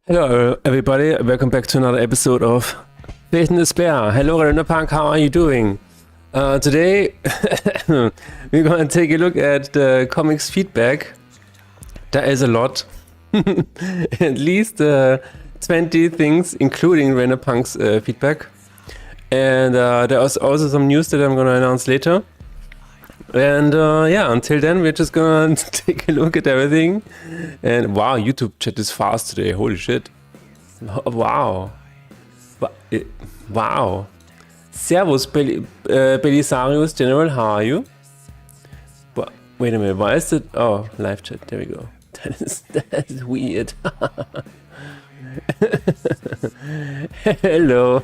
Hello, everybody. Welcome back to another episode of Faith in Despair. Hello, Render Punk. How are you doing? Today, we're going to take a look at the comics feedback. There is a lot. At least 20 things, including Render Punk's feedback. And there was also some news that I'm going to announce later. And yeah, until then, we're just gonna take a look at everything. And wow, YouTube chat is fast today. Holy shit. Wow. Wow. Servus, Belisarius General, how are you? Wait a minute, why is it? Oh, live chat, there we go. That is weird. Hello.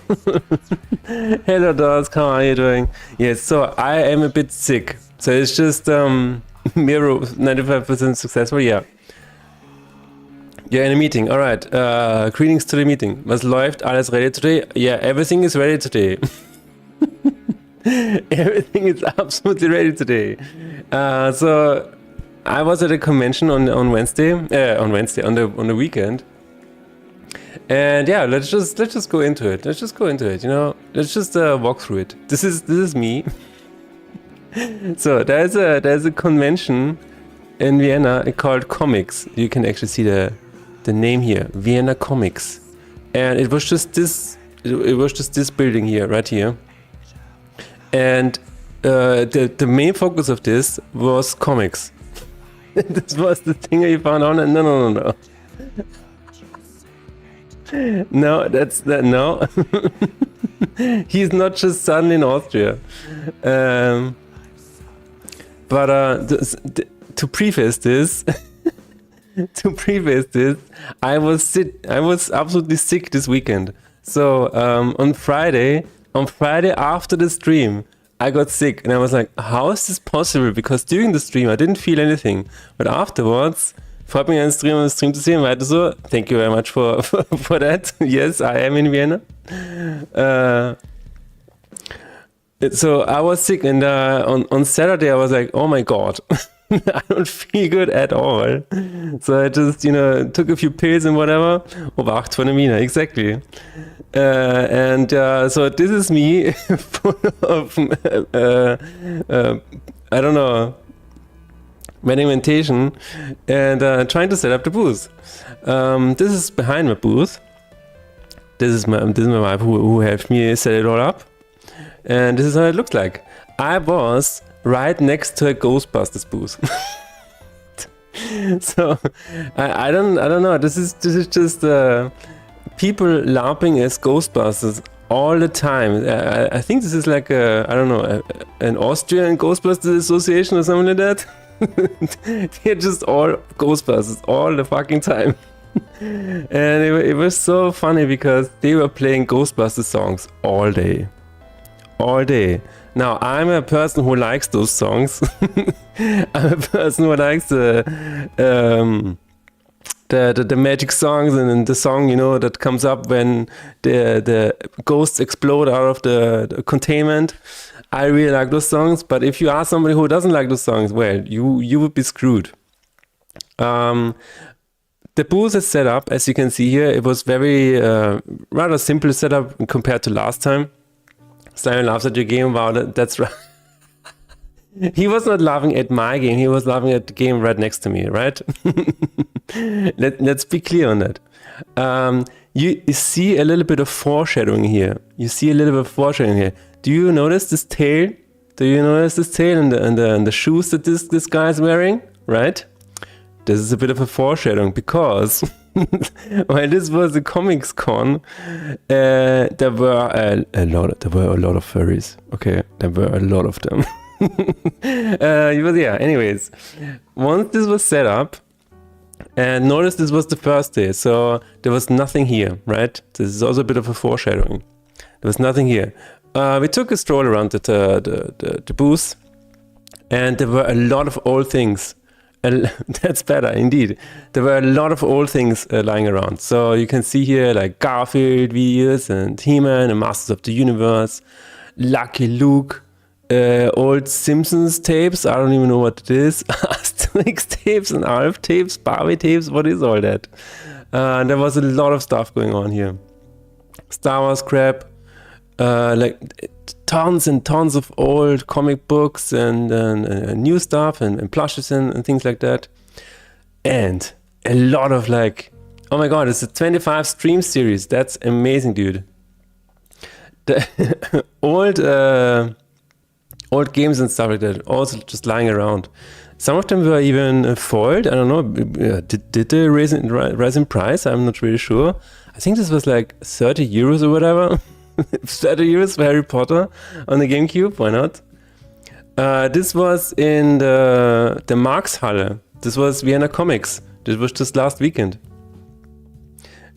Hello, Dogs, how are you doing? Yes, so I am a bit sick. So it's just Miro 95% successful, yeah. You're in a meeting, alright. Greetings to the meeting. Was läuft? Alles ready today? Yeah, everything is ready today. Everything is absolutely ready today. So I was at a convention on Wednesday, on the weekend. And yeah, let's just go into it. Let's just go into it, you know. Let's just walk through it. This is me. So there's a convention in Vienna called Comix. You can actually see the name here, Vienna Comix, and it was just this building here, right here. And the main focus of this was comics. This was the thing I found out. No. No, that's that. No, he's not just suddenly in Austria. But to preface this, I was sick. I was absolutely sick this weekend. So on Friday after the stream, I got sick, and I was like, "How is this possible?" Because during the stream, I didn't feel anything, but afterwards, freut mich, einen Stream zu sehen. Weiter so. Thank you very much for that. Yes, I am in Vienna. So I was sick, and on Saturday I was like, oh my god, I don't feel good at all. So I just, took a few pills and whatever. Obacht von der Mina, exactly. And so this is me full of, I don't know, medication, and trying to set up the booth. This is behind my booth. This is my wife who helped me set it all up. And this is how it looks like. I was right next to a Ghostbusters booth. So I don't know. This is just people LARPing as Ghostbusters all the time. I think this is like an Austrian Ghostbusters Association or something like that. They're just all Ghostbusters all the fucking time. And it was so funny because they were playing Ghostbusters songs all day. Now, I'm a person who likes those songs. I'm a person who likes the magic songs and the song, that comes up when the ghosts explode out of the containment. I really like those songs, but if you ask somebody who doesn't like those songs, well, you would be screwed. The booth is set up, as you can see here. It was very rather simple setup compared to last time. Simon laughs at your game. Wow, that's right. He was not laughing at my game. He was laughing at the game right next to me, right? Let's be clear on that. You see a little bit of foreshadowing here. Do you notice this tail? And the shoes that this guy is wearing? Right? This is a bit of a foreshadowing because while this was a comics con, there were a lot of furries. Okay, there were a lot of them. But yeah, anyways, once this was set up, and notice this was the first day, so there was nothing here, right? This is also a bit of a foreshadowing. There was nothing here. We took a stroll around the booth, and there were a lot of old things. That's better, indeed. There were a lot of old things lying around. So you can see here like Garfield videos and He-Man and Masters of the Universe, Lucky Luke, old Simpsons tapes. I don't even know what it is. Asterix tapes and Alf tapes, Barbie tapes. What is all that? There was a lot of stuff going on here. Star Wars crap, like tons and tons of old comic books and new stuff and plushes and things like that. And a lot of like, oh my god, it's a 25 stream series. That's amazing, dude. The old games and stuff like that, also just lying around. Some of them were even foiled. I don't know. Did they rise in price? I'm not really sure. I think this was like 30 euros or whatever. 30 euros for Harry Potter on the GameCube. Why not? This was in the Markshalle. This was Vienna Comix. This was just last weekend.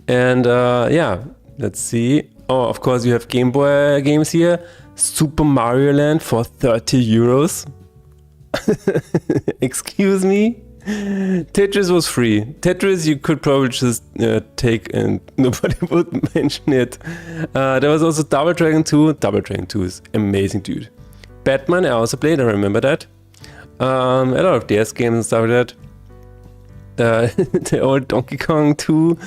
And yeah, let's see. Oh, of course, you have Game Boy games here. Super Mario Land for 30 euros. Excuse me? Tetris was free. Tetris you could probably just take and nobody would mention it. There was also Double Dragon 2. Double Dragon 2 is amazing, dude. Batman I also played, I remember that. A lot of DS games and stuff like that. The old Donkey Kong 2,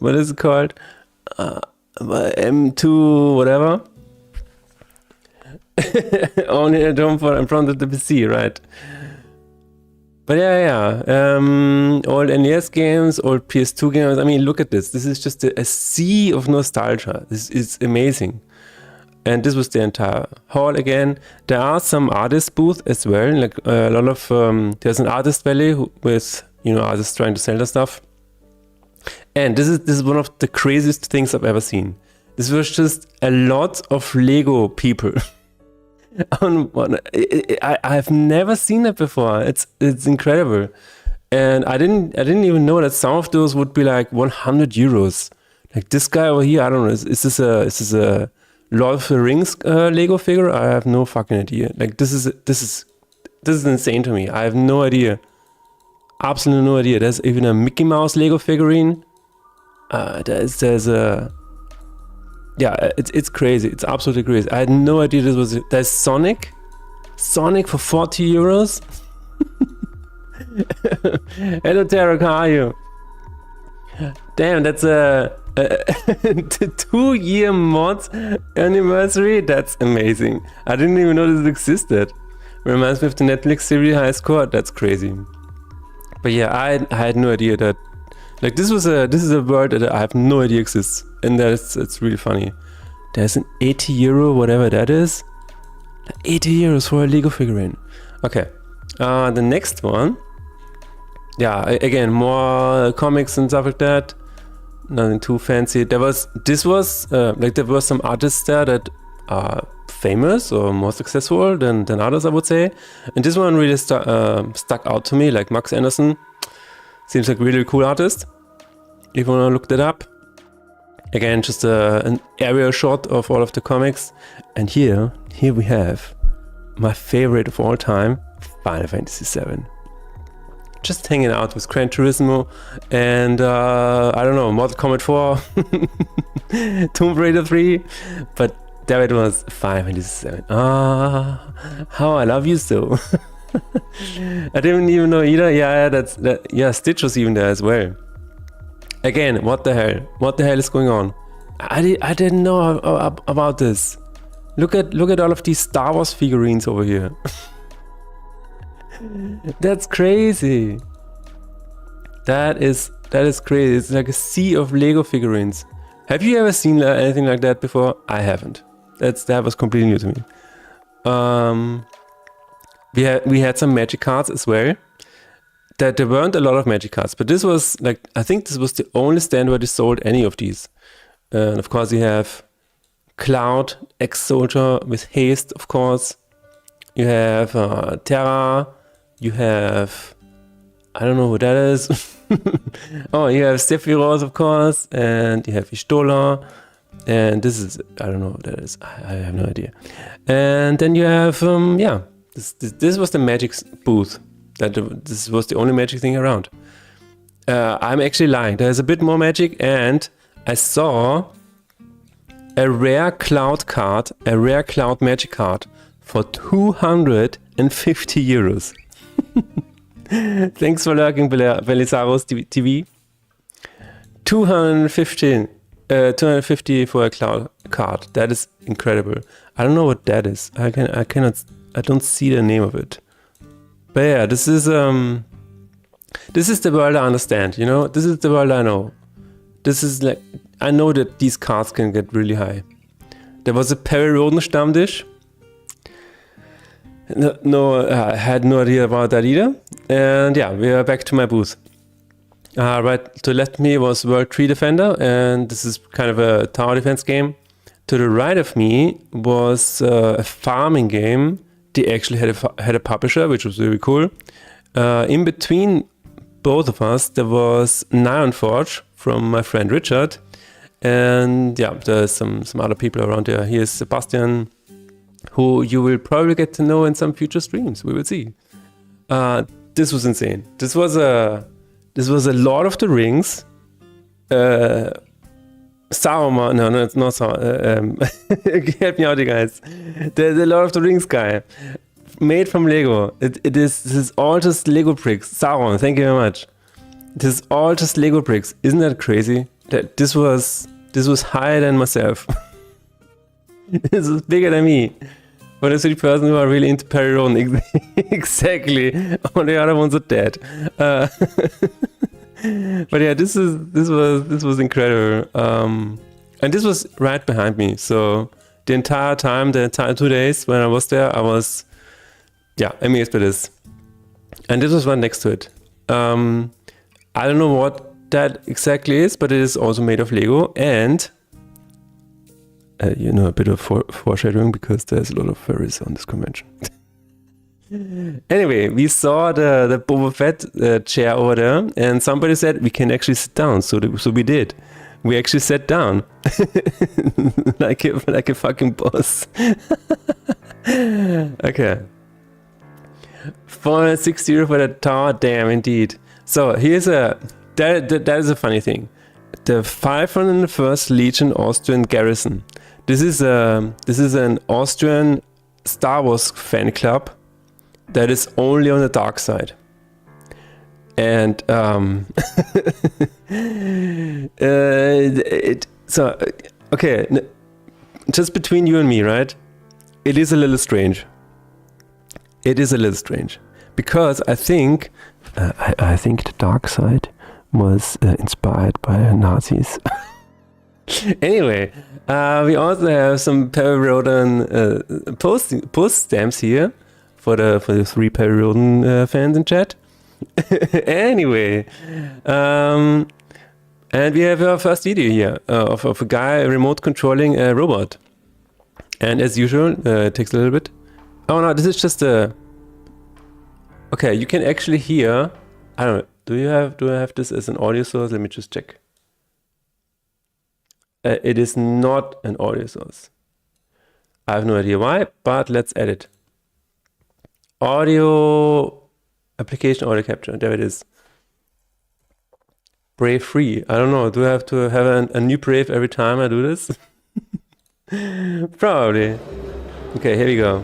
what is it called? M2 whatever. Only at home in front of the PC, right? But yeah. Old NES games, old PS2 games. I mean, look at this. This is just a sea of nostalgia. This is amazing. And this was the entire hall again. There are some artist booths as well. Like a lot of there's an artist valley with artists trying to sell their stuff. And this is one of the craziest things I've ever seen. This was just a lot of Lego people. I've never seen that before. It's incredible, and I didn't even know that some of those would be like 100 euros. Like this guy over here, I don't know. Is this a Lord of the Rings Lego figure? I have no fucking idea. Like this is insane to me. I have no idea. Absolutely no idea. There's even a Mickey Mouse Lego figurine. There's a yeah, it's crazy. It's absolutely crazy. I had no idea this was. There's Sonic for 40 euros. Hello, Tarek, how are you? Damn, that's a 2-year mod anniversary. That's amazing. I didn't even know this existed. Reminds me of the Netflix series High Score. That's crazy. But yeah, I had no idea that. Like this is a word that I have no idea exists, and it's really funny. There's an 80 euro whatever that is. 80 euros for a Lego figurine. Okay, the next one. Yeah, again more comics and stuff like that. Nothing too fancy. There were some artists there that are famous or more successful than others, I would say. And this one really stuck out to me, like Max Anderson. Seems like a really cool artist. If you want to look that up. Again, just an aerial shot of all of the comics. And here we have my favorite of all time, Final Fantasy VII. Just hanging out with Gran Turismo and I don't know, Mortal Kombat 4, Tomb Raider 3. But there it was, Final Fantasy VII. How I love you so. I didn't even know either. Yeah, Stitch was even there as well. Again, what the hell? What the hell is going on? I didn't know about this. Look at all of these Star Wars figurines over here. That's crazy. That is crazy. It's like a sea of Lego figurines. Have you ever seen anything like that before? I haven't. That was completely new to me. We had some magic cards as well. That there weren't a lot of magic cards, but this was like, I think this was the only stand where they sold any of these. And of course you have Cloud, ex-soldier with haste, of course. You have Terra. You have, I don't know who that is. Oh, you have Sephiroth, of course, and you have Ishtola. And this is, I don't know what that is. I have no idea. And then you have, yeah. This was the magic booth. This was the only magic thing around. I'm actually lying. There's a bit more magic, and I saw a rare cloud card, a rare cloud magic card for 250 euros. Thanks for lurking, Belisaros TV. 250 for a cloud card. That is incredible. I don't know what that is. I don't see the name of it. But yeah, this is the world I understand, you know? This is the world I know. This is like, I know that these cards can get really high. There was a Perry Roden Stammtisch. No, I had no idea about that either. And yeah, we are back to my booth. Right to the left of me was World Tree Defender, and this is kind of a tower defense game. To the right of me was a farming game. They actually had a publisher, which was really cool. In between both of us, there was Nyan Forge from my friend Richard. And yeah, there's some other people around there. Here's Sebastian, who you will probably get to know in some future streams. We will see. This was insane. This was a Lord of the Rings. Saruman, no, it's not Saruman. Help me out, you guys. The Lord of the Rings guy, made from Lego. This is all just Lego bricks. Sauron, thank you very much. This is all just Lego bricks. Isn't that crazy? That this was higher than myself. This is bigger than me. For the 3 person who are really into Perry Roden, exactly. All the other ones are dead. But yeah, this was incredible. And this was right behind me. So the entire 2 days when I was there, I was amazed by this. And this was right next to it. I don't know what that exactly is, but it is also made of Lego and a bit of foreshadowing because there's a lot of furries on this convention. Anyway, we saw the Boba Fett chair over there, and somebody said we can actually sit down. So we did. We actually sat down like a fucking boss. Okay. 460 for the tower. Damn, indeed. So here's that is a funny thing. The 501st Legion Austrian Garrison. This is an Austrian Star Wars fan club that is only on the dark side. And okay, just between you and me, right? It is a little strange. It is a little strange because I think the dark side was inspired by Nazis. Anyway, we also have some Perry Roden post stamps here for the 3 Perry Roden fans in chat. Anyway, and we have our first video here of a guy remote controlling a robot. And as usual, it takes a little bit. Oh no, this is just a. Okay, you can actually hear. I don't know. Do I have this as an audio source? Let me just check. It is not an audio source. I have no idea why, but let's add it. Audio application, audio capture. There it is. Brave free. I don't know. Do I have to have a new Brave every time I do this? Probably. Okay, here we go.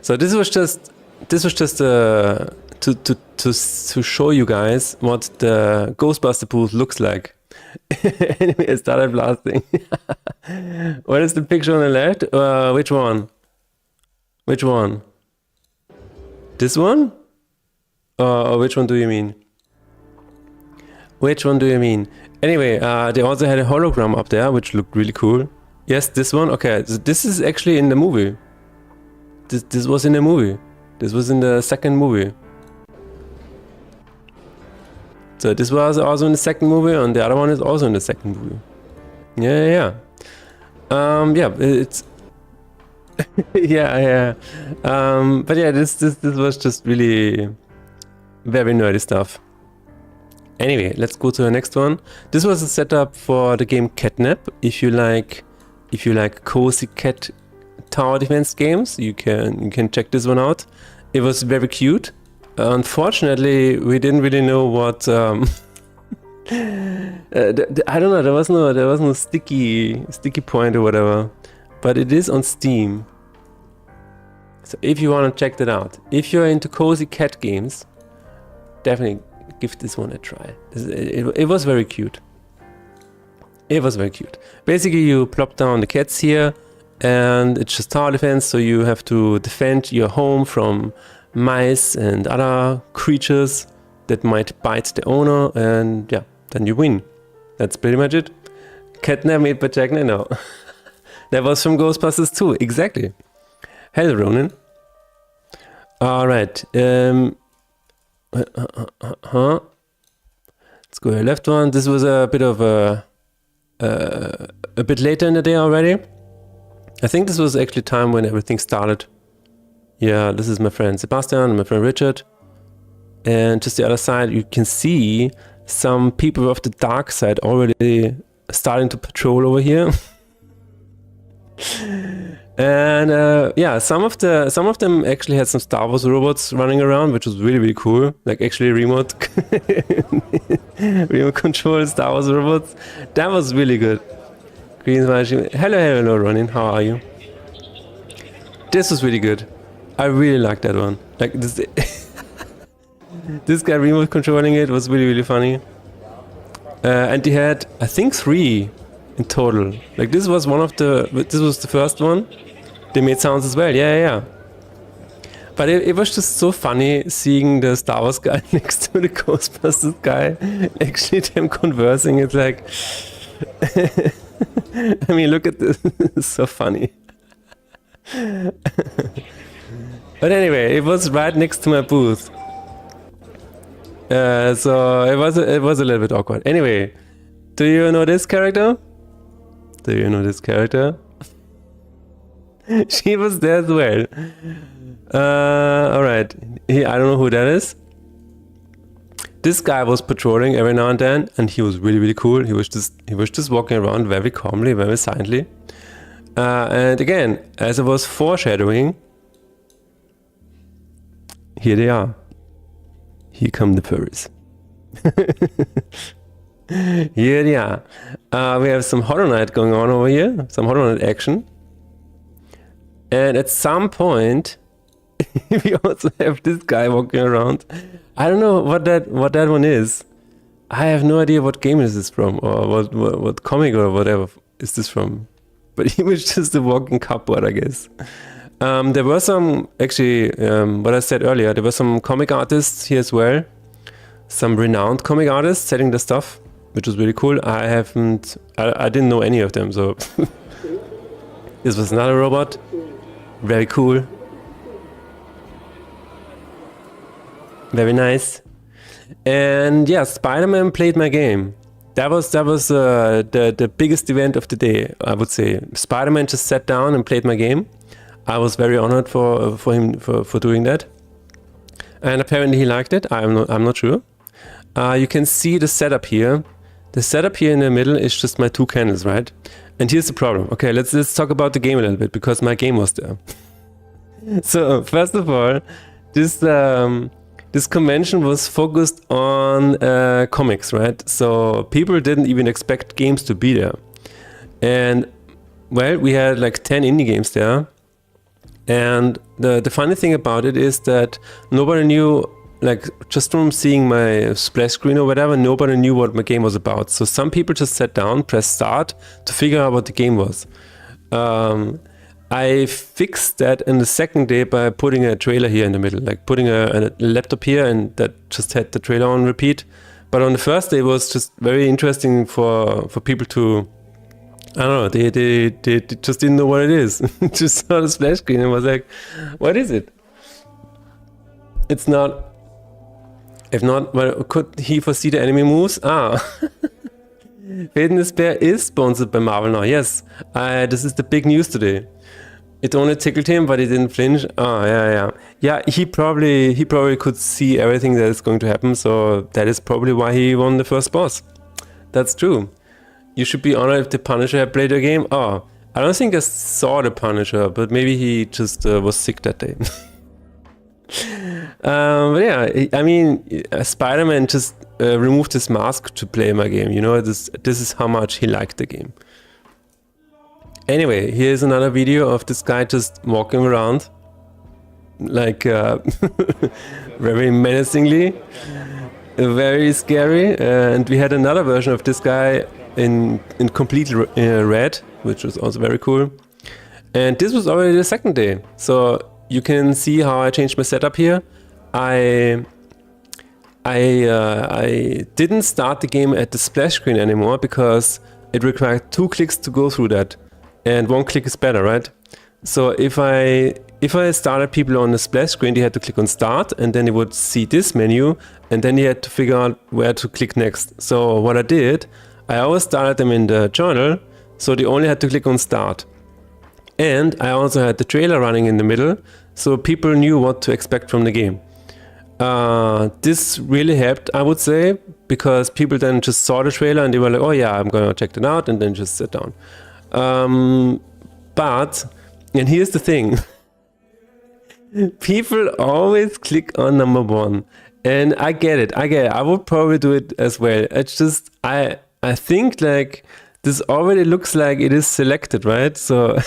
So this was just to show you guys what the Ghostbuster booth looks like. Anyway, I started blasting. What is the picture on the left? Which one? Which one? This one? Or which one do you mean? Which one do you mean? Anyway, they also had a hologram up there, which looked really cool. Yes, this one? Okay, so this is actually in the movie. This was in the movie. This was in the second movie. So this was also in the second movie, and the other one is also in the second movie. Yeah. Yeah, it's yeah. But yeah, this was just really very nerdy stuff. Anyway, let's go to the next one. This was a setup for the game Catnap. If you like cozy cat tower defense games, you can check this one out. It was very cute. Unfortunately, we didn't really know what. I don't know. There was no sticky point or whatever, but it is on Steam. So if you want to check that out, if you're into cozy cat games, definitely give this one a try. It was very cute. It was very cute. Basically, you plop down the cats here, and it's just tower defense, so you have to defend your home from mice and other creatures that might bite the owner, and yeah, then you win. That's pretty much it. Cat never made by Jack, no. That was from Ghostbusters 2, exactly. Hello, Ronan. Alright, let's go to the left one. This was a bit of a bit later in the day already. I think this was actually time when everything started. Yeah, this is my friend Sebastian and my friend Richard. And just the other side, you can see some people of the dark side already starting to patrol over here. And yeah, some of them actually had some Star Wars robots running around, which was really cool. Like actually remote control Star Wars robots. That was really good. Hello, Ronin. How are you? This was really good. I really liked that one. Like this, this guy remote controlling it was really funny. And they had, I think, 3 in total. Like this was the first one. They made sounds as well. Yeah. But it was just so funny seeing the Star Wars guy next to the Ghostbusters guy. Actually, them conversing. It's like, I mean, look at this. It's so funny. But anyway, it was right next to my booth. So it was a little bit awkward. Anyway, do you know this character? Do you know this character? She was there as well. Alright. I don't know who that is. This guy was patrolling every now and then, and he was really cool. He was just walking around very calmly, very silently. And again, as I was foreshadowing, here they are. Here come the furries. Here they are. We have some Hollow Knight going on over here, some Hollow Knight action. And at some point, we also have this guy walking around. I don't know what that one is. I have no idea what game is this from, or what comic or whatever is this from. But he was just a walking cupboard, I guess. There were some, actually, what I said earlier, there were some comic artists here as well. Some renowned comic artists selling the stuff, which was really cool. I didn't know any of them, so this was another robot. Very cool. Very nice. And yeah, Spider-Man played my game. That was the biggest event of the day, I would say. Spider-Man just sat down and played my game. I was very honored for him for doing that. And apparently he liked it. I'm not sure. You can see the setup here. The setup here in the middle is just my 2 candles, right? And here's the problem. Okay, let's talk about the game a little bit, because my game was there. So first of all, this convention was focused on comics, right? So people didn't even expect games to be there. And well, we had like 10 indie games there. And the funny thing about it is that nobody knew, like just from seeing my splash screen or whatever, nobody knew what my game was about. So some people just sat down, pressed start to figure out what the game was. I fixed that in the second day by putting a trailer here in the middle, like putting a laptop here, and that just had the trailer on repeat. But on the first day it was just very interesting for people to, I don't know, they just didn't know what it is. Just saw the splash screen and was like, what is it? It's not, if not, well, could he foresee the enemy moves? Fate in Despair is sponsored by Marvel now, yes. This is the big news today. It only tickled him, but he didn't flinch. Yeah, he probably could see everything that is going to happen, so that is probably why he won the first boss. That's true. You should be honored if the Punisher had played your game. Oh, I don't think I saw the Punisher, but maybe he just was sick that day. But yeah, I mean, Spider-Man just removed his mask to play my game. You know, this is how much he liked the game. Anyway, here's another video of this guy just walking around, like very menacingly. very scary. And we had another version of this guy in complete red, which was also very cool. And this was already the second day. So you can see how I changed my setup here. I didn't start the game at the splash screen anymore because it required 2 clicks to go through that, and 1 click is better, right? So if I started people on the splash screen, they had to click on start, and then they would see this menu, and then they had to figure out where to click next. So what I did, I always started them in the journal, so they only had to click on start. And I also had the trailer running in the middle, so people knew what to expect from the game. This really helped, I would say, because people then just saw the trailer and they were like, oh yeah, I'm gonna check it out, and then just sit down. But, and here's the thing, people always click on number 1, and I get it, I would probably do it as well. It's just, I think like, this already looks like it is selected, right? So,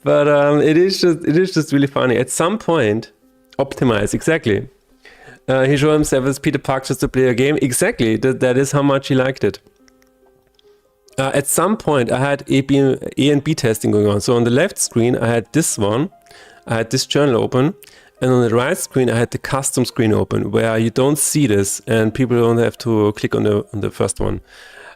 but it is just really funny. At some point, optimize, exactly. He showed himself as Peter Parker just to play a game. Exactly, that is how much he liked it. At some point, I had A and B testing going on. So on the left screen, I had this one. I had this journal open. And on the right screen, I had the custom screen open, where you don't see this, and people don't have to click on the first one.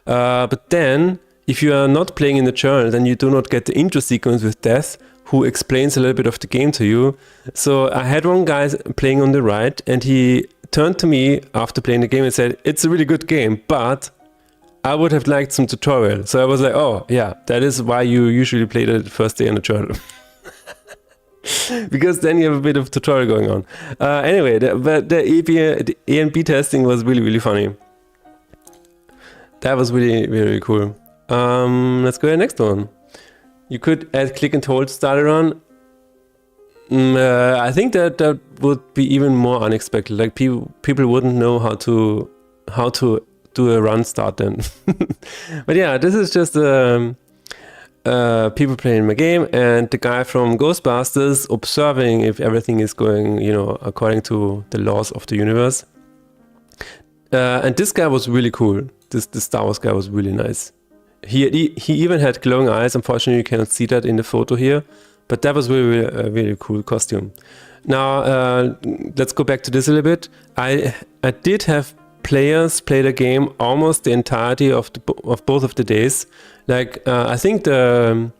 But then, if you are not playing in the journal, then you do not get the intro sequence with Death, who explains a little bit of the game to you. So I had one guy playing on the right, and he turned to me after playing the game and said, it's a really good game, but I would have liked some tutorial. So I was like, oh yeah, that is why you usually play the first day in the journal. Because then you have a bit of tutorial going on. Anyway, the A and B testing was really, really funny. That was really, really cool. Let's go to the next one. You could add click and hold starter run. I think that would be even more unexpected. Like people wouldn't know how to do a run start then. But yeah, this is just people playing my game and the guy from Ghostbusters observing if everything is going, you know, according to the laws of the universe. And this guy was really cool. This Star Wars guy was really nice. He even had glowing eyes. Unfortunately, you cannot see that in the photo here, but that was really a really cool costume. Now, let's go back to this a little bit. I did have players play the game almost the entirety of both of the days. Like, I think the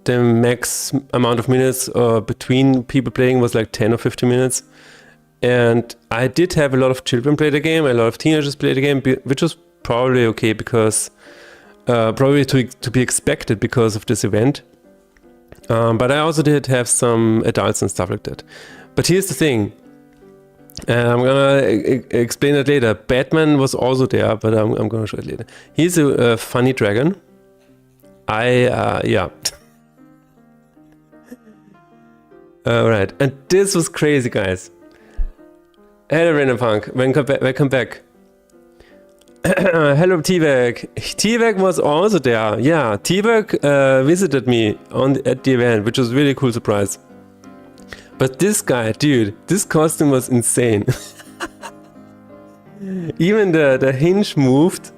max amount of minutes between people playing was like 10 or 15 minutes. And I did have a lot of children play the game, a lot of teenagers play the game, which was probably okay because probably to be expected because of this event. But I also did have some adults and stuff like that. But here's the thing. I'm gonna explain it later. Batman was also there, but I'm gonna show it later. He's a funny dragon. Yeah. Alright, and this was crazy, guys. Hello, Random Punk. Welcome back. Hello, T-Bag. T-Bag was also there. Yeah, T-Bag visited me at the event, which was a really cool surprise. But this guy, dude, this costume was insane. Even the hinge moved,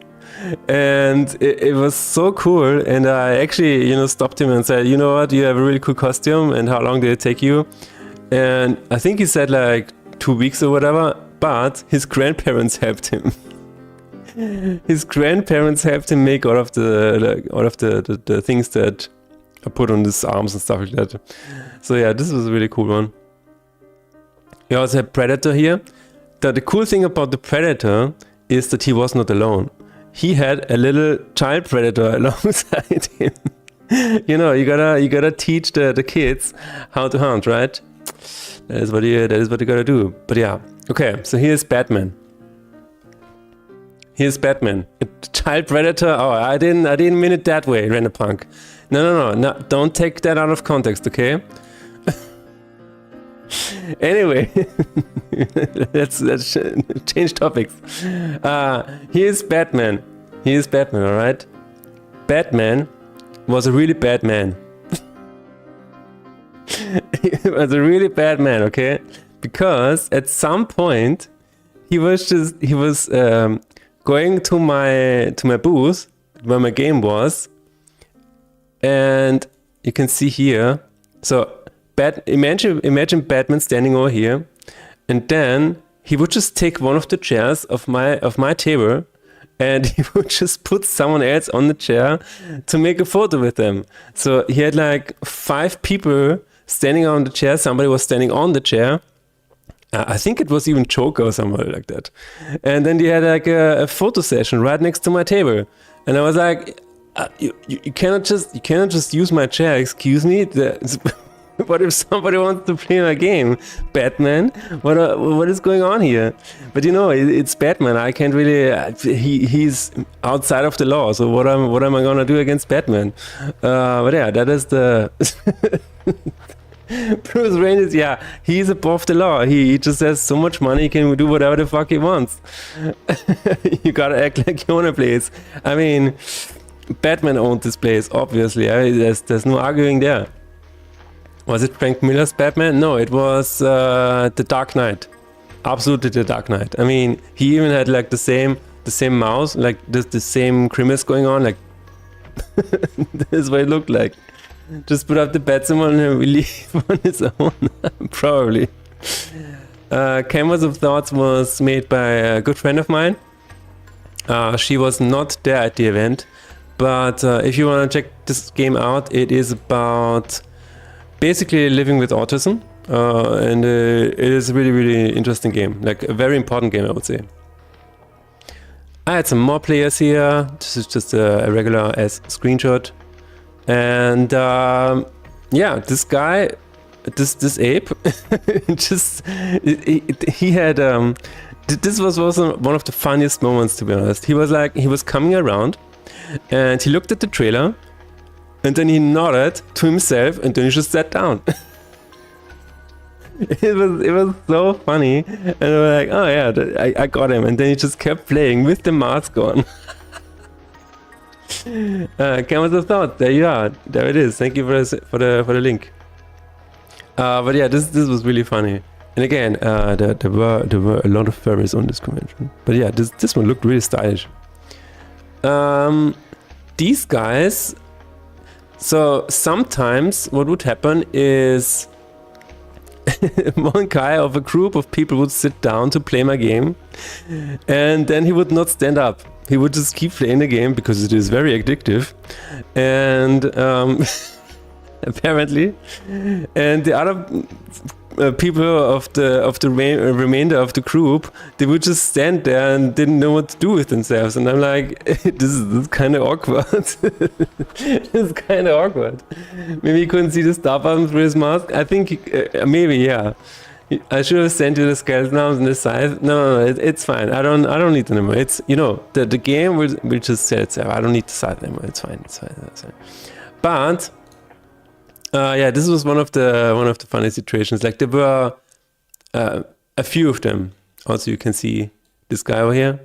and it was so cool. And I actually, stopped him and said, you know what, you have a really cool costume, and how long did it take you? And I think he said like 2 weeks or whatever, but his grandparents helped him. His grandparents helped him make all of the things that are put on his arms and stuff like that. So yeah, this was a really cool one. We also have Predator here. The cool thing about the Predator is that he was not alone. He had a little child Predator alongside him. You gotta teach the kids how to hunt, right? That is what you gotta do. But yeah, okay. So here's Batman. Here's Batman. A child Predator. Oh, I didn't mean it that way, Random Punk. No. Don't take that out of context, okay? Anyway, let's change topics. Here's Batman. Here's Batman, alright? Batman was a really bad man. He was a really bad man, okay? Because at some point he was going to my booth where my game was, and you can see here. So imagine Batman standing over here, and then he would just take one of the chairs of my table, and he would just put someone else on the chair to make a photo with them. So he had like 5 people standing on the chair. Somebody was standing on the chair. I think it was even Joker or somebody like that. And then they had like a photo session right next to my table. And I was like, you cannot just use my chair. Excuse me. What if somebody wants to play my game? Batman? What is going on here? But you know, it's Batman. I can't really. He's outside of the law. So what am I gonna do against Batman? But yeah, that is the. Bruce Wayne is, yeah, he's above the law. He just has so much money, he can do whatever the fuck he wants. You gotta act like you own a place. I mean, Batman owned this place, obviously. There's no arguing there. Was it Frank Miller's Batman? No, it was The Dark Knight. Absolutely The Dark Knight. I mean, he even had like the same mouse, like the same grimace going on, like this is what it looked like. Just put up the bat symbol and leave on his own. Probably. Canvas of Thoughts was made by a good friend of mine. She was not there at the event, but if you want to check this game out, it is about basically living with autism, and it is a really, really interesting game, like a very important game, I would say. I had some more players here. This is just a regular as screenshot. And yeah, this guy, this ape, he had this was also one of the funniest moments, to be honest. He was coming around, and he looked at the trailer, and then he nodded to himself, and then he just sat down. It was so funny, and I was like, oh yeah, I got him, and then he just kept playing with the mask on. Canvas of Thought, there you are, there it is. Thank you for the link. But yeah, this was really funny. And again, there were a lot of furries on this convention. But yeah, this one looked really stylish. These guys. So sometimes what would happen is one guy of a group of people would sit down to play my game, and then he would not stand up. He would just keep playing the game because it is very addictive, and apparently, and the other people of the remainder of the group, they would just stand there and didn't know what to do with themselves. And I'm like, this is kind of awkward. It's kind of awkward. Maybe he couldn't see the start button through his mask. I think maybe, yeah. I should have sent you the skeleton arms and the size. No, it's fine. I don't need them anymore. It's, you know, the game will just say itself. I don't need the size anymore. It's fine. It's fine. But yeah, this was one of the funny situations. Like there were a few of them. Also, you can see this guy over here.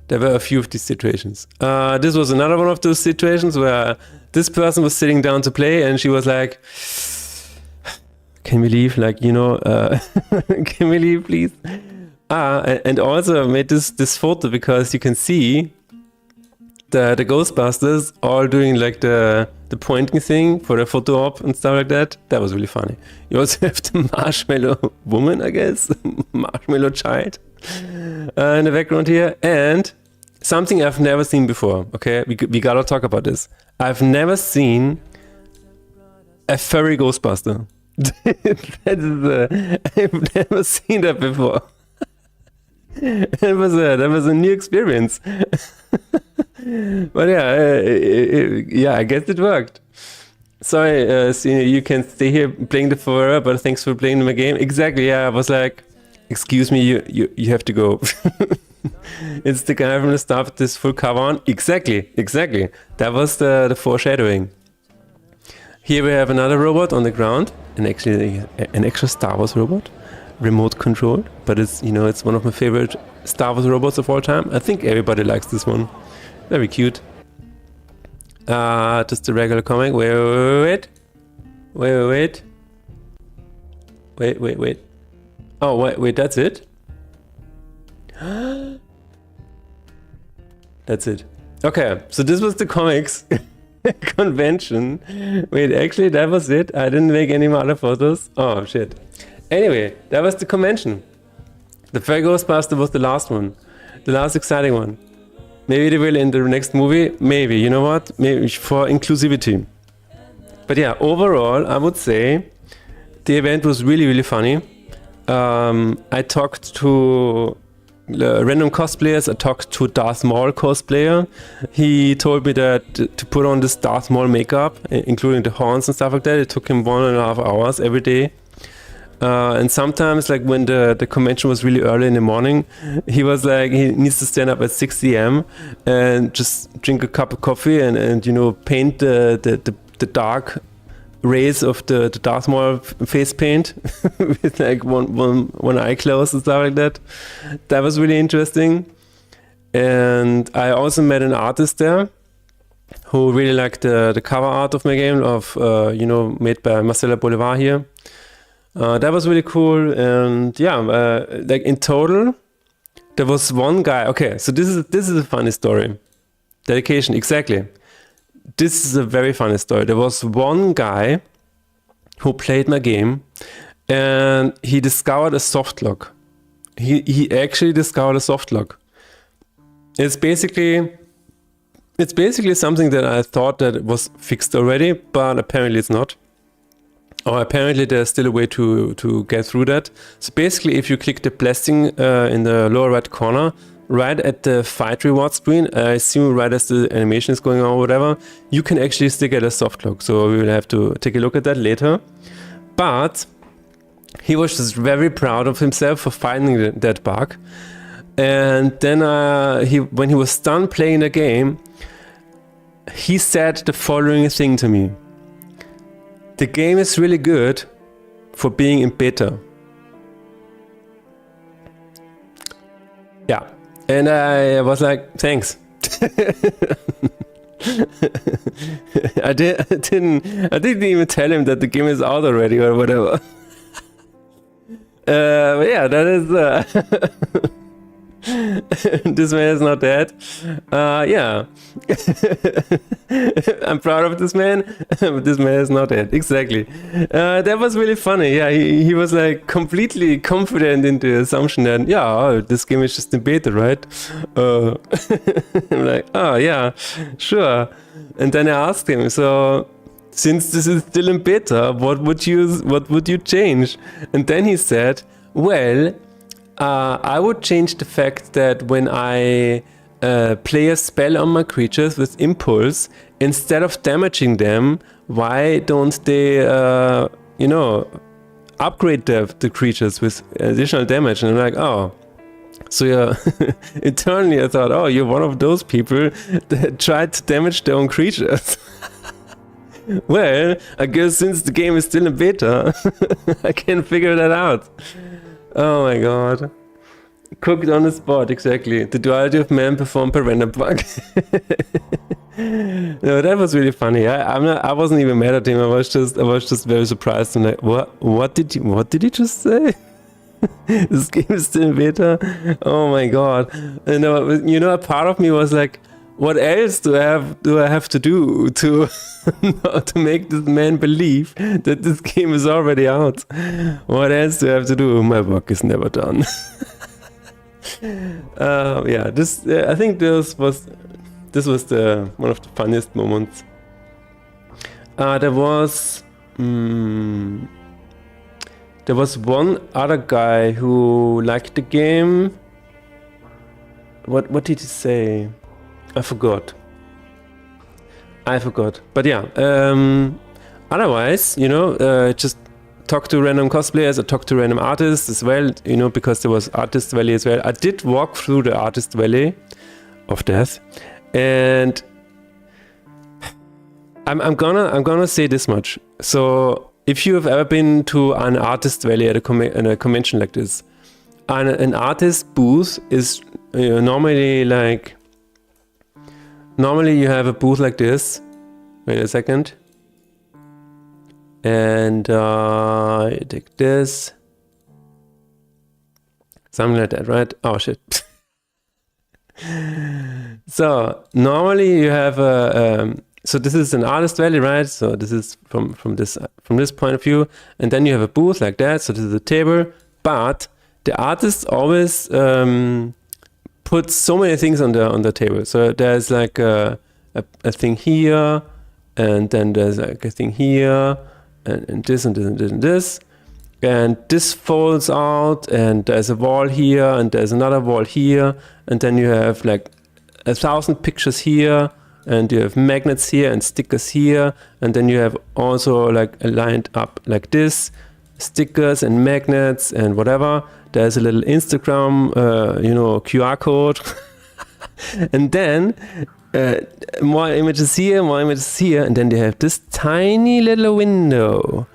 There were a few of these situations. This was another one of those situations where this person was sitting down to play, and she was like, "Can we leave? Like, you know, can we leave, please?" And also made this photo because you can see the Ghostbusters all doing like the pointing thing for the photo op and stuff like that. That was really funny. You also have the marshmallow woman, I guess, marshmallow child in the background here, and something I've never seen before. Okay, we gotta talk about this. I've never seen a furry Ghostbuster. I've never seen that before. That was a new experience. But yeah, I guess it worked. Sorry, so you can stay here playing the forever, but thanks for playing my game. Exactly, yeah, I was like, excuse me, you have to go. It's the guy from the start with this full cover on. Exactly. That was the foreshadowing. Here we have another robot on the ground, and actually an extra Star Wars robot, remote controlled, but it's, you know, it's one of my favorite Star Wars robots of all time. I think everybody likes this one. Very cute. Just a regular comic. Wait. Oh, wait, that's it? That's it. Okay, so this was the comics convention. Wait, actually, that was it? I didn't make any more other photos? Oh, shit. Anyway, that was the convention. The Fairy Ghostbuster was the last one. The last exciting one. Maybe they will in the next movie. Maybe, you know what? Maybe for inclusivity. But yeah, overall, I would say the event was really, really funny. I talked to random cosplayers. I talked to Darth Maul cosplayer. He told me that to put on this Darth Maul makeup, including the horns and stuff like that, it took him 1.5 hours every day. And sometimes, like when the convention was really early in the morning, he was like, he needs to stand up at 6 a.m. and just drink a cup of coffee and you know, paint the dark rays of the Darth Maul face paint with like one eye closed and stuff like that. That was really interesting. And I also met an artist there who really liked the cover art of my game, of you know, made by Marcela Bolivar here. That was really cool. And yeah, like in total, there was one guy. Okay, so this is a funny story. Dedication, exactly. This is a very funny story. There was one guy who played my game and he discovered a soft lock. He actually discovered a soft lock. It's basically something that I thought that was fixed already, but apparently it's not. Or apparently there's still a way to get through that. So basically, if you click the blessing in the lower right corner, right at the fight reward screen, I assume right as the animation is going on or whatever, you can actually still get a soft lock. So we will have to take a look at that later. But he was just very proud of himself for finding that bug. And then when he was done playing the game, he said the following thing to me. The game is really good for being in beta. Yeah. And I was like, thanks. I didn't even tell him that the game is out already or whatever. But yeah, that is this man is not dead. Yeah. I'm proud of this man, but this man is not dead. Exactly. That was really funny. Yeah, he was like completely confident in the assumption that, yeah, this game is just in beta, right? I'm like, oh yeah, sure. And then I asked him, so since this is still in beta, what would you change? And then he said, well, I would change the fact that when I play a spell on my creatures with Impulse, instead of damaging them, why don't they, you know, upgrade the creatures with additional damage? And I'm like, oh. So yeah, internally I thought, oh, you're one of those people that tried to damage their own creatures. Well, I guess since the game is still in beta, I can figure that out. Oh my god. Cooked on the spot, exactly. The duality of man performed per random bug. No, that was really funny. I wasn't even mad at him. I was just very surprised and like, what did he just say? This game is still in beta? Oh my god. And you know, a part of me was like, what else do I have to do to to make this man believe that this game is already out? What else do I have to do? My work is never done. Yeah, I think this was the one of the funniest moments. There was one other guy who liked the game. What did he say? I forgot. But yeah, otherwise, you know, just talk to random cosplayers, I talked to random artists as well, you know, because there was Artist Valley as well. I did walk through the Artist Valley of Death, and I'm gonna say this much. So if you have ever been to an Artist Valley at a convention like this, an artist booth is normally you have a booth like this. Wait a second. And you take this. Something like that, right? Oh shit. So normally you have a so this is an artist valley, right? So this is from this point of view, and then you have a booth like that. So this is a table, but the artist always puts so many things on the table. So there's like a thing here, and then there's like a thing here, and this and this and this and this. And this folds out, and there's a wall here, and there's another wall here, and then you have like 1,000 pictures here, and you have magnets here and stickers here, and then you have also like aligned up like this, stickers and magnets and whatever. There's a little Instagram, QR code, and then more images here, and then they have this tiny little window.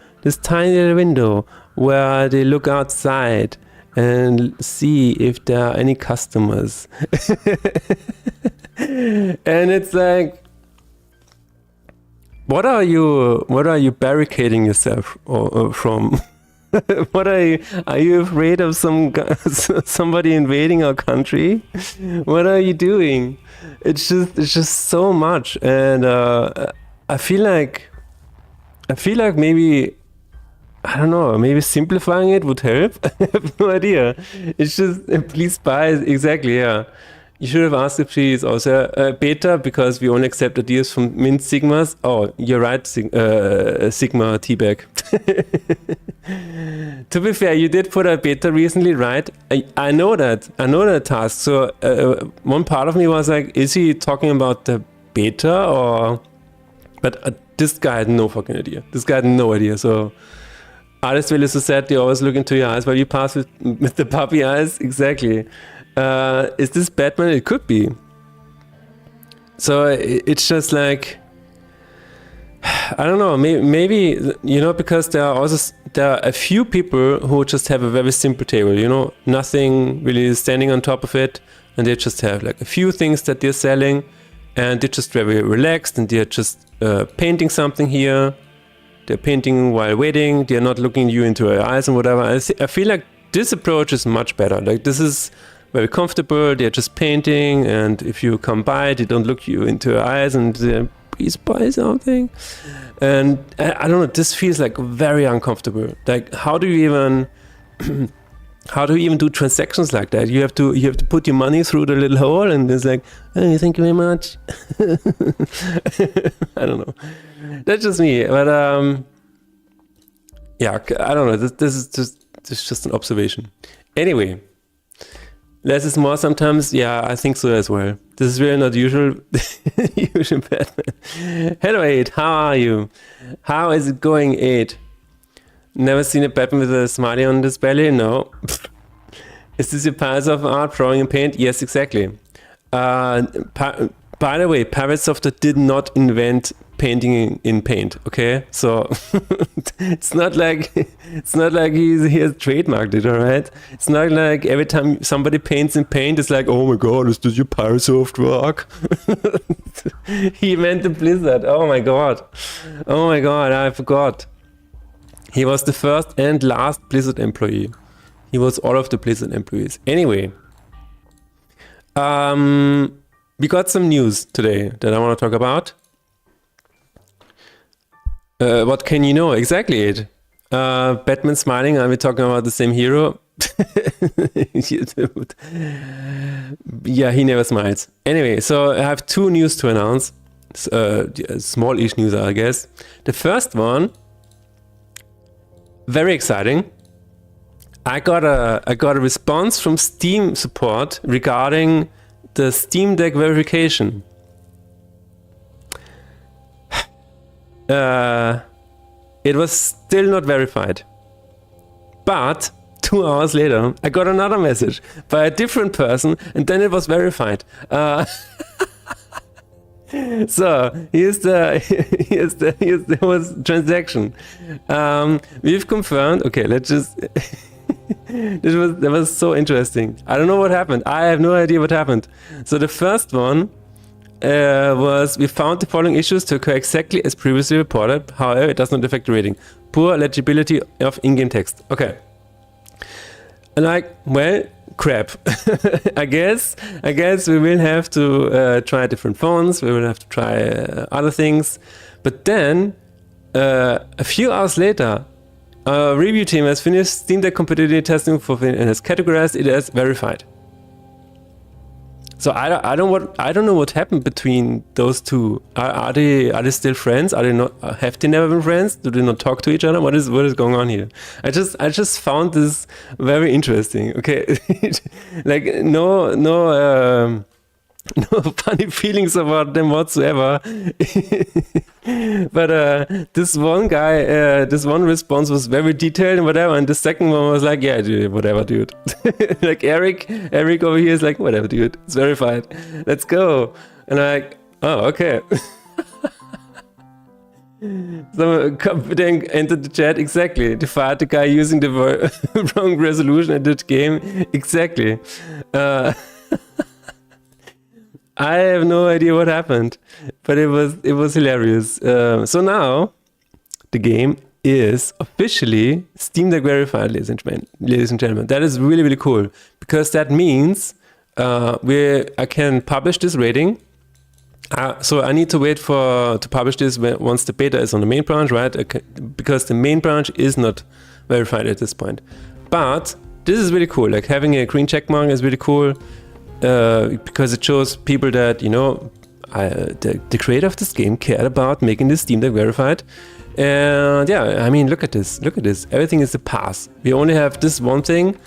Where they look outside and see if there are any customers. And it's like, what are you barricading yourself from? What are you afraid of somebody invading our country? What are you doing? It's just so much, and I feel like maybe, I don't know, maybe simplifying it would help. I have no idea. It's just, please buy, exactly, yeah. You should have asked if she is also beta, because we only accept ideas from Mint Sigmas. Oh, you're right, Sigma Teabag. To be fair, you did put a beta recently, right? I know that task. So one part of me was like, is he talking about the beta or... But this guy had no fucking idea. So... Artist Valley Society, always look into your eyes while you pass with the puppy eyes. Exactly. Is this Batman? It could be. So it's just like, I don't know, maybe because there are a few people who just have a very simple table, nothing really standing on top of it, and they just have like a few things that they're selling, and they're just very relaxed, and they're just painting something here. They're painting while waiting. They're not looking you into your eyes and whatever. I feel like this approach is much better. Like, this is very comfortable. They're just painting, and if you come by, they don't look you into your eyes and please buy something. And I don't know. This feels like very uncomfortable. Like, how do you even do transactions like that? You have to put your money through the little hole, and it's like, hey, thank you very much. I don't know. That's just me, but yeah, I don't know. This is just an observation. Anyway, less is more sometimes. Yeah, I think so as well. This is really not usual. Usual Batman. Hello, 8. How are you? How is it going, 8? Never seen a Batman with a smiley on his belly? No. Is this your piles of art, drawing and paint? Yes, exactly. By the way, Parasoft did not invent painting in paint, okay? So it's not like he has trademarked it, all right? It's not like every time somebody paints in paint, it's like, oh my god, is this your Parasoft work? He invented Blizzard. Oh my god, I forgot. He was the first and last Blizzard employee. He was all of the Blizzard employees. Anyway, we got some news today that I want to talk about. What can you know? Exactly it. Batman smiling. Are we talking about the same hero? Yeah, he never smiles. Anyway, so I have 2 news to announce. Small-ish news, I guess. The first one, very exciting. I got a response from Steam support regarding the Steam Deck verification. It was still not verified. But 2 hours later, I got another message by a different person, and then it was verified. So here's the transaction. We've confirmed. Okay, let's just. That was so interesting. I don't know what happened. I have no idea what happened. So the first one was, we found the following issues to occur exactly as previously reported. However, it does not affect the rating. Poor legibility of in-game text. Okay. Like, well, crap. I guess we will have to try different phones. We will have to try other things. But then, a few hours later, our review team has finished Steam Deck compatibility testing and has categorized it as verified. So I don't know what happened between those two. Are they still friends? Are they not? Have they never been friends? Do they not talk to each other? What is going on here? I just found this very interesting. Okay, like no funny feelings about them whatsoever. But this one guy, this one response was very detailed and whatever, and the second one was like, yeah, dude, whatever, dude. Like Eric over here is like, whatever, dude, it's verified. Let's go. And I'm like, oh, okay. So then entered the chat, exactly. They fired the guy using the wrong resolution in the game. Exactly. I have no idea what happened, but it was hilarious. So now the game is officially Steam Deck verified, ladies and gentlemen. That is really, really cool, because that means I can publish this rating. So I need to wait to publish this once the beta is on the main branch, right? Because the main branch is not verified at this point. But this is really cool. Like having a green check mark is really cool. Because it shows people that, you know, the creator of this game cared about making this Steam Deck verified. And yeah, I mean, look at this. Everything is a pass. We only have this one thing,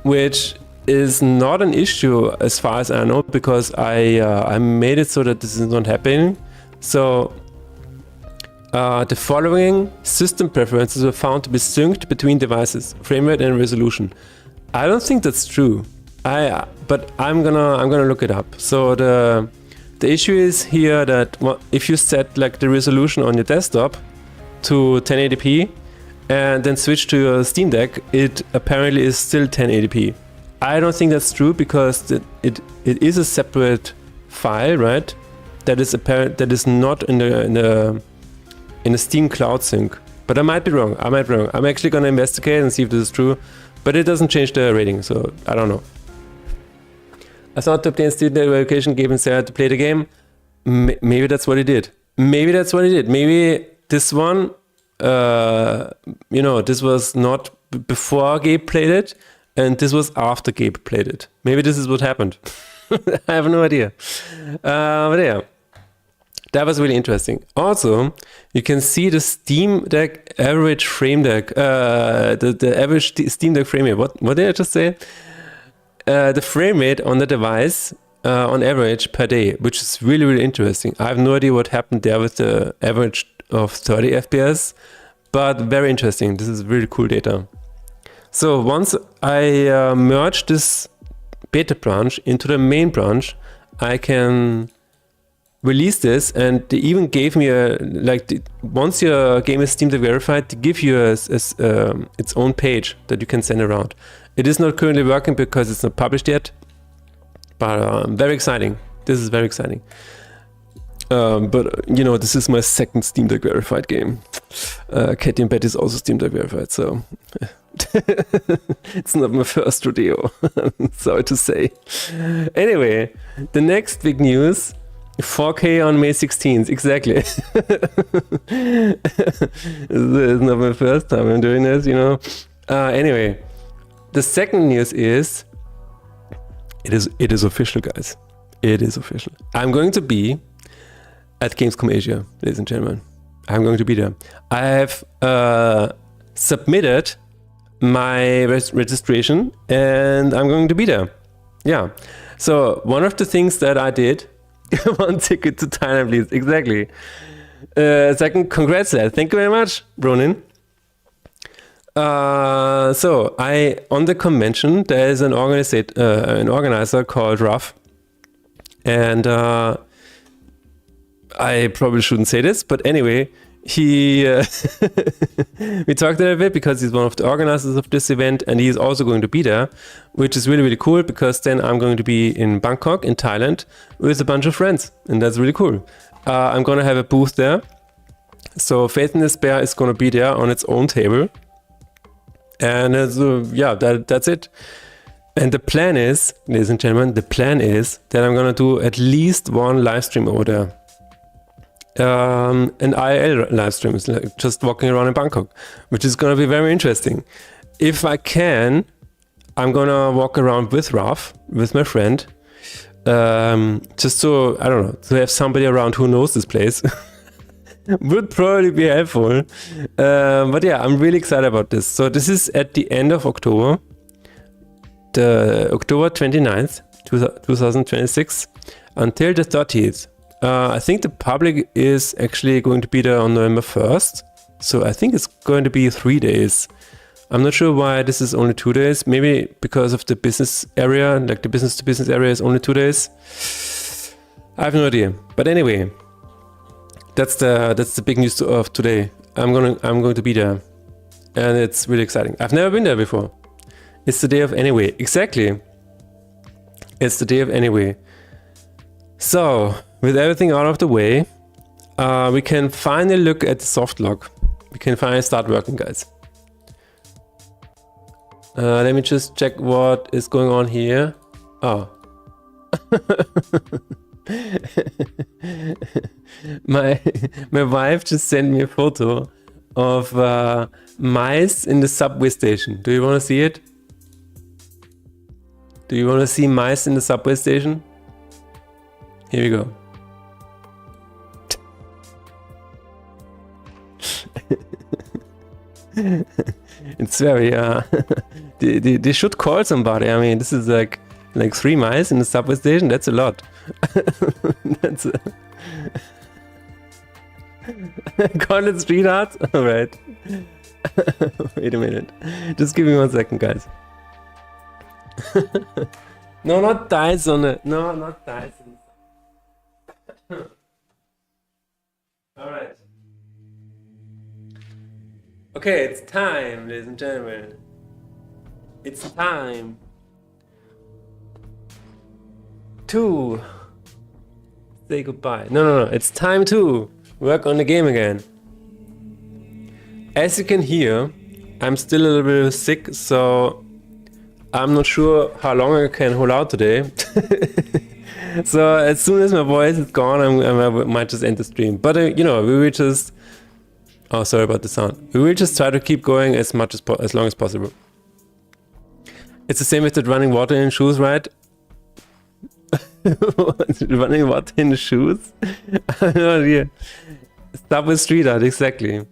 which is not an issue as far as I know, because I made it so that this is not happening. So the following system preferences were found to be synced between devices: frame rate and resolution. I don't think that's true. But I'm gonna look it up. So the issue is here that if you set like the resolution on your desktop to 1080p and then switch to your Steam Deck, it apparently is still 1080p. I don't think that's true, because it is a separate file, right? That is not in the Steam Cloud Sync. But I might be wrong. I'm actually gonna investigate and see if this is true. But it doesn't change the rating, so I don't know. I thought to obtain Steam Deck verification gave Sarah to play the game. Maybe that's what he did. Maybe this one, you know, this was not before Gabe played it, and this was after Gabe played it. Maybe this is what happened. I have no idea. But yeah, that was really interesting. Also, you can see the Steam Deck average frame deck, the average Steam Deck frame rate. What did I just say? The frame rate on the device on average per day, which is really, really interesting. I have no idea what happened there with the average of 30 FPS, but very interesting. This is really cool data. So once I merge this beta branch into the main branch, I can release this, and they even gave me once your game is Steam Deck verified, they give you its own page that you can send around. It is not currently working because it's not published yet, but very exciting. This is very exciting. But you know, this is my second Steam Deck verified game. Katie and Betty is also Steam Deck verified, so it's not my first rodeo. Sorry to say. Anyway, the next big news: 4K on May 16th. Exactly. This is not my first time I'm doing this, you know. Anyway. The second news is, it is official, guys. It is official. I'm going to be at Gamescom Asia, ladies and gentlemen. I'm going to be there. I have submitted my registration, and I'm going to be there. Yeah. So one of the things that I did, one ticket to Thailand, please. Exactly. Second, congrats, lad. Thank you very much, Ronin. So on the convention, there is an organizer called Ruff, and I probably shouldn't say this, but anyway, we talked a little bit because he's one of the organizers of this event, and he's also going to be there, which is really, really cool, because then I'm going to be in Bangkok, in Thailand, with a bunch of friends, and that's really cool. I'm going to have a booth there, so Faith in Despair is going to be there on its own table. And yeah, that's it. And the plan is, ladies and gentlemen, the plan is that I'm gonna do at least one live stream over there. An IRL live stream, is like just walking around in Bangkok, which is gonna be very interesting. If I can, I'm gonna walk around with Raf, with my friend, just so, I don't know, to have somebody around who knows this place. Would probably be helpful. But yeah, I'm really excited about this. So this is at the end of October. The October 29th, 2026 until the 30th. I think the public is actually going to be there on November 1st. So I think it's going to be 3 days. I'm not sure why this is only 2 days. Maybe because of the business area, like the business to business area is only 2 days. I have no idea. But anyway, that's the big news of today. I'm going to be there. And it's really exciting. I've never been there before. It's the day of Anyway. Exactly. It's the day of Anyway. So, with everything out of the way, we can finally look at the soft log. We can finally start working, guys. Let me just check what is going on here. Oh. my wife just sent me a photo of mice in the subway station. Do you want to see it? Do you want to see mice in the subway station? Here we go. It's very they should call somebody. I mean, this is like 3 mice in the subway station. That's a lot. That's call it street art. All right. Wait a minute. Just give me 1 second, guys. No, not Dyson. No, not Dyson. All right. Okay, it's time, ladies and gentlemen. It's time to say goodbye. No. It's time to work on the game again. As you can hear, I'm still a little bit sick, so I'm not sure how long I can hold out today. So as soon as my voice is gone, I might just end the stream. But we will just... Oh, sorry about the sound. We will just try to keep going as long as possible. It's the same with the running water in shoes, right? Running water in the shoes? I have no idea. Stop with street art, exactly.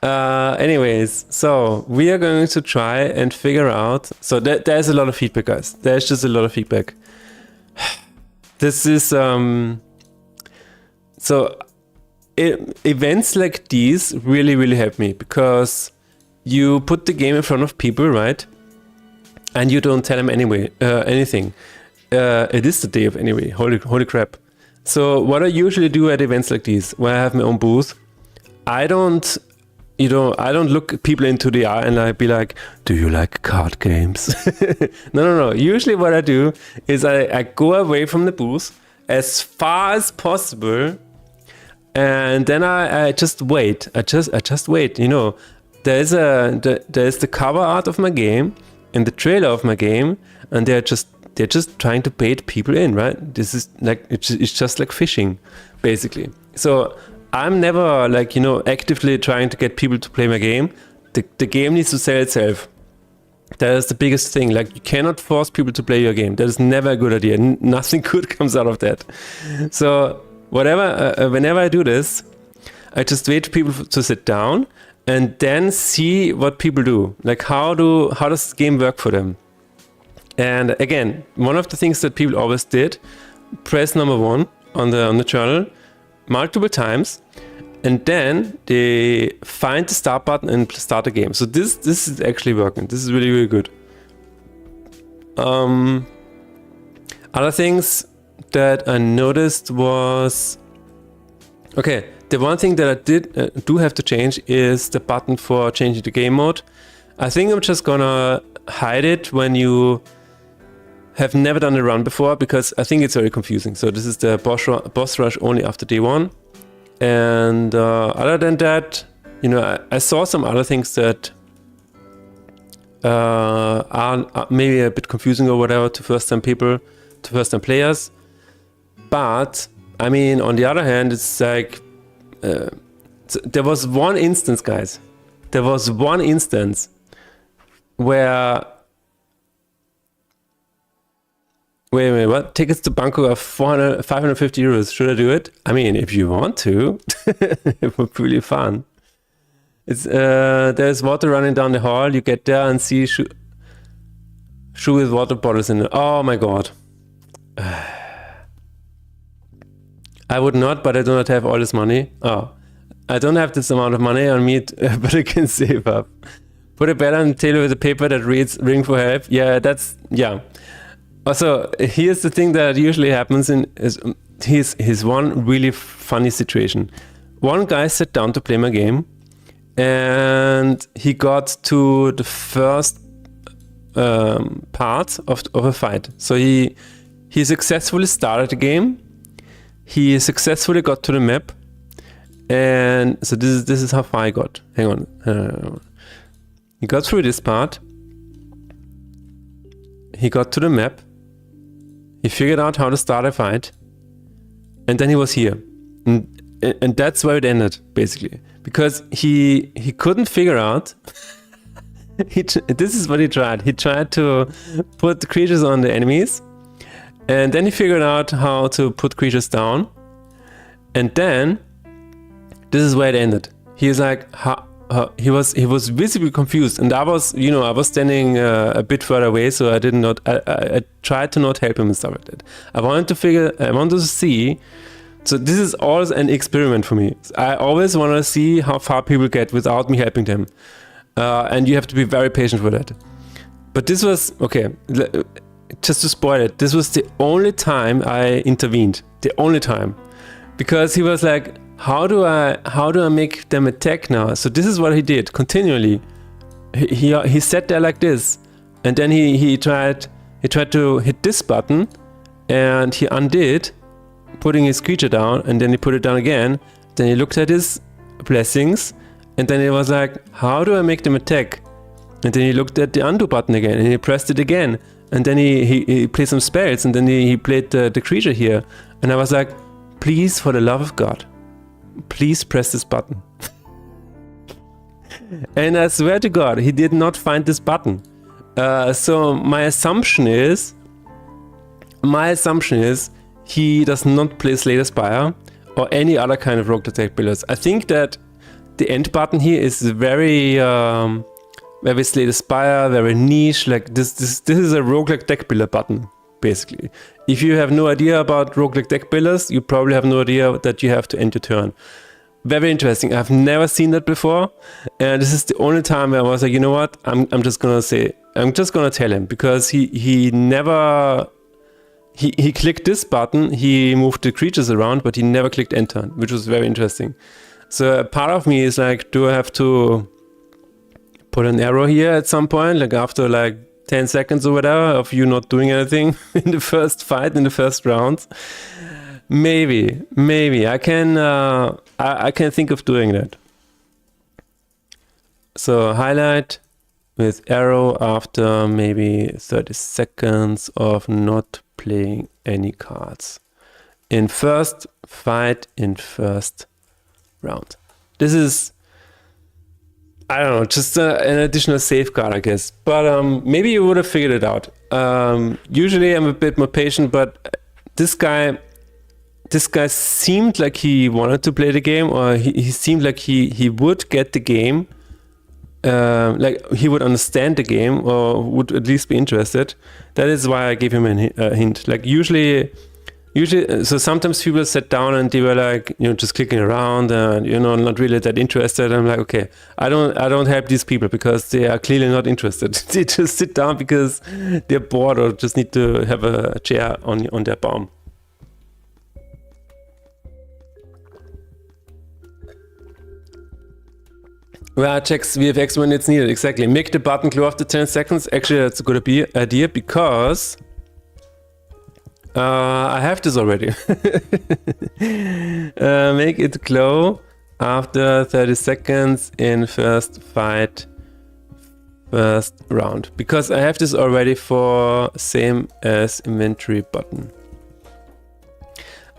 Anyways, so we are going to try and figure out... So there's a lot of feedback, guys. There's just a lot of feedback. This is... So... events like these really help me, because you put the game in front of people, right? And you don't tell them anything. It is the day of Anyway. Holy crap. So what I usually do at events like these, where I have my own booth, I don't look people into the eye and I be like, do you like card games? No. Usually what I do is I go away from the booth as far as possible. And then I just wait. I just wait. There's the cover art of my game and the trailer of my game, and they're just trying to bait people in, right? This is like it's just like fishing, basically. So I'm never actively trying to get people to play my game. The game needs to sell itself. That is the biggest thing. Like, you cannot force people to play your game. That is never a good idea. Nothing good comes out of that. So whenever I do this, I just wait for people to sit down and then see what people do. Like, how does the game work for them? And again, one of the things that people always did, press number 1 on the journal multiple times, and then they find the start button and start the game. So this is actually working. This is really good. Other things that I noticed was, okay, the one thing that I do have to change is the button for changing the game mode. I think I'm just gonna hide it when you have never done a run before, because I think it's very confusing. So this is the boss rush only after day 1. And other than that, I saw some other things that are maybe a bit confusing or whatever to first-time people, to first-time players. But I mean, on the other hand, it's like there was one instance, guys. There was one instance where. Wait a minute, what? Tickets to Bangkok are 550 euros. Should I do it? I mean, if you want to, it would be really fun. It's there's water running down the hall. You get there and see shoe with water bottles in it. Oh my god. I would not, but I do not have all this money. Oh, I don't have this amount of money on me, but I can save up. Put a bed on the table with a paper that reads "Ring for help." Yeah, that's yeah. Also, here's the thing that usually happens here's one really funny situation. One guy sat down to play my game, and he got to the first part of a fight. So he successfully started the game. He successfully got to the map, and so this is how far I got. Hang on. He got through this part. He got to the map. He figured out how to start a fight, and then he was here, and that's where it ended basically, because he couldn't figure out. This is what he tried. He tried to put the creatures on the enemies, and then he figured out how to put creatures down, and then this is where it ended. He was like, he was visibly confused, and I was standing a bit further away, so I tried to not help him and stuff like that. I wanted to see. So this is always an experiment for me. I always want to see how far people get without me helping them, and you have to be very patient with that. But this was okay. Just to spoil it, this was the only time I intervened. The only time, because he was like, How do I make them attack now? So this is what he did continually. He sat there like this, and then he tried to hit this button, and he undid, putting his creature down, and then he put it down again. Then he looked at his blessings, and then he was like, how do I make them attack? And then he looked at the undo button again, and he pressed it again, and then he played some spells, and then he played the creature here, and I was like, please, for the love of God, please press this button. And I swear to God, he did not find this button. So my assumption is he does not play Slay the Spire or any other kind of rogue deck builders. I think that the end button here is very Slay the Spire, very niche. Like this is a roguelike deck builder button, basically. If you have no idea about roguelike deck builders, you probably have no idea that you have to end your turn. Very interesting. I've never seen that before, and this is the only time where I was like, you know what? I'm just gonna tell him, because he clicked this button, he moved the creatures around, but he never clicked end turn, which was very interesting. So a part of me is like, do I have to put an arrow here at some point, like after like 10 seconds or whatever of you not doing anything in the first fight, in the first round? Maybe I can think of doing that. So highlight with arrow after maybe 30 seconds of not playing any cards in first fight, in first round. This is, I don't know, just an additional safeguard, I guess. But maybe you would have figured it out. Usually I'm a bit more patient, but this guy seemed like he wanted to play the game, or he seemed like he would get the game, like he would understand the game, or would at least be interested. That is why I gave him a hint. Like usually, so sometimes people sat down and they were like, just clicking around and not really that interested. I'm like, okay, I don't help these people because they are clearly not interested. They just sit down because they're bored or just need to have a chair on their baum. Well, checks VFX when it's needed. Exactly. Make the button glow after 10 seconds. Actually, that's a good idea because I have this already. Make it glow after 30 seconds in first fight first round, because I have this already for same as inventory button.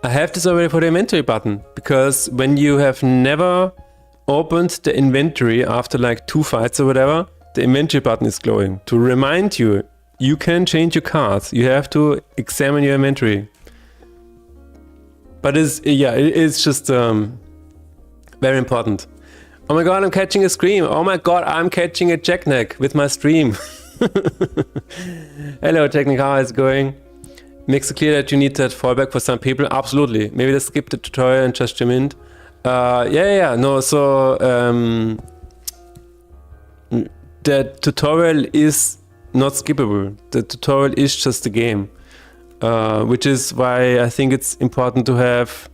I have this already for the inventory button, because when you have never opened the inventory after like 2 fights or whatever, the inventory button is glowing to remind you, you can change your cards. You have to examine your inventory. But it's just very important. Oh my god, I'm catching a scream. Oh my god, I'm catching a jackneck with my stream. Hello, Jackneck, how is it going? Makes it clear that you need that fallback for some people. Absolutely. Maybe they skip the tutorial and just stream in. No, so the tutorial is not skippable. The tutorial is just a game. Which is why I think it's important to have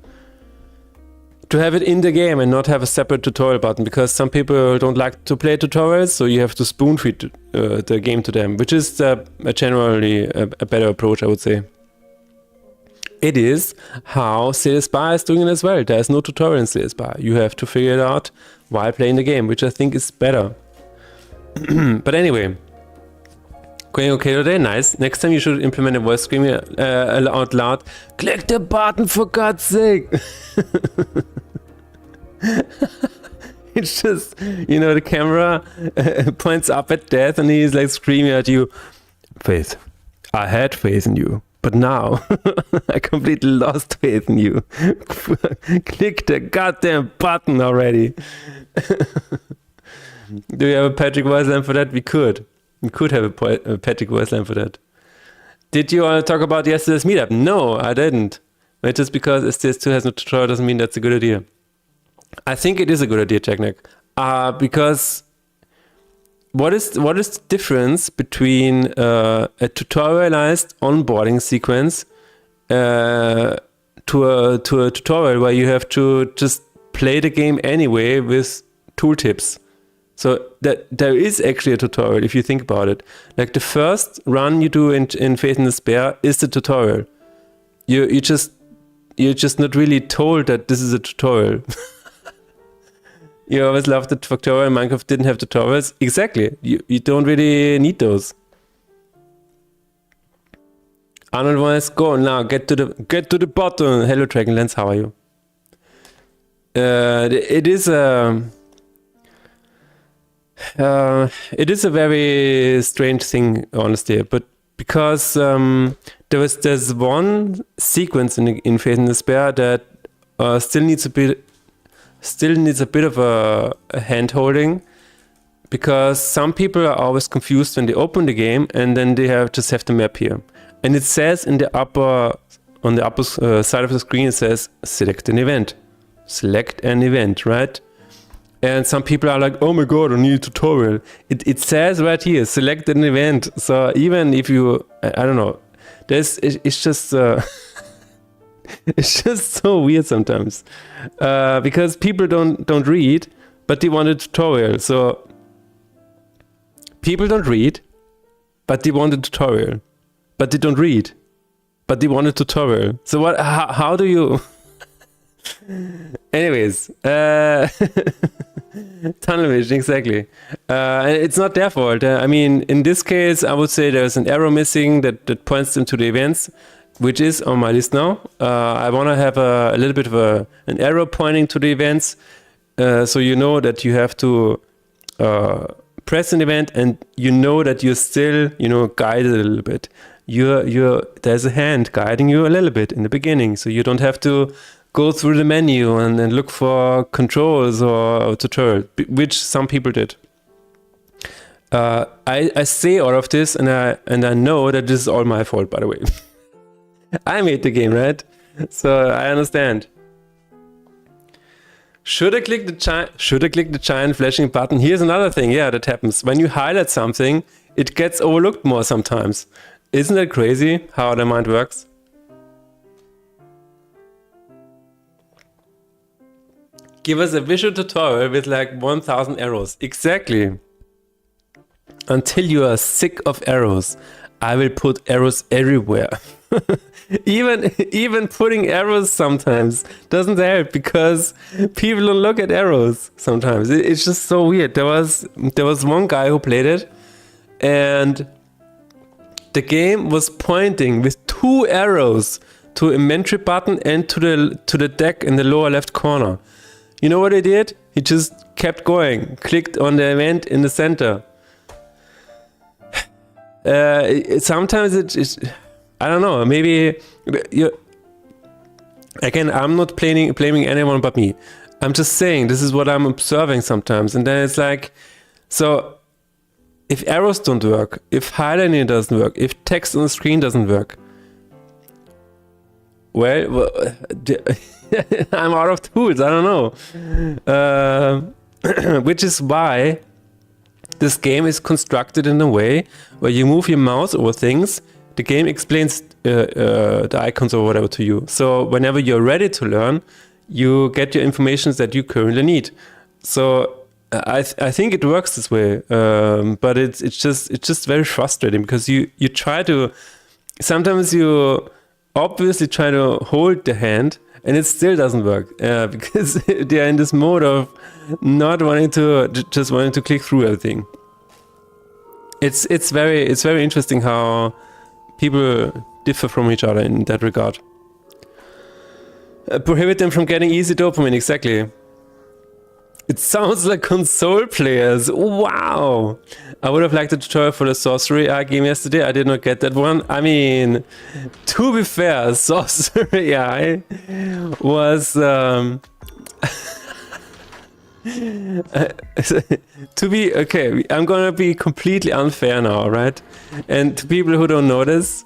it in the game and not have a separate tutorial button, because some people don't like to play tutorials, so you have to spoon feed the game to them, which is generally a better approach, I would say. It is how Slay Spy is doing it as well. There's no tutorial in Slay Spy. You have to figure it out while playing the game, which I think is better. But anyway, going okay today, nice. Next time you should implement a voice screaming out loud. Click the button for God's sake! It's just, you know, the camera points up at Death and he's like screaming at you. Faith, I had faith in you, but now I completely lost faith in you. Click the goddamn button already. Do we have a Patrick voice line for that? We could. We could have a Patrick voice line for that. Did you want to talk about yesterday's meetup? No, I didn't. But just because STS2 has no tutorial doesn't mean that's a good idea. I think it is a good idea, Jackneck. Because what is the difference between a tutorialized onboarding sequence to a tutorial where you have to just play the game anyway with tooltips? So that there is actually a tutorial if you think about it. Like the first run you do in Faith and Despair is the tutorial. You're just not really told that this is a tutorial. You always loved the tutorial. Minecraft didn't have tutorials. Exactly. You don't really need those. Arnold wants go now. Get to the bottom. Hello, Dragonlance. How are you? It is a very strange thing, honestly. But because there's one sequence in Faith and Despair that still needs a bit of a hand holding, because some people are always confused when they open the game and then they just have the map here, and it says on the upper side of the screen, it says select an event, right? And some people are like, oh my god, I need a tutorial. It says right here, select an event. So even if you, I don't know, it's just it's just so weird sometimes, because people don't read, but they want a tutorial. So people don't read, but they want a tutorial, but they don't read, but they want a tutorial. So what? How do you? Anyways, tunnel vision, exactly. It's not their fault. I mean, in this case, I would say there's an arrow missing that points them to the events, which is on my list now. I want to have a little bit of an arrow pointing to the events, so you know that you have to press an event, and you know that you're still, guided a little bit. There's a hand guiding you a little bit in the beginning, so you don't have to go through the menu and then look for controls or tutorial, which some people did. I say all of this, and I know that this is all my fault, by the way. I made the game, right? So I understand. Should I click the giant flashing button? Here's another thing, yeah, that happens. When you highlight something, it gets overlooked more sometimes. Isn't that crazy how the mind works? Give us a visual tutorial with like 1000 arrows. Exactly. Until you are sick of arrows, I will put arrows everywhere. even putting arrows sometimes doesn't help, because people don't look at arrows sometimes. It's just so weird. There was one guy who played it, and the game was pointing with 2 arrows to inventory button and to the deck in the lower left corner. You know what he did? He just kept going, clicked on the event in the center. Sometimes it's I don't know, maybe again, I'm not blaming anyone but me. I'm just saying this is what I'm observing sometimes, and then it's like, so if arrows don't work, if highlighting doesn't work, if text on the screen doesn't work, well I'm out of tools, I don't know. Which is why this game is constructed in a way where you move your mouse over things, the game explains the icons or whatever to you. So whenever you're ready to learn, you get your information that you currently need. So I think it works this way, but it's just very frustrating because you try to, sometimes you obviously try to hold the hand and it still doesn't work because they are in this mode of not wanting to, just wanting to click through everything. It's very interesting how people differ from each other in that regard. Prohibit them from getting easy dopamine, exactly. It sounds like console players. Wow! I would have liked a tutorial for the Sorcery AI game yesterday. I did not get that one. I mean, to be fair, Sorcery AI was... okay, I'm gonna be completely unfair now, right? And to people who don't know this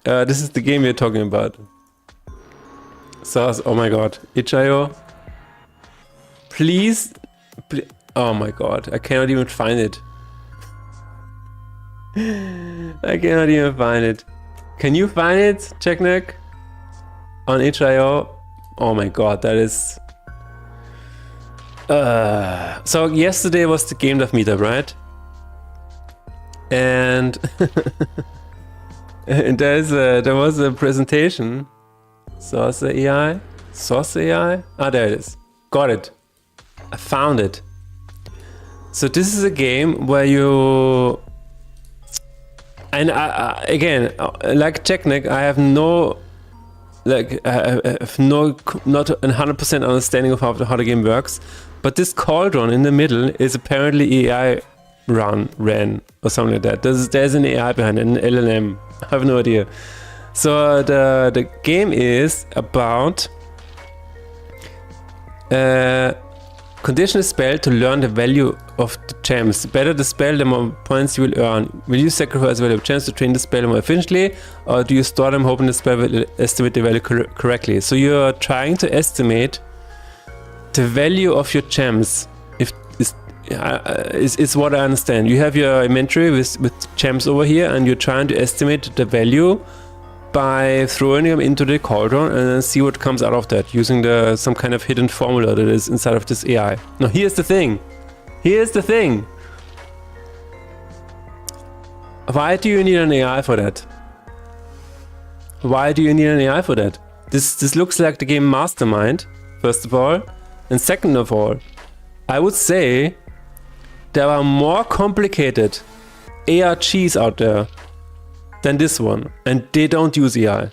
is the game we're talking about. Oh my god, itch.io. Please, oh my god, I cannot even find it. I cannot even find it. Can you find it, Checkneck? On itch.io? Oh my god, that is... so yesterday was the Game Dev meetup, right? And, and there was a presentation. Source AI? Source AI? Ah, there it is. Got it. I found it. So this is a game where you... And again, like Checkneck, I have no... Like, I have not 100% understanding of how the game works. But this cauldron in the middle is apparently AI ran or something like that. There's an AI behind it, an LLM. I have no idea. So the game is about condition a spell to learn the value of the gems. The better the spell, the more points you will earn. Will you sacrifice the value of gems to train the spell more efficiently, or do you store them hoping the spell will estimate the value correctly? So you're trying to estimate the value of your gems. Is what I understand. You have your inventory with gems over here, and you're trying to estimate the value by throwing them into the cauldron and then see what comes out of that using some kind of hidden formula that is inside of this AI. Now here's the thing. Here's the thing. Why do you need an AI for that? Why do you need an AI for that? This looks like the game Mastermind, first of all. And second of all, I would say there are more complicated ARGs out there than this one, and they don't use AI.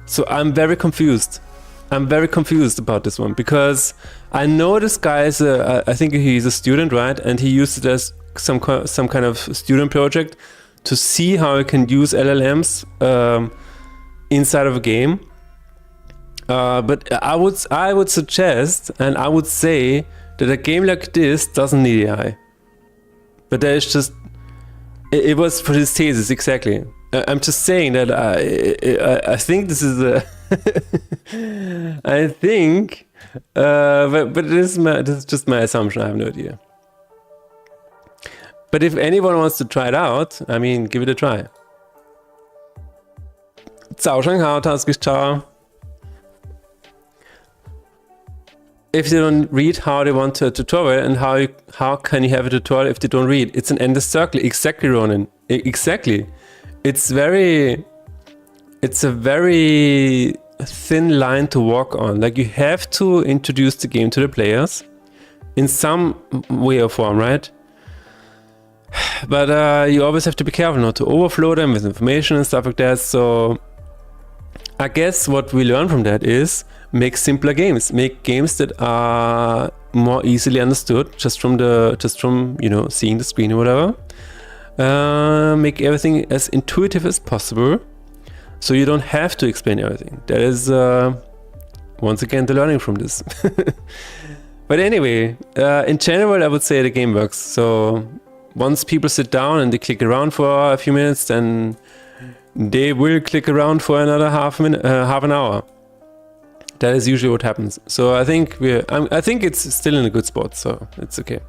So I'm very confused. I'm very confused about this one because I know this guy is I think he's a student, right? And he used it as some kind of student project to see how he can use LLMs inside of a game. But I would suggest, and I would say that a game like this doesn't need AI. But there is just, it was for his thesis, exactly. I'm just saying that I think this is a I think, but this is just my assumption. I have no idea. But if anyone wants to try it out, I mean, give it a try. Ciao, Shanghai, ciao. If they don't read how they want a tutorial, and how can you have a tutorial if they don't read? It's an endless circle. Exactly, Ronan. Exactly. It's a very thin line to walk on. Like, you have to introduce the game to the players in some way or form, right? But you always have to be careful not to overflow them with information and stuff like that. So I guess what we learn from that is make simpler games, make games that are more easily understood just from seeing the screen or whatever. Make everything as intuitive as possible, so you don't have to explain everything. That is once again the learning from this. But anyway, in general, I would say the game works. So once people sit down and they click around for a few minutes, then they will click around for another half an hour. That is usually what happens. So I think it's still in a good spot, so it's okay.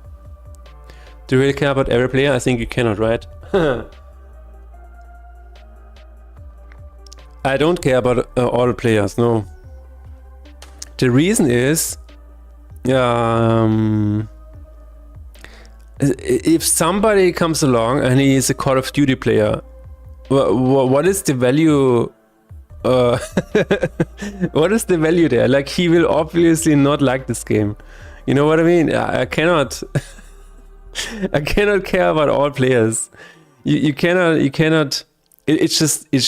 Do you really care about every player? I think you cannot, right? I don't care about all the players, no. The reason is, if somebody comes along and he is a Call of Duty player, what is the value? What is the value there? Like, he will obviously not like this game. You know what I mean? I cannot. I cannot care about all players. You cannot. It's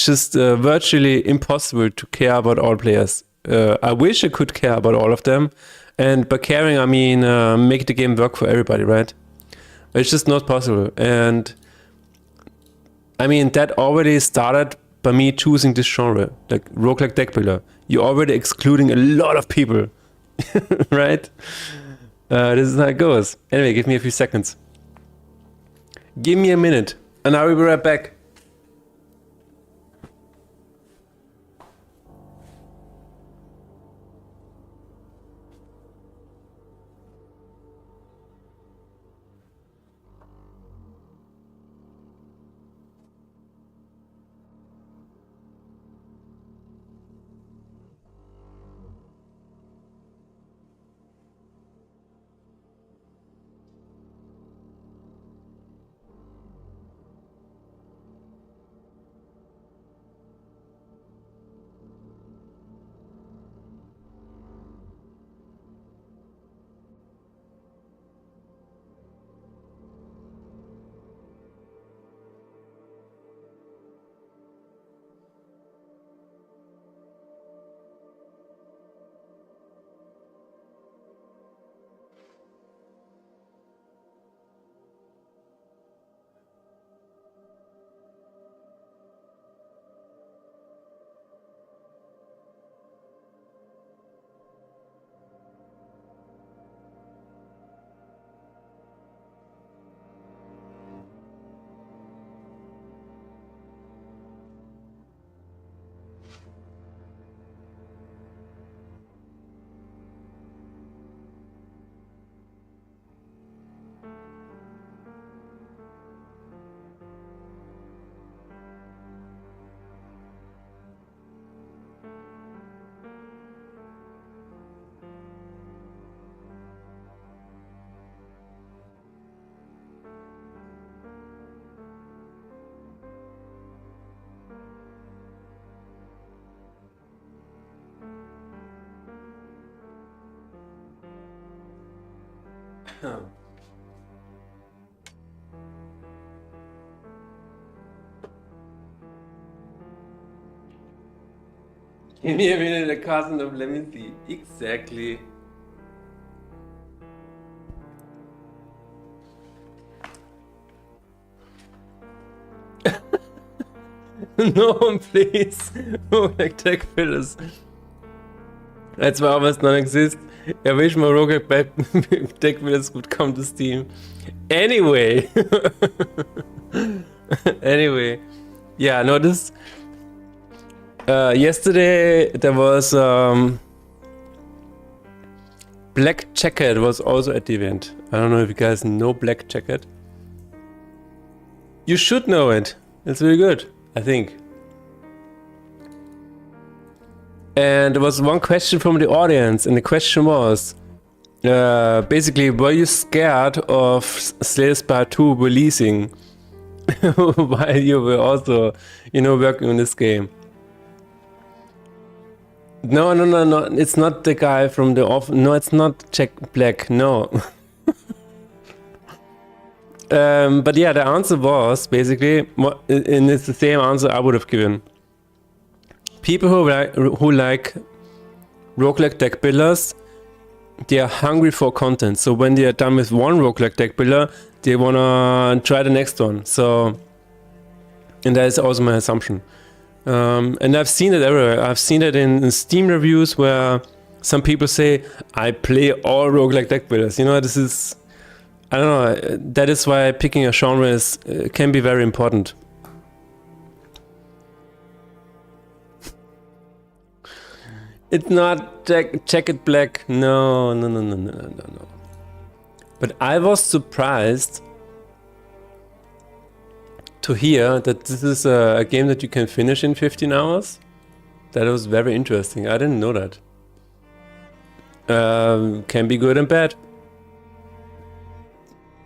just virtually impossible to care about all players. I wish I could care about all of them, and by caring I mean make the game work for everybody, right? It's just not possible. And I mean, that already started by me choosing this genre, like roguelike deck builder. You're already excluding a lot of people, right? This is how it goes. Anyway, give me a few seconds. Give me a minute, and I will be right back. Give me a minute, a cousin of lemon tea. Exactly. No one plays roguelike deck builders. That's why almost none exist. I wish more roguelike deck builders would come to Steam. Anyway. Anyway. Yeah, no, this... yesterday there was Black Jacket was also at the event. I don't know if you guys know Black Jacket. You should know it. It's really good, I think. And there was one question from the audience, and the question was basically, were you scared of Slay the Spire 2 releasing while you were also, working on this game? No, it's not the guy from the off. No, it's not Jack Black. No. But yeah, the answer was basically, and it's the same answer I would have given. People who like roguelike deck builders, they are hungry for content. So when they are done with one roguelike deck builder, they wanna try the next one. So, and that is also my assumption. And I've seen it everywhere. I've seen it in Steam reviews where some people say, I play all roguelike deck builders. You know, this is, I don't know, that is why picking a genre can be very important. It's not Jacket Black. No. But I was surprised to hear that this is a game that you can finish in 15 hours. That was very interesting. I didn't know that. Can be good and bad.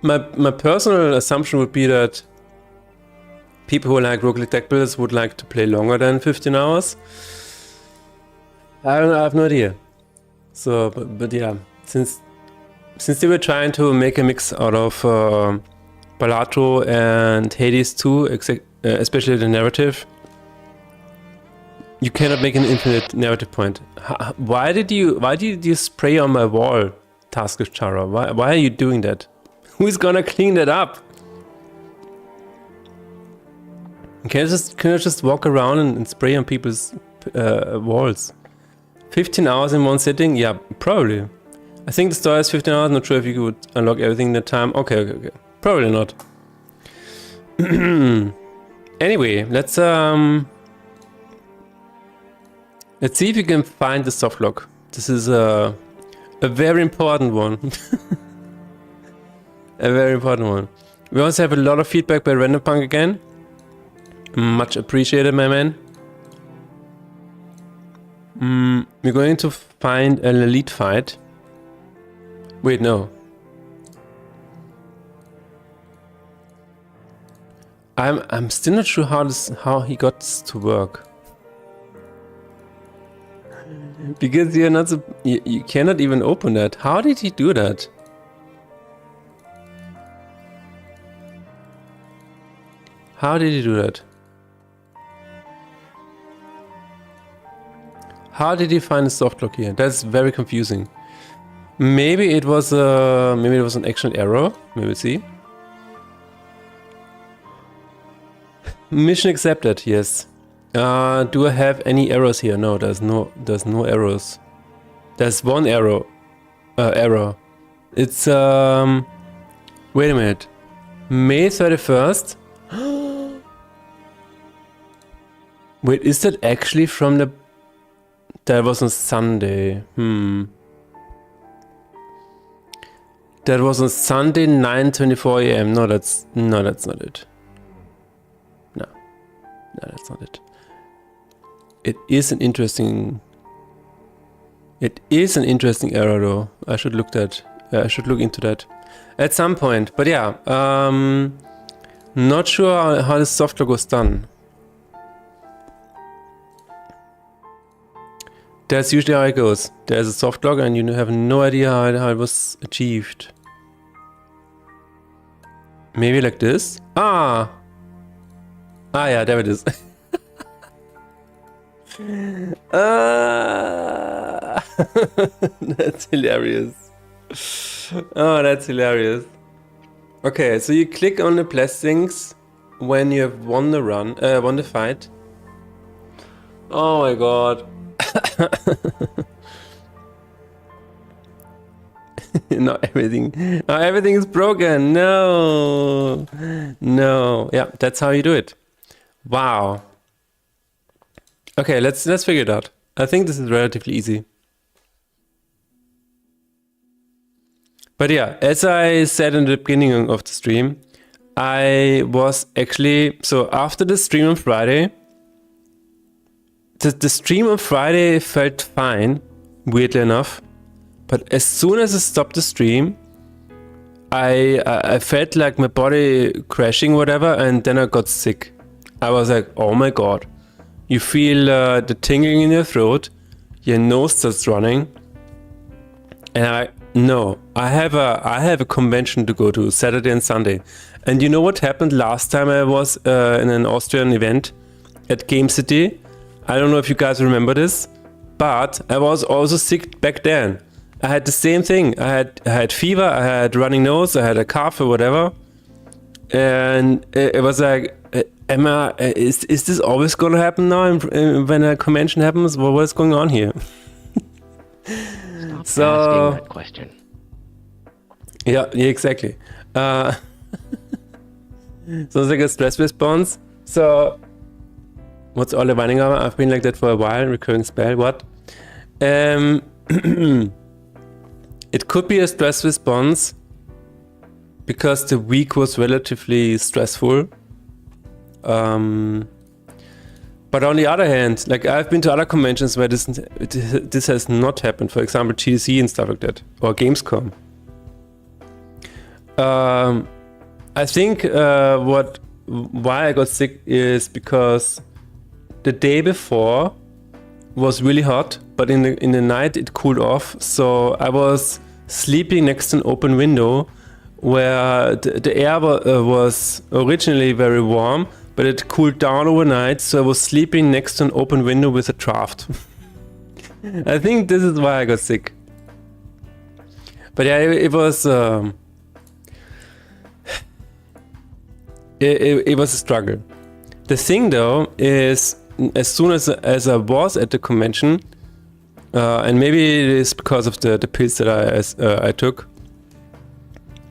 My personal assumption would be that people who like roguelike deck builders would like to play longer than 15 hours. I don't know, I have no idea. So, but yeah, since they were trying to make a mix out of Balatro and Hades 2, especially the narrative, you cannot make an infinite narrative point. Why did you spray on my wall, Taskish Chara? Why are you doing that? Who's gonna clean that up? Can I just walk around and spray on people's walls? 15 hours in one sitting? Yeah, probably. I think the story is 15 hours. Not sure if you could unlock everything in that time. Okay. Probably not. Anyway, let's see if you can find the softlock. This is a very important one. A very important one. We also have a lot of feedback by Random Punk again. Much appreciated, my man. We're going to find an elite fight. Wait, no. I'm still not sure how he got this to work. Because you're not you cannot even open that. How did he do that? How did he do that? How did he find a softlock here? That's very confusing. Maybe it was an actual error. Maybe see. Mission accepted. Yes. Do I have any errors here? No, there's no errors. There's one error. Error. It's wait a minute. May 31st. Wait, is that actually from the? That was on Sunday. That was on Sunday, 9:24 AM. No, that's not it. No, that's not it. It is an interesting error though. I should look into that at some point. But yeah, not sure how this softlock was done. That's usually how it goes. There's a softlock and you have no idea how it was achieved. Maybe like this? Ah, yeah, there it is. That's hilarious. Oh, that's hilarious. Okay, so you click on the blessings when you have won the fight. Oh my god. Not everything is broken. No. Yeah, that's how you do it. Wow. Okay, let's figure it out. I think this is relatively easy. But yeah, as I said in the beginning of the stream, I was actually, so after the stream on Friday, the stream on Friday felt fine, weirdly enough. But as soon as I stopped the stream, I felt like my body crashing, whatever, and then I got sick. I was like, oh my god. You feel the tingling in your throat, your nose starts running, and I have a convention to go to Saturday and Sunday, And you know what happened last time I was in an Austrian event at Game City? I don't know if you guys remember this, but I was also sick back then. I had the same thing. I had fever, I had running nose, I had a cough or whatever. And it was like, Emma, is this always going to happen now when a convention happens? Well, what's going on here? Stop asking that question. Yeah, exactly. So it's like a stress response. So what's all the whining about? I've been like that for a while. Recurring spell. What? It could be a stress response because the week was relatively stressful. But on the other hand, like I've been to other conventions where this has not happened. For example, GDC and stuff like that, or Gamescom. I think why I got sick is because the day before was really hot, but in the night it cooled off. So I was sleeping next to an open window where the air was originally very warm, but it cooled down overnight. So I was sleeping next to an open window with a draft. I think this is why I got sick. But yeah, it was it was a struggle. The thing though is, as soon as I was at the convention, and maybe it is because of the pills that I took,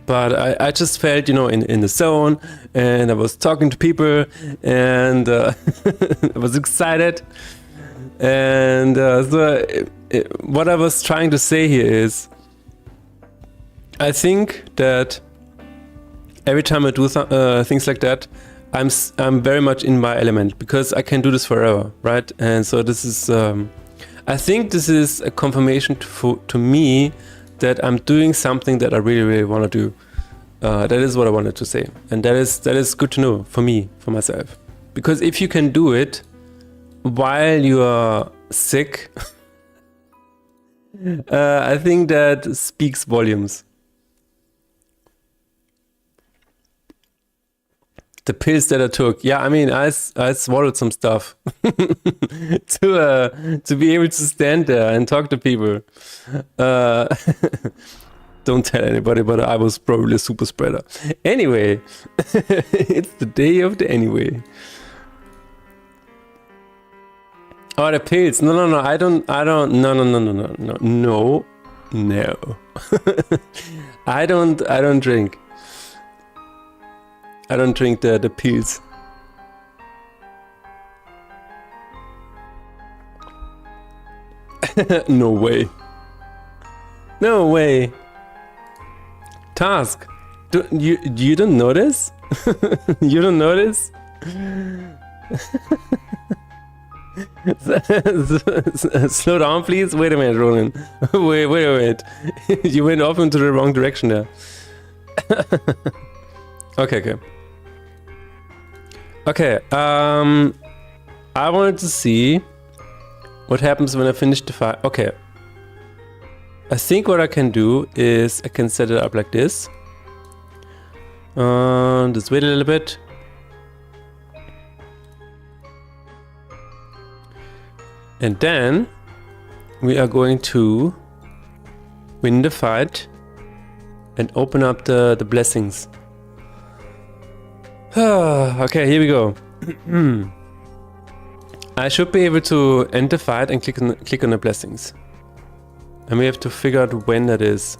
but I just felt, in the zone, and I was talking to people, and I was excited. And so what I was trying to say here is, I think that every time I do things like that, I'm very much in my element because I can do this forever, right? And so this is, I think this is a confirmation to me that I'm doing something that I really, really want to do. That is what I wanted to say, and that is good to know for me, for myself, because if you can do it while you are sick, I think that speaks volumes. The pills that I took, yeah, I mean, I swallowed some stuff to be able to stand there and talk to people. Don't tell anybody, but I was probably a super spreader. Anyway, it's the day of the anyway. Oh, the pills. No. I don't. No. I don't drink. I don't drink the pills. No way. No way. Task. You don't notice? You don't notice? Slow down, please. Wait a minute, Roland. Wait a minute. You went off into the wrong direction there. Okay. I wanted to see what happens when I finish the file. Okay. I think what I can do is I can set it up like this. Just wait a little bit. And then we are going to win the fight and open up the blessings. Okay, here we go. I should be able to end the fight and click on the blessings. And we have to figure out when that is.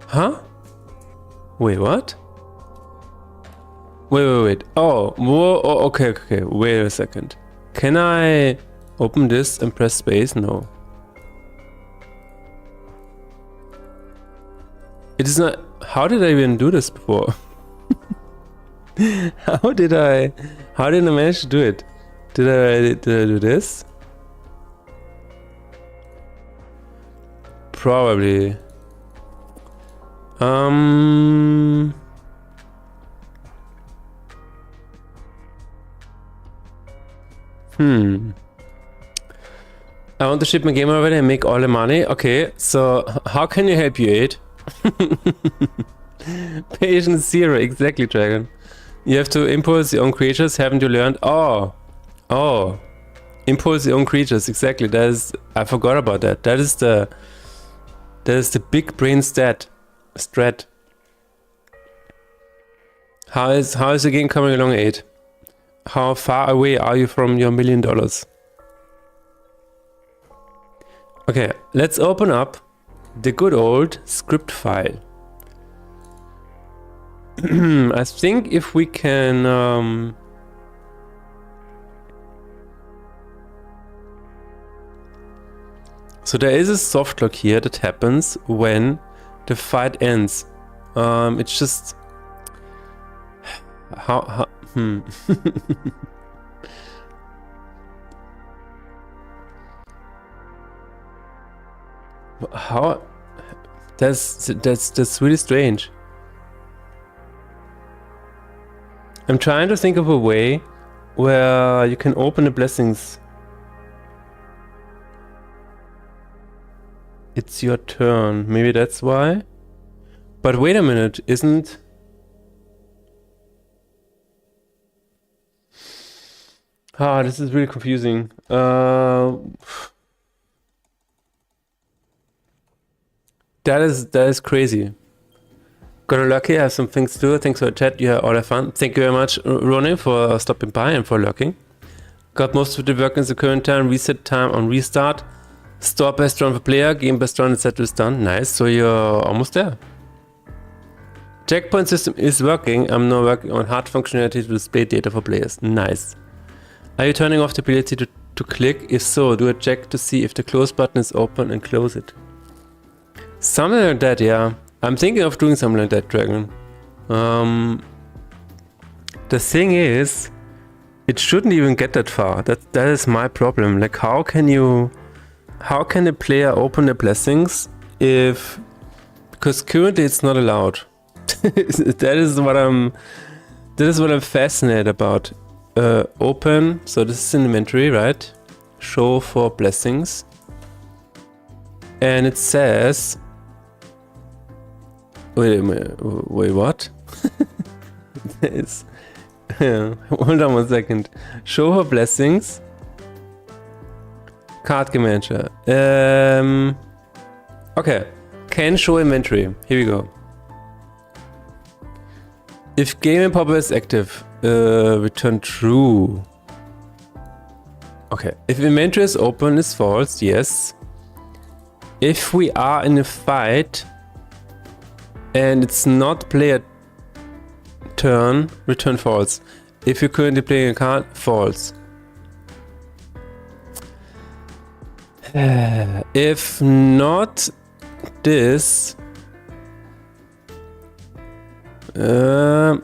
Huh? Wait, what? Wait. Oh, whoa, okay. Wait a second. Can I open this and press space? No. It is not. How did I even do this before? How did I manage to do it? Did I do this? Probably. I want to ship my game already and make all the money. Okay, so how can you help you, 8? Patience 0, exactly, Dragon. You have to impulse your own creatures, haven't you learned? Oh, impulse your own creatures, exactly. That is, I forgot about that. That is the big brain strat. How is the game coming along, 8? How far away are you from your $1 million? Okay, let's open up the good old script file. I think if we can so there is a soft lock here that happens when the fight ends. It's just how how that's really strange. I'm trying to think of a way where you can open the blessings. It's your turn. Maybe that's why. But wait a minute, isn't... Ah, this is really confusing. That is crazy. Got lucky, I have some things to do. Thanks for the chat, you had all the fun. Thank you very much, Ronnie, for stopping by and for lurking. Got most of the work in the current time, reset time on restart. Store best run for player, game best run, etc. is done. Nice, so you're almost there. Checkpoint system is working. I'm now working on hard functionality to display data for players. Nice. Are you turning off the ability to click? If so, do a check to see if the close button is open and close it. Something like that, yeah. I'm thinking of doing something like that, Dragon. The thing is, it shouldn't even get that far. That is my problem. Like, how can the player open the blessings if... Because currently it's not allowed. That is what I'm fascinated about. Open, so this is in inventory, right? Show for blessings. And it says... Wait a minute, wait, what? Hold on 1 second. Show for blessings. Card game manager. Okay. Can show inventory. Here we go. If game and popper is active, return true. Okay. If inventory is open, is false. Yes. If we are in a fight and it's not player turn, return false. If you're currently playing a card, false. If not this, so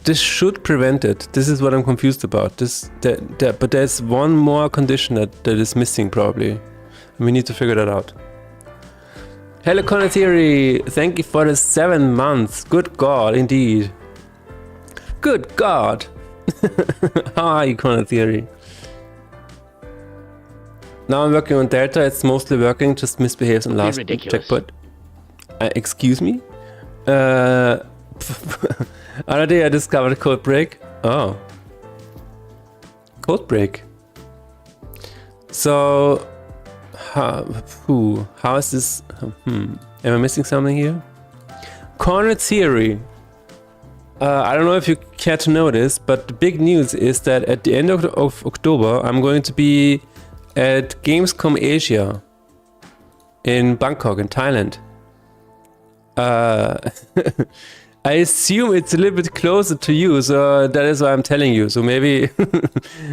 this should prevent it. This is what I'm confused about. But there's one more condition that is missing probably. We need to figure that out. Hello Conatiri, thank you for the 7 months. Good God, indeed. Good God. How are you, Conatiri? Now I'm working on Delta. It's mostly working, just misbehaves on last checkpoint. Excuse me? Other day I discovered a code break. Oh. Code break. So, how is this? Am I missing something here? Corner theory. I don't know if you care to know this, but the big news is that at the end of October, I'm going to be at Gamescom Asia in Bangkok, in Thailand. I assume it's a little bit closer to you, so that is why I'm telling you. So maybe,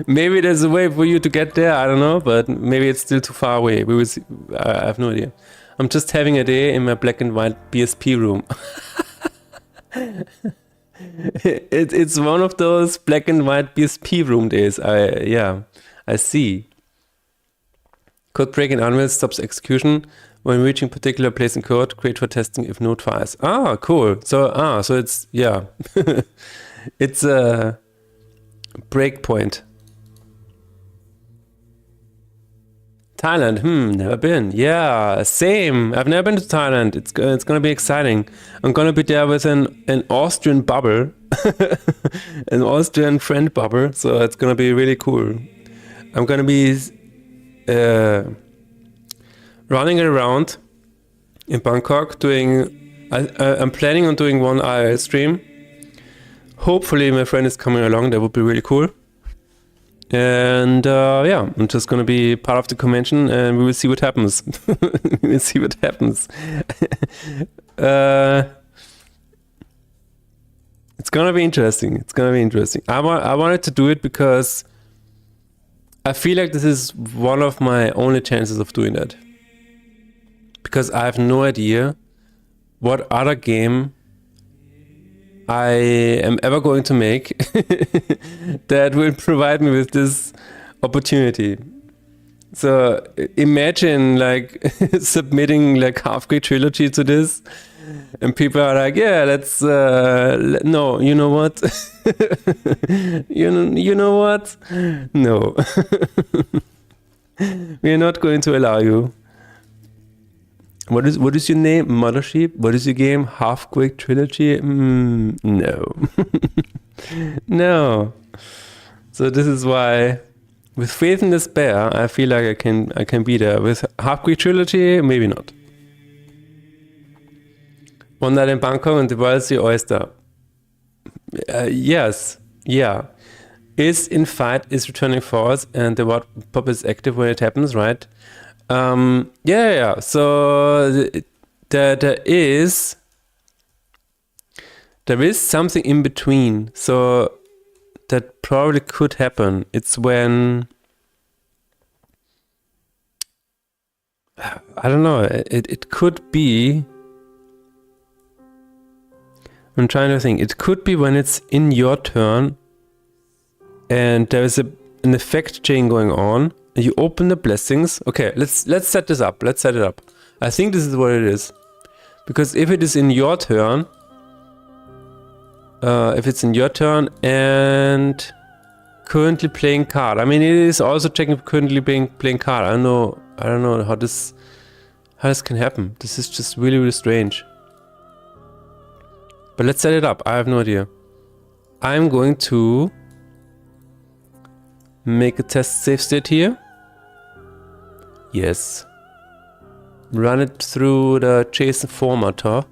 maybe there's a way for you to get there. I don't know, but maybe it's still too far away. We will see. I have no idea. I'm just having a day in my black and white BSP room. It's one of those black and white BSP room days. I see. Code break in Unreal stops execution when reaching particular place in code. Great for testing if node fires. Ah, cool. So it's, yeah. It's a breakpoint. Thailand, never been. Yeah, same. I've never been to Thailand. It's gonna be exciting. I'm gonna be there with an Austrian bubble, an Austrian friend bubble. So it's gonna be really cool. I'm gonna be running around in Bangkok doing. I'm planning on doing one IRL stream. Hopefully, my friend is coming along. That would be really cool. And yeah, I'm just gonna be part of the convention, and we will see what happens. We will see what happens. It's gonna be interesting. It's gonna be interesting. I wanted to do it because I feel like this is one of my only chances of doing that. Because I have no idea what other game I am ever going to make that will provide me with this opportunity. So imagine like submitting like Half-Baked Trilogy to this, and people are like, yeah, let's no, you know what? you know what? No. We are not going to allow you. What is your name? Mothership? What is your game? Half-Baked Trilogy? No. No. So this is why, with Faith and Despair, I feel like I can be there. With Half-Baked Trilogy, maybe not. One Night in Bangkok and the Wild Sea Oyster. Yes. Yeah. Is in fight, is returning force, and the what pop is active when it happens, right? Yeah. So there is something in between. So that probably could happen. It's when I don't know. It could be. I'm trying to think. It could be when it's in your turn, and there is an effect chain going on. You open the blessings. Okay, let's set this up. Let's set it up. I think this is what it is. Because if it is in your turn, if it's in your turn and currently playing card. I mean, it is also checking currently playing card. I don't know how this can happen. This is just really, really strange. But let's set it up. I have no idea. I'm going to make a test save state here. Yes. Run it through the JSON formatter.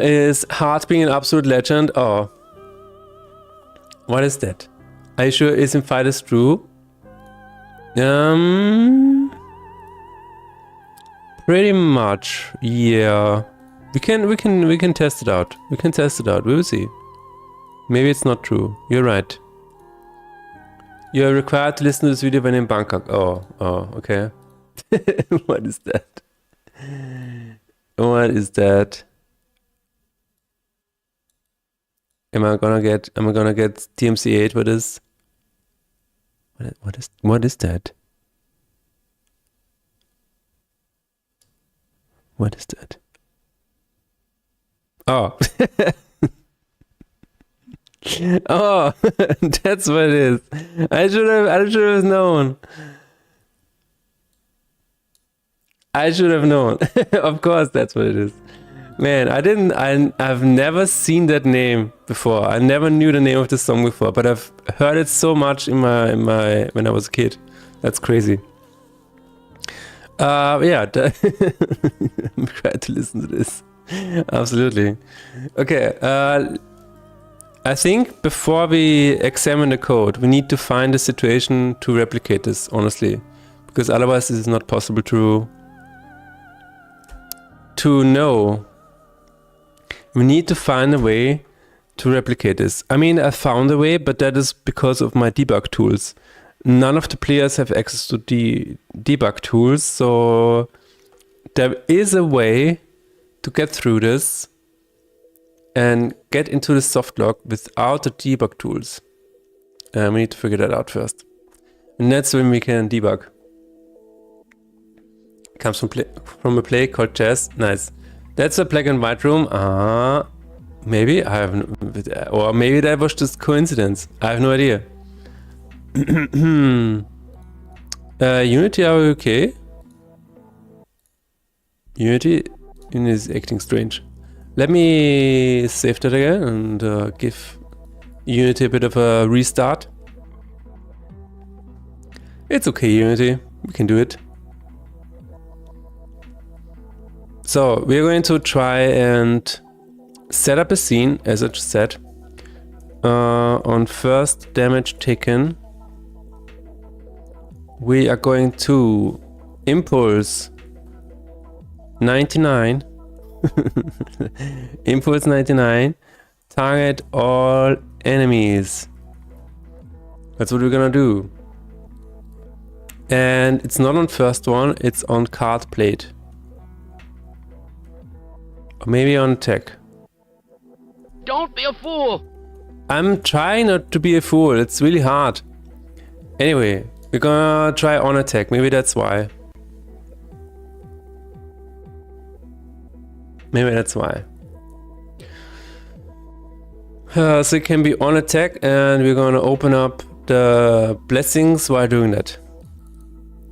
Is Heart being an absolute legend? Oh. What is that? Are you sure is in fight is true? Pretty much. Yeah. We can test it out. We can test it out. We will see. Maybe it's not true. You're right. You are required to listen to this video when in Bangkok. Oh, okay. What is that? What is that? Am I gonna get TMC8 for this? What is that? What is that? Oh. Oh, that's what it is. I should have known. I should have known. Of course, that's what it is. Man, I've never seen that name before. I never knew the name of this song before, but I've heard it so much in my when I was a kid. That's crazy. Yeah, I'm glad to listen to this. Absolutely. Okay. I think before we examine the code, we need to find a situation to replicate this, honestly. Because otherwise this is not possible to know. We need to find a way to replicate this. I mean, I found a way, but that is because of my debug tools. None of the players have access to the debug tools, so there is a way to get through this and get into the soft lock without the debug tools. We need to figure that out first. And that's when we can debug. Comes from a play called Jazz. Nice. That's a black and white room. Maybe I haven't, or maybe that was just coincidence. I have no idea. Unity, are we okay? Unity is acting strange. Let me save that again and give Unity a bit of a restart. It's okay, Unity. We can do it. So we're going to try and set up a scene, as I just said, on first damage taken. We are going to impulse 99. Impulse 99. Target all enemies. That's what we're gonna do. And it's not on first one, it's on card plate. Or maybe on attack. Don't be a fool! I'm trying not to be a fool, it's really hard. Anyway, we're gonna try on attack, maybe that's why. Maybe that's why. So it can be on attack and we're gonna open up the blessings while doing that.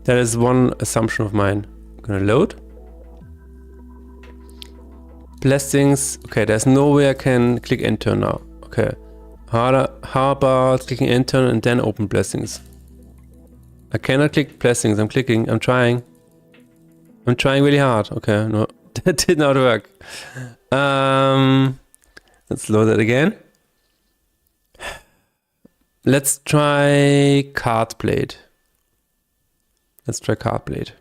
That is one assumption of mine. I'm gonna load. Blessings. Okay, there's no way I can click enter now. Okay. How about clicking enter and then open blessings? I cannot click blessings. I'm trying. I'm trying really hard. Okay, no, that did not work. Let's load that again. Let's try card plate. Let's try card plate.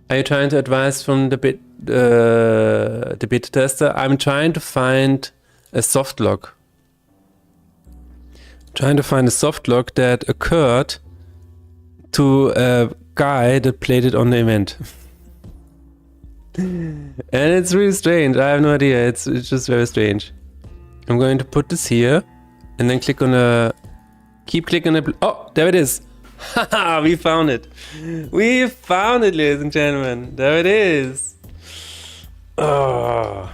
Are you trying to advise from the beta tester? I'm trying to find a soft lock. Trying to find a soft lock that occurred to a guy that played it on the event. And it's really strange. I have no idea. It's just very strange. I'm going to put this here and then click on a... Keep clicking on the... Oh, there it is. Haha, we found it. We found it, ladies and gentlemen. There it is. Oh,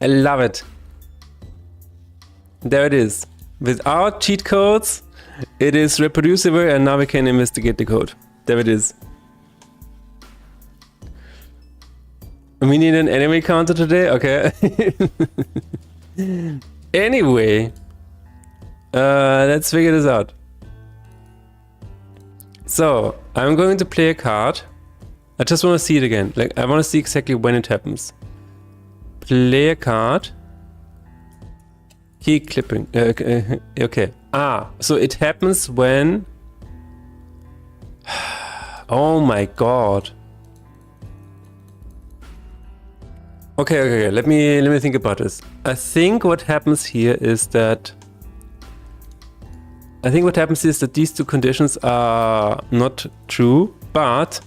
I love it. There it is. Without cheat codes, it is reproducible and now we can investigate the code. There it is. We need an enemy counter today? Okay. Anyway, let's figure this out. So, I'm going to play a card. I just want to see it again. Like, I want to see exactly when it happens. Play a card. Key clipping. Okay. Ah, so it happens when... Oh my god. Okay. Let me think about this. I think what happens here is that these two conditions are not true, but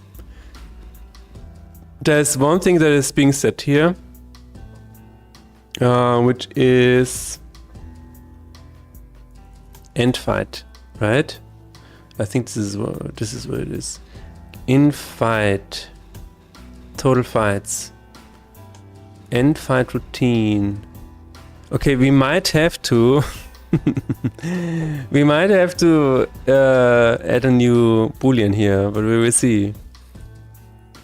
there's one thing that is being set here, which is end fight, right? I think this is what it is. In fight, total fights. End fight routine. Okay, we might have to add a new boolean here, but we will see.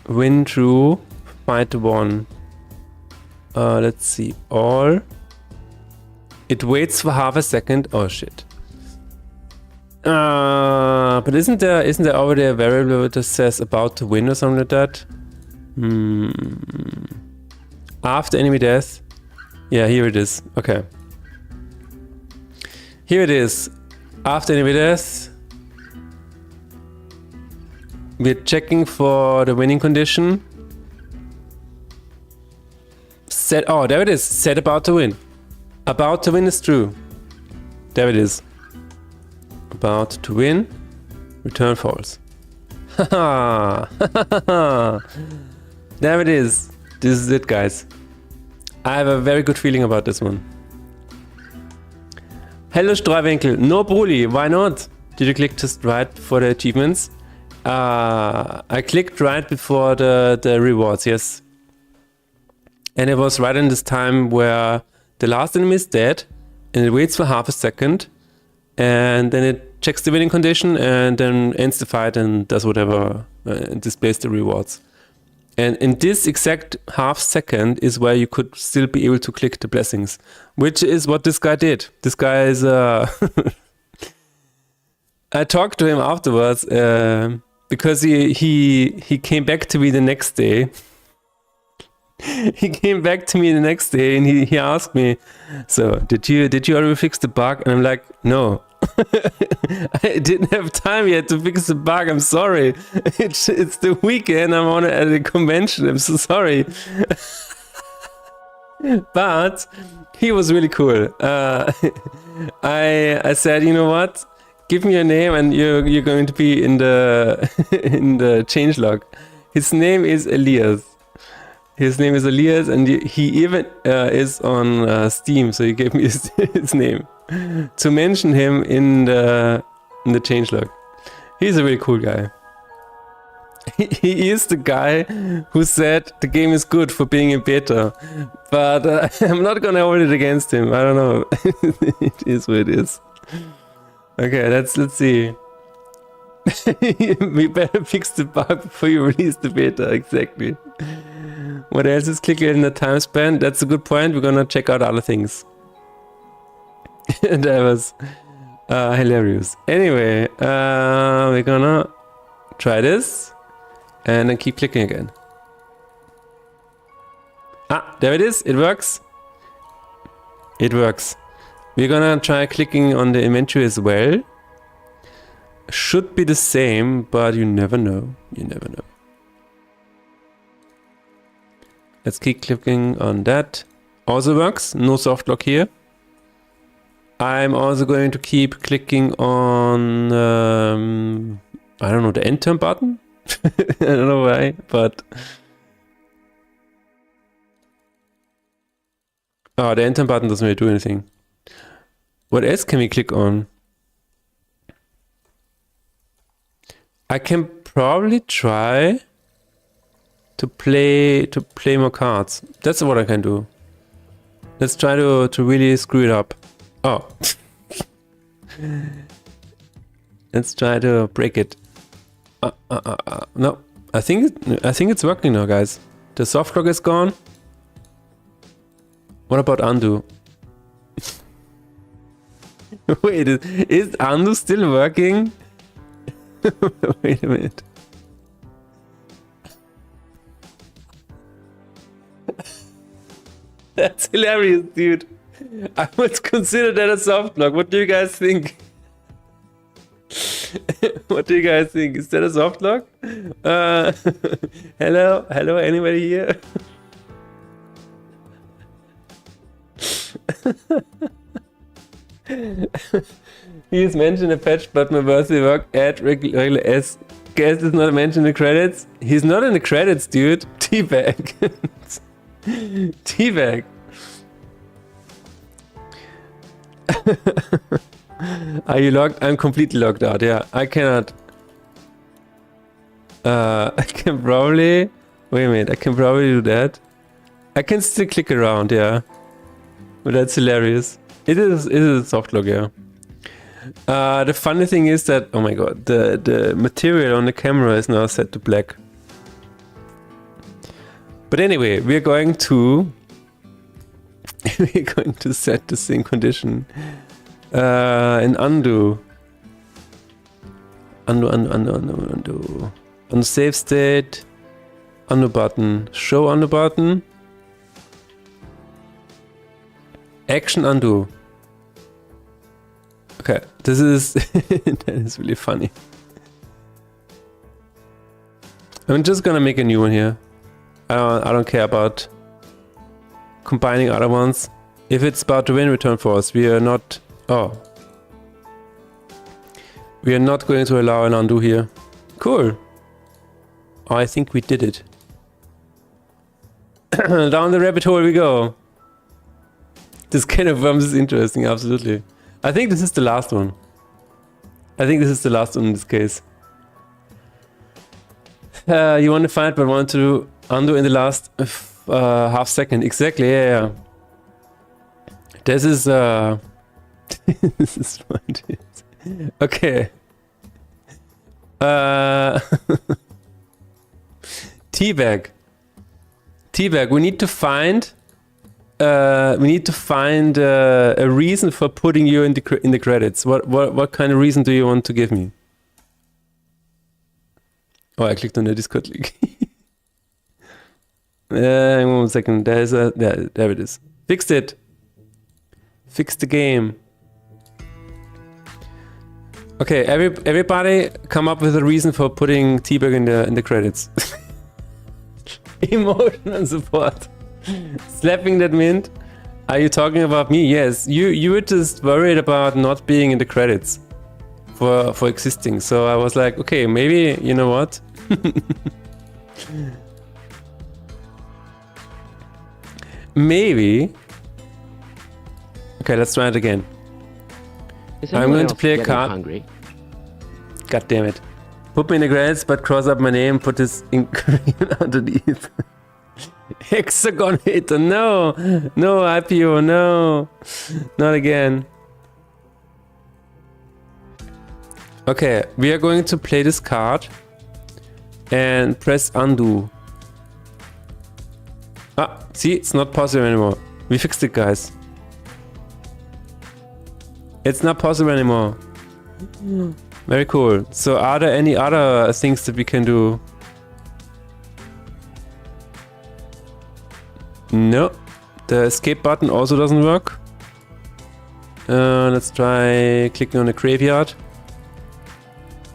Win true, fight one. Let's see. All. It waits for half a second. Oh shit. But isn't there already a variable that says about to win or something like that? After enemy death. Yeah, here it is. Okay. Here it is. After enemy death. We're checking for the winning condition. Set. Oh, there it is. Set about to win. About to win is true. There it is. About to win. Return false. Haha. There it is. This is it, guys. I have a very good feeling about this one. Hello, Streuwinkel. No, Bruli. Why not? Did you click just right before the achievements? I clicked right before the rewards, yes. And it was right in this time where the last enemy is dead, and it waits for half a second, and then it checks the winning condition, and then ends the fight and does whatever, and displays the rewards. And in this exact half second is where you could still be able to click the blessings, which is what this guy did. This guy is... I talked to him afterwards because he came back to me the next day. He came back to me the next day and he asked me, so did you already fix the bug? And I'm like, no. I didn't have time yet to fix the bug. I'm sorry. It's the weekend. I'm at a convention. I'm so sorry. But he was really cool. I said, you know what? Give me your name and you're going to be in the in the changelog. His name is Elias. His name is Elias, and he even is on Steam. So he gave me his name to mention him in the changelog. He's a really cool guy. He is the guy who said the game is good for being in beta, but I'm not gonna hold it against him. I don't know. It is what it is. Okay, let's see. We better fix the bug before you release the beta, exactly. What else is clicker in the time span? That's a good point. We're gonna check out other things. That was hilarious. Anyway, we're gonna try this and then keep clicking again. Ah, there it is. It works. It works. We're gonna try clicking on the inventory as well. Should be the same, but you never know. You never know. Let's keep clicking on that. Also works. No soft lock here. I'm also going to keep clicking on I don't know, the end turn button. I don't know why, but the end turn button doesn't really do anything. What else can we click on? I can probably try to play more cards. That's what I can do. Let's try to really screw it up. Oh. Let's try to break it. No, I think it's working now, guys. The soft lock is gone. What about undo? Wait, is undo still working? Wait a minute. That's hilarious, dude. I would consider that a soft lock. What do you guys think? What do you guys think? Is that a soft lock? Hello? Hello? Anybody here? He is mentioned in a patch, but my worthy work at regular S. Guest is not mentioned in the credits. He's not in the credits, dude. Teabag. Teabag. Are you logged? I'm completely logged out, yeah. I cannot. I can probably... Wait a minute, I can probably do that. I can still click around, yeah. But that's hilarious. It is a soft lock, yeah. The funny thing is that, oh my god, the material on the camera is now set to black. But anyway, we're going to set the same condition in undo. Undo. On save state, undo button, show undo button, action undo. Okay, this is that is really funny. I'm just gonna make a new one here. I don't care about combining other ones. If it's about to win return force, we are not. Oh, we are not going to allow an undo here. Cool. Oh, I think we did it. Down the rabbit hole we go. This kind of worms is interesting, absolutely. I think this is the last one. I think this is the last one in this case. You want to find but want to undo in the last half second. Exactly, yeah. this is this is fun. Okay. Teabag. Teabag. We need to find a reason for putting you in the credits. What kind of reason do you want to give me? Oh, I clicked on the Discord link. 1 second. There it is. Fixed it. Fix the game. Okay, everybody come up with a reason for putting Teabag in the credits. Emotional support. Slapping that mint. Are you talking about me? Yes. You were just worried about not being in the credits for existing. So I was like, okay, maybe you know what? Maybe. Okay, let's try it again. I'm going to play a card. Hungry? God damn it. Put me in the credits, but cross up my name, put this in green underneath. Hexagon hater, no! No, IPO, no! Not again. Okay, we are going to play this card and press undo. Ah, see, it's not possible anymore. We fixed it, guys. It's not possible anymore. Very cool. So are there any other things that we can do? No. The escape button also doesn't work. Let's try clicking on the graveyard.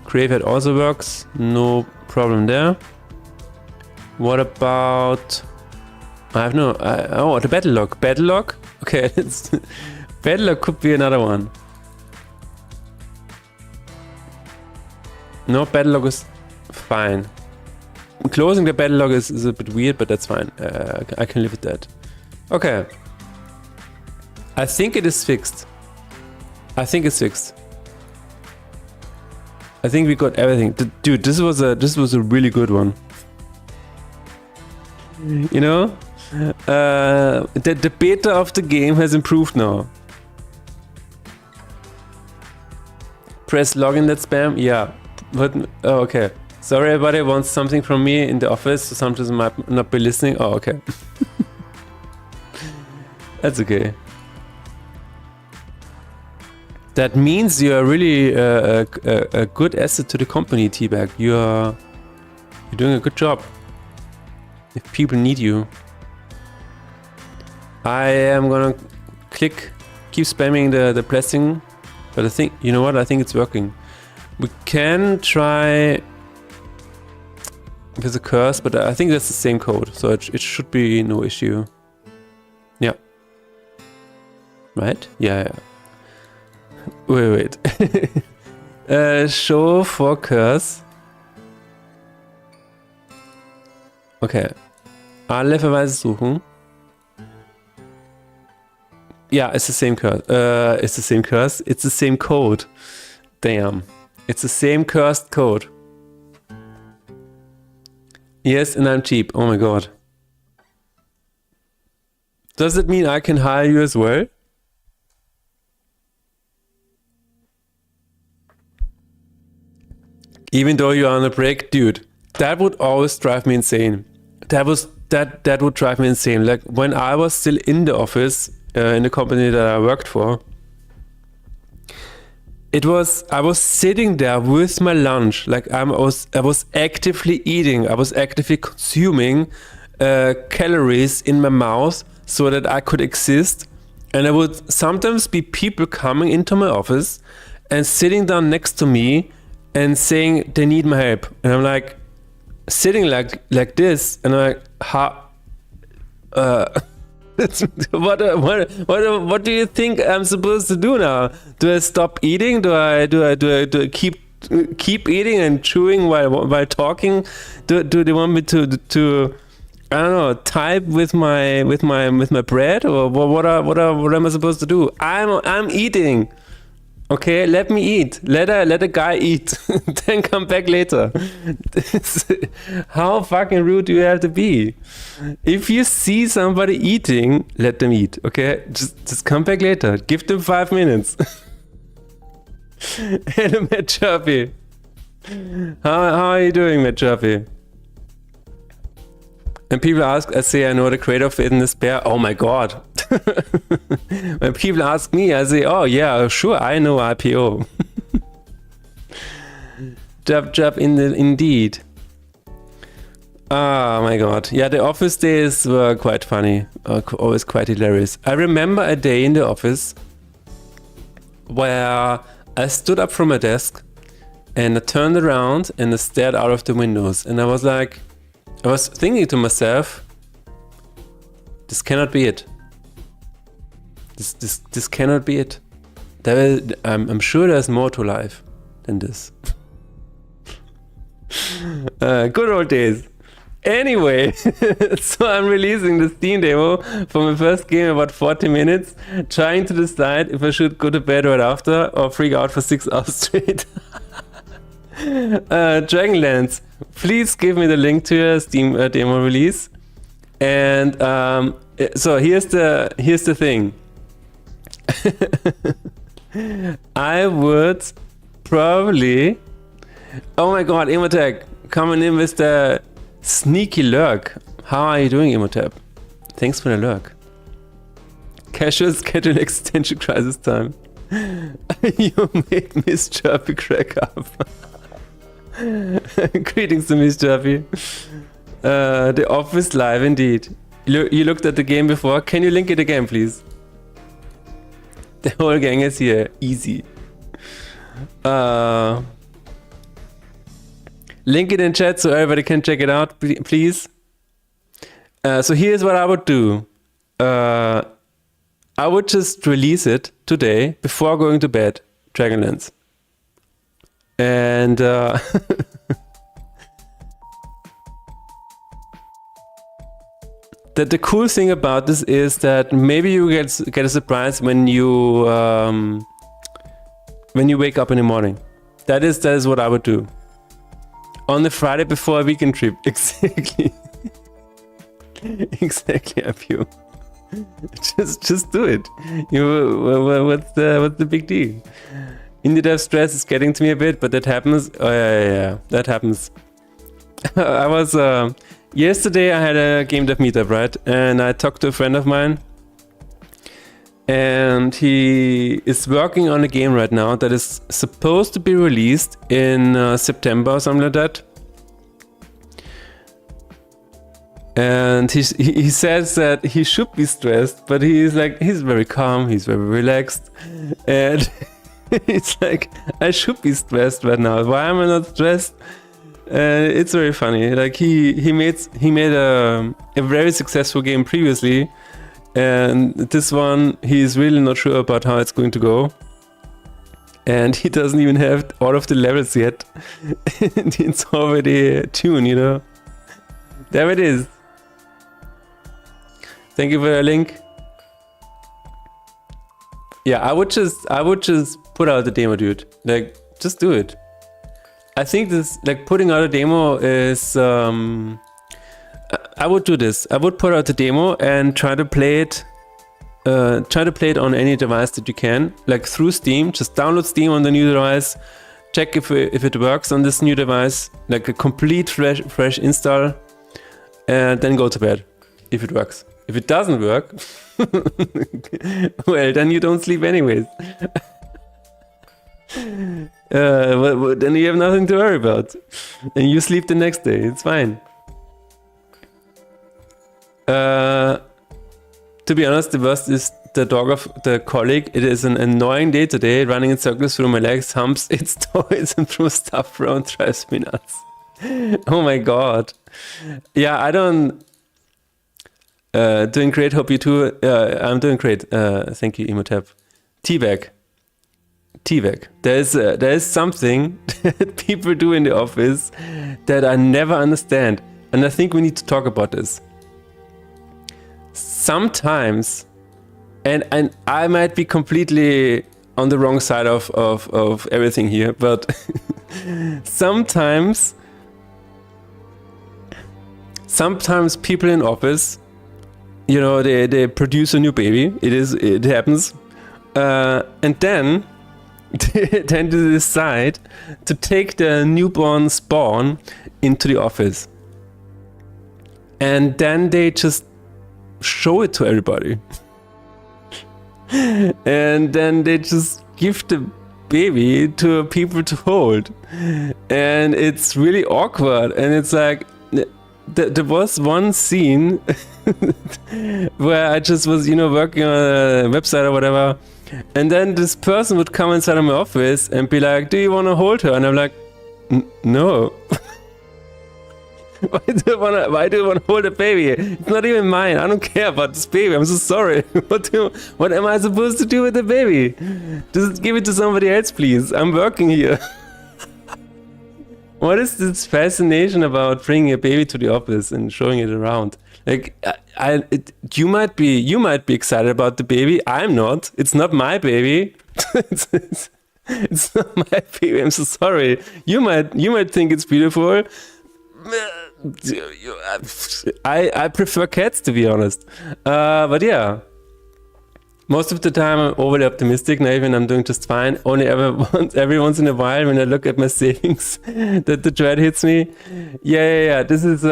Graveyard also works. No problem there. What about... I have no... oh, the battle log. Battle log? Okay, battle log could be another one. No, battle log is fine. Closing the battle log is a bit weird, but that's fine. I can live with that. Okay. I think it is fixed. I think it's fixed. I think we got everything. Dude, this was a really good one. You know? The beta of the game has improved now. Press login that spam? Yeah. But, oh, okay. Sorry, everybody wants something from me in the office, so sometimes I might not be listening. Oh, okay. That's okay. That means you are really a good asset to the company, Teabag. You're doing a good job. If people need you. I am gonna keep spamming the blessing, but I think, you know what? I think it's working. We can try with a curse, but I think that's the same code, so it should be no issue. Yeah. Right? Yeah. Wait. Show for curse. Okay. Alle Verweise suchen. Yeah, it's the same curse. It's the same curse. It's the same code. Damn. It's the same cursed code. Yes, and I'm cheap. Oh my god. Does it mean I can hire you as well? Even though you're on a break? Dude, that would always drive me insane. That would drive me insane. Like when I was still in the office, in the company that I worked for, I was sitting there with my lunch, like I was actively eating, I was actively consuming calories in my mouth so that I could exist. And there would sometimes be people coming into my office and sitting down next to me and saying they need my help. And I'm like sitting like this, and I'm like, what do you think I'm supposed to do now? Do I stop eating? Do I keep eating and chewing while talking? Do they want me to I don't know, type with my bread, or what am I supposed to do? I'm eating. Okay, let me eat. Let a guy eat. Then come back later. How fucking rude do you have to be? If you see somebody eating, let them eat. Okay, just come back later. Give them 5 minutes. Hello, Matt Chirpy. How are you doing, Matt Chirpy? When people ask, I say I know the creator of Fate and Despair. Oh my god. When people ask me, I say, oh yeah, sure, I know IPO. Job indeed. Oh my god. Yeah, the office days were quite funny. Always quite hilarious. I remember a day in the office where I stood up from my desk and I turned around and I stared out of the windows. And I was like, I was thinking to myself, this cannot be it. This cannot be it. I'm sure there's more to life than this. Good old days. Anyway, so I'm releasing the Steam demo for my first game in about 40 minutes, trying to decide if I should go to bed right after or freak out for 6 hours straight. Dragonlance, please give me the link to your Steam demo release. And so here's the thing. I would probably... Oh my god, Emotech, coming in with the sneaky lurk. How are you doing, Emotep? Thanks for the lurk. Casual schedule extension crisis time. You made Miss Chirpy crack up. Greetings to Miss Chirpy. The office live indeed. You looked at the game before. Can you link it again, please? The whole gang is here. Easy. Link it in chat so everybody can check it out, please. So here's what I would do. I would just release it today before going to bed, Dragonlance. And the cool thing about this is that maybe you get a surprise when you wake up in the morning. That is what I would do. On the Friday before a weekend trip. Exactly. Exactly, IPO. Just do it. What's the big deal? Indie dev stress is getting to me a bit, but that happens. Oh yeah, that happens. I was yesterday I had a game dev meetup, right? And I talked to a friend of mine, and he is working on a game right now that is supposed to be released in September or something like that. And he says that he should be stressed, but he's very calm, he's very relaxed, and it's like, I should be stressed right now. Why am I not stressed? It's very funny. Like he made a very successful game previously, and this one he's really not sure about how it's going to go. And he doesn't even have all of the levels yet. And it's already a tune, you know. There it is. Thank you for your link. Yeah, I would just put out the demo, dude. Like, just do it. I think this, like, putting out a demo is, I would do this. I would put out the demo and try to play it on any device that you can, like through Steam. Just download Steam on the new device, check if it works on this new device, like a complete fresh install, and then go to bed if it works. If it doesn't work, well, then you don't sleep anyways. Well, then you have nothing to worry about, and you sleep the next day. It's fine. To be honest, the worst is the dog of the colleague. It is an annoying day today, running in circles through my legs, humps its toys and throws stuff around, drives me nuts. Oh my god. Yeah, I don't... doing great, hope you too. I'm doing great. Thank you, Emotep. Teabag. There is something that people do in the office that I never understand. And I think we need to talk about this. Sometimes, and I might be completely on the wrong side of everything here, but sometimes people in office, you know, they produce a new baby. It happens, and then they decide to take the newborn spawn into the office, and then they just show it to everybody. And then they just give the baby to people to hold, and it's really awkward. And it's like there was one scene where I just was, you know, working on a website or whatever, and then this person would come inside of my office and be like, "Do you want to hold her?" And I'm like, "No." Why do you want to hold a baby? It's not even mine. I don't care about this baby. I'm so sorry. What am I supposed to do with the baby? Just give it to somebody else, please. I'm working here. What is this fascination about bringing a baby to the office and showing it around? Like, you might be excited about the baby. I'm not. It's not my baby. It's not my baby. I'm so sorry. You might think it's beautiful. I prefer cats, to be honest, but yeah, most of the time I'm overly optimistic, naive, and I'm doing just fine. Only every once in a while, when I look at my savings, that the dread hits me. Yeah. This is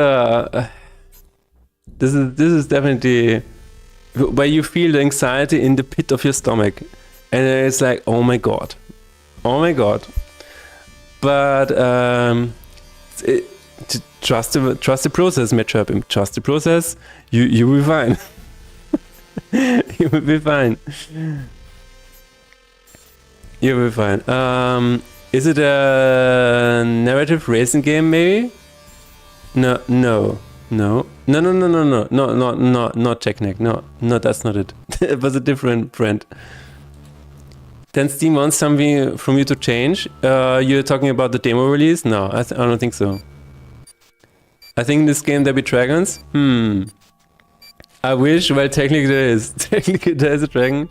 definitely where you feel the anxiety in the pit of your stomach, and it's like, oh my god. But trust the process, matchup. Trust the process. You will be fine. You will be fine. You will be fine. Is it a narrative racing game? Maybe. No. Not Technic. No, that's not it. It was a different brand. Then Steam wants something from you to change. You're talking about the demo release? No, I don't think so. I think in this game there be dragons. I wish. Well, technically there is. Technically there is a dragon.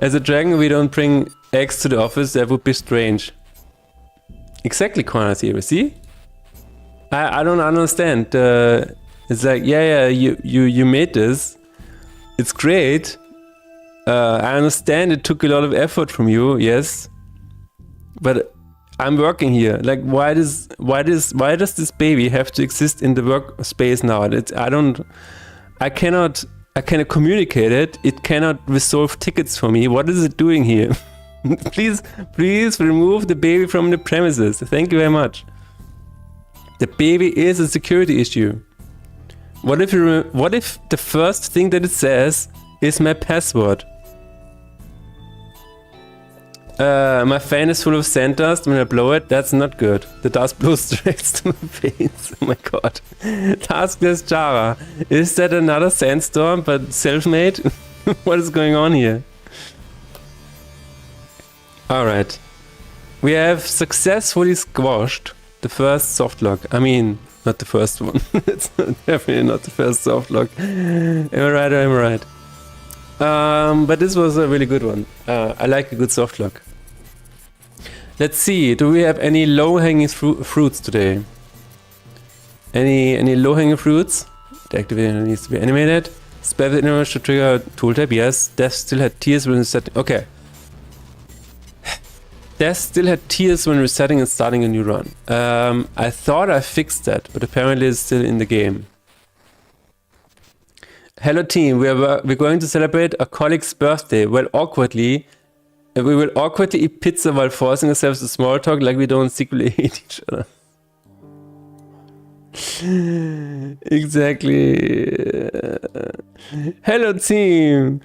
As a dragon, we don't bring eggs to the office. That would be strange. Exactly, Corner Theory. See? I don't understand. It's like, yeah, you made this. It's great. I understand it took a lot of effort from you. Yes, but I'm working here. Like, why does this baby have to exist in the workspace now? I cannot communicate it. It cannot resolve tickets for me. What is it doing here? Please remove the baby from the premises. Thank you very much. The baby is a security issue. What if the first thing that it says is my password? My fan is full of sand dust. When I blow it, that's not good. The dust blows straight to my face. Oh my god. Taskless Jara. Is that another sandstorm but self-made? What is going on here? Alright. We have successfully squashed the first softlock. I mean, not the first one. It's definitely not the first softlock. Am I right or am I right? But this was a really good one. I like a good softlock. Let's see. Do we have any low-hanging fruits today? Any low-hanging fruits? The activator needs to be animated. Spell the image to trigger tooltip. Yes. Death still had tears when resetting. Okay. Death still had tears when resetting and starting a new run. I thought I fixed that, but apparently it's still in the game. Hello team, we're going to celebrate a colleague's birthday. Well, awkwardly, we will awkwardly eat pizza while forcing ourselves to small talk like we don't secretly hate each other. Exactly. Hello team,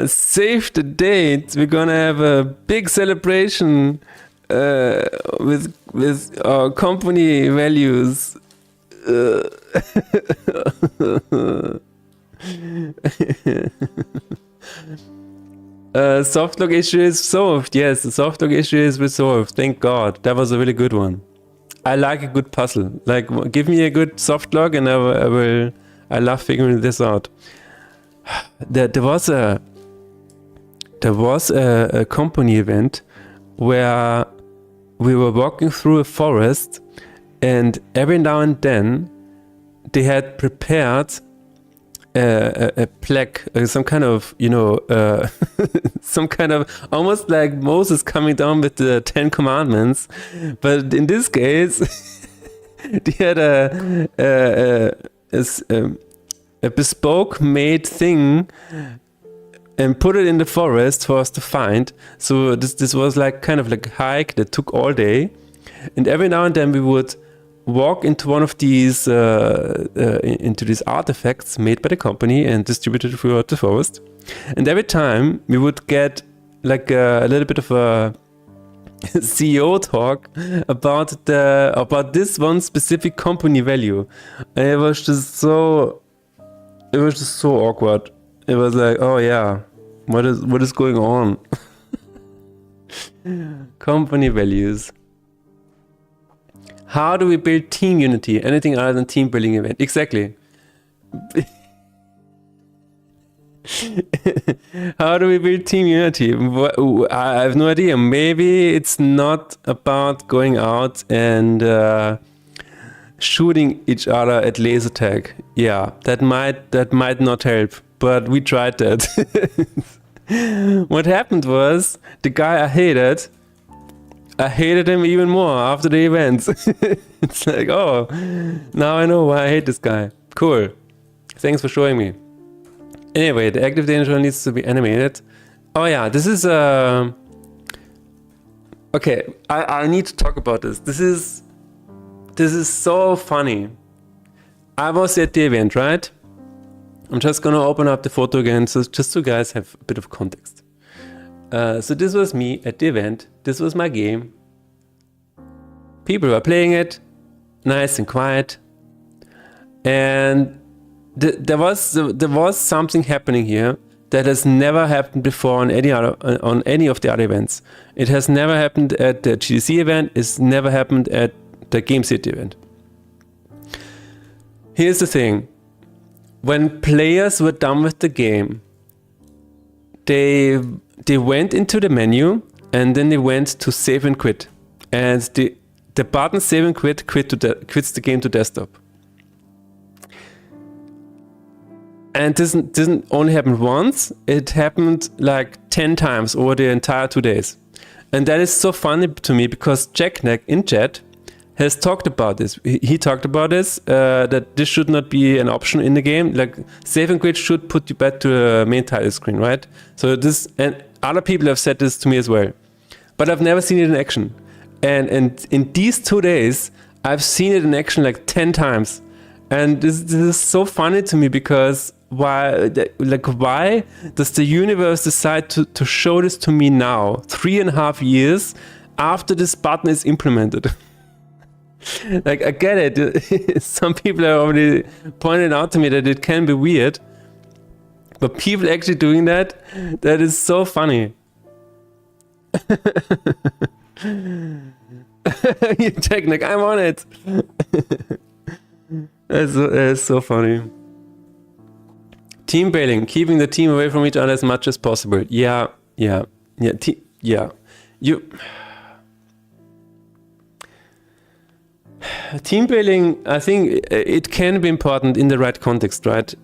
save the date. We're gonna have a big celebration with our company values. Softlock issue is solved. Yes, the softlock issue is resolved. Thank God. That was a really good one. I like a good puzzle. Like, give me a good softlock and I love figuring this out. There was there was a company event where we were walking through a forest, and every now and then they had prepared a plaque, some kind of, some kind of, almost like Moses coming down with the 10 Commandments. But in this case, they had a bespoke made thing and put it in the forest for us to find. So this was like kind of like a hike that took all day. And every now and then we would walk into one of these into these artifacts made by the company and distributed throughout the forest. And every time we would get like a little bit of a CEO talk about this one specific company value. And it was just so awkward. It was like, oh yeah, what is going on? Company values. How do we build team unity? Anything other than team building event? Exactly. How do we build team unity? I have no idea. Maybe it's not about going out and shooting each other at laser tag. Yeah, that might not help. But we tried that. What happened was the guy I hated him even more after the event. It's like, oh, now I know why I hate this guy. Cool. Thanks for showing me. Anyway, the active danger needs to be animated. Oh yeah, this is okay, I need to talk about this. This is so funny. I was at the event, right? I'm just gonna open up the photo again, so just so you guys have a bit of context. So this was me at the event. This was my game. People were playing it, nice and quiet. And there was something happening here that has never happened before on any of the other events. It has never happened at the GDC event. It's never happened at the Game City event. Here's the thing. When players were done with the game, they went into the menu and then they went to save and quit. And the button save and quit quits the game to desktop. And this didn't only happen once, it happened like 10 times over the entire 2 days. And that is so funny to me because Jackneck in chat has talked about this. He talked about this, that this should not be an option in the game. Like save and quit should put you back to the main title screen, right? So this, and other people have said this to me as well. But I've never seen it in action. And in these 2 days, I've seen it in action like 10 times. And this is so funny to me because why does the universe decide to show this to me now, 3.5 years after this button is implemented? Like, I get it. Some people have already pointed out to me that it can be weird. But people actually doing that is so funny. Technic, I'm on it. That's so funny. Team bailing, keeping the team away from each other as much as possible. Yeah. Team bailing, I think it can be important in the right context, right?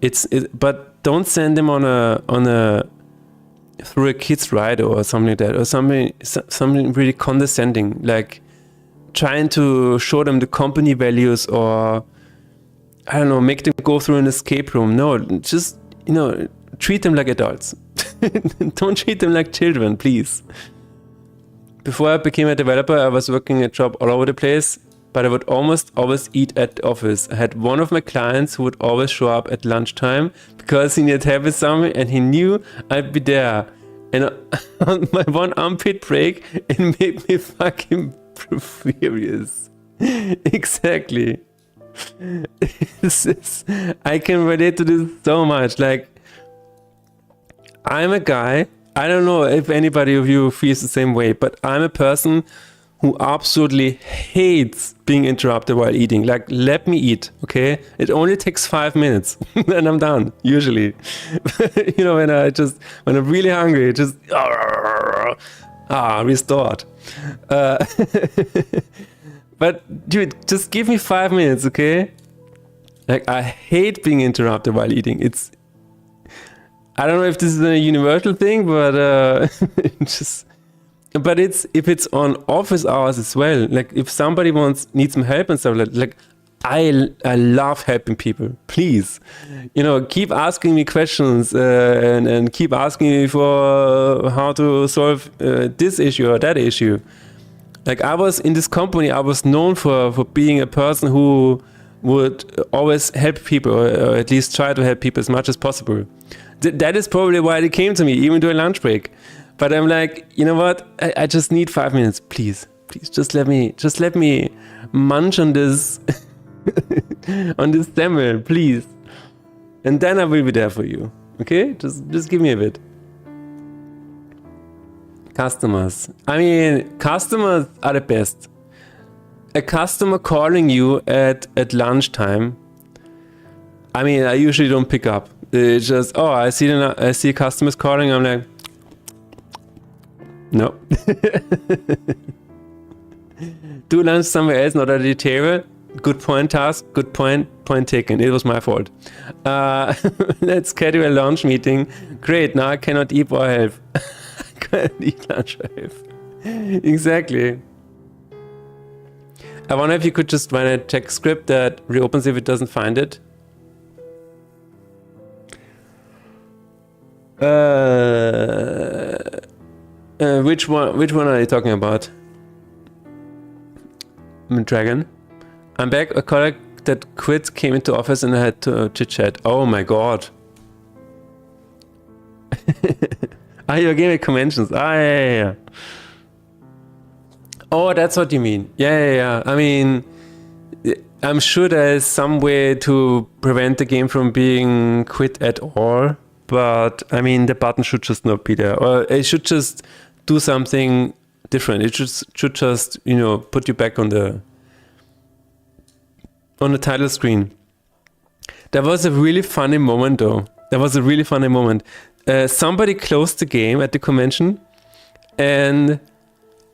But don't send them on a through a kid's ride or something like that, or something really condescending, like trying to show them the company values, or I don't know, make them go through an escape room. No, just treat them like adults. Don't treat them like children, please. Before I became a developer, I was working a job all over the place, but I would almost always eat at the office. I had one of my clients who would always show up at lunchtime because he needed help with something and he knew I'd be there. And on my one armpit break, it made me fucking furious. Exactly. I can relate to this so much. Like, I'm a guy, I don't know if anybody of you feels the same way, but I'm a person who absolutely hates being interrupted while eating. Like, let me eat, okay? It only takes 5 minutes and I'm done, usually. You know, when I'm really hungry, just, restored. But dude, just give me 5 minutes, okay? Like, I hate being interrupted while eating. I don't know if this is a universal thing, but if it's on office hours as well, like if somebody needs some help and stuff, like I love helping people. Please, you know, keep asking me questions and keep asking me for how to solve this issue or that issue. Like I was in this company, I was known for being a person who would always help people, or at least try to help people as much as possible. That is probably why they came to me, even during lunch break. But I'm like, you know what? I just need 5 minutes, please. Just let me munch on this on this semmel, please. And then I will be there for you. Okay? Just give me a bit. Customers. I mean, customers are the best. A customer calling you at lunchtime. I mean, I usually don't pick up. It's just, I see customers calling. I'm like, no. Do lunch somewhere else, not at the table. Good point, task. Good point taken. It was my fault. Let's schedule a lunch meeting. Great, now I cannot eat or help. I cannot eat lunch or help. Exactly. I wonder if you could just run a check script that reopens if it doesn't find it. Which one are you talking about? Dragon. I'm back. A colleague that quit came into office and I had to chit chat. Oh my god. You're gaming conventions. Yeah. Oh, that's what you mean. Yeah. I mean, I'm sure there is some way to prevent the game from being quit at all. But I mean, the button should just not be there, or it should just do something different. It should just, you know, put you back on the title screen. There was a really funny moment though. Somebody closed the game at the convention, and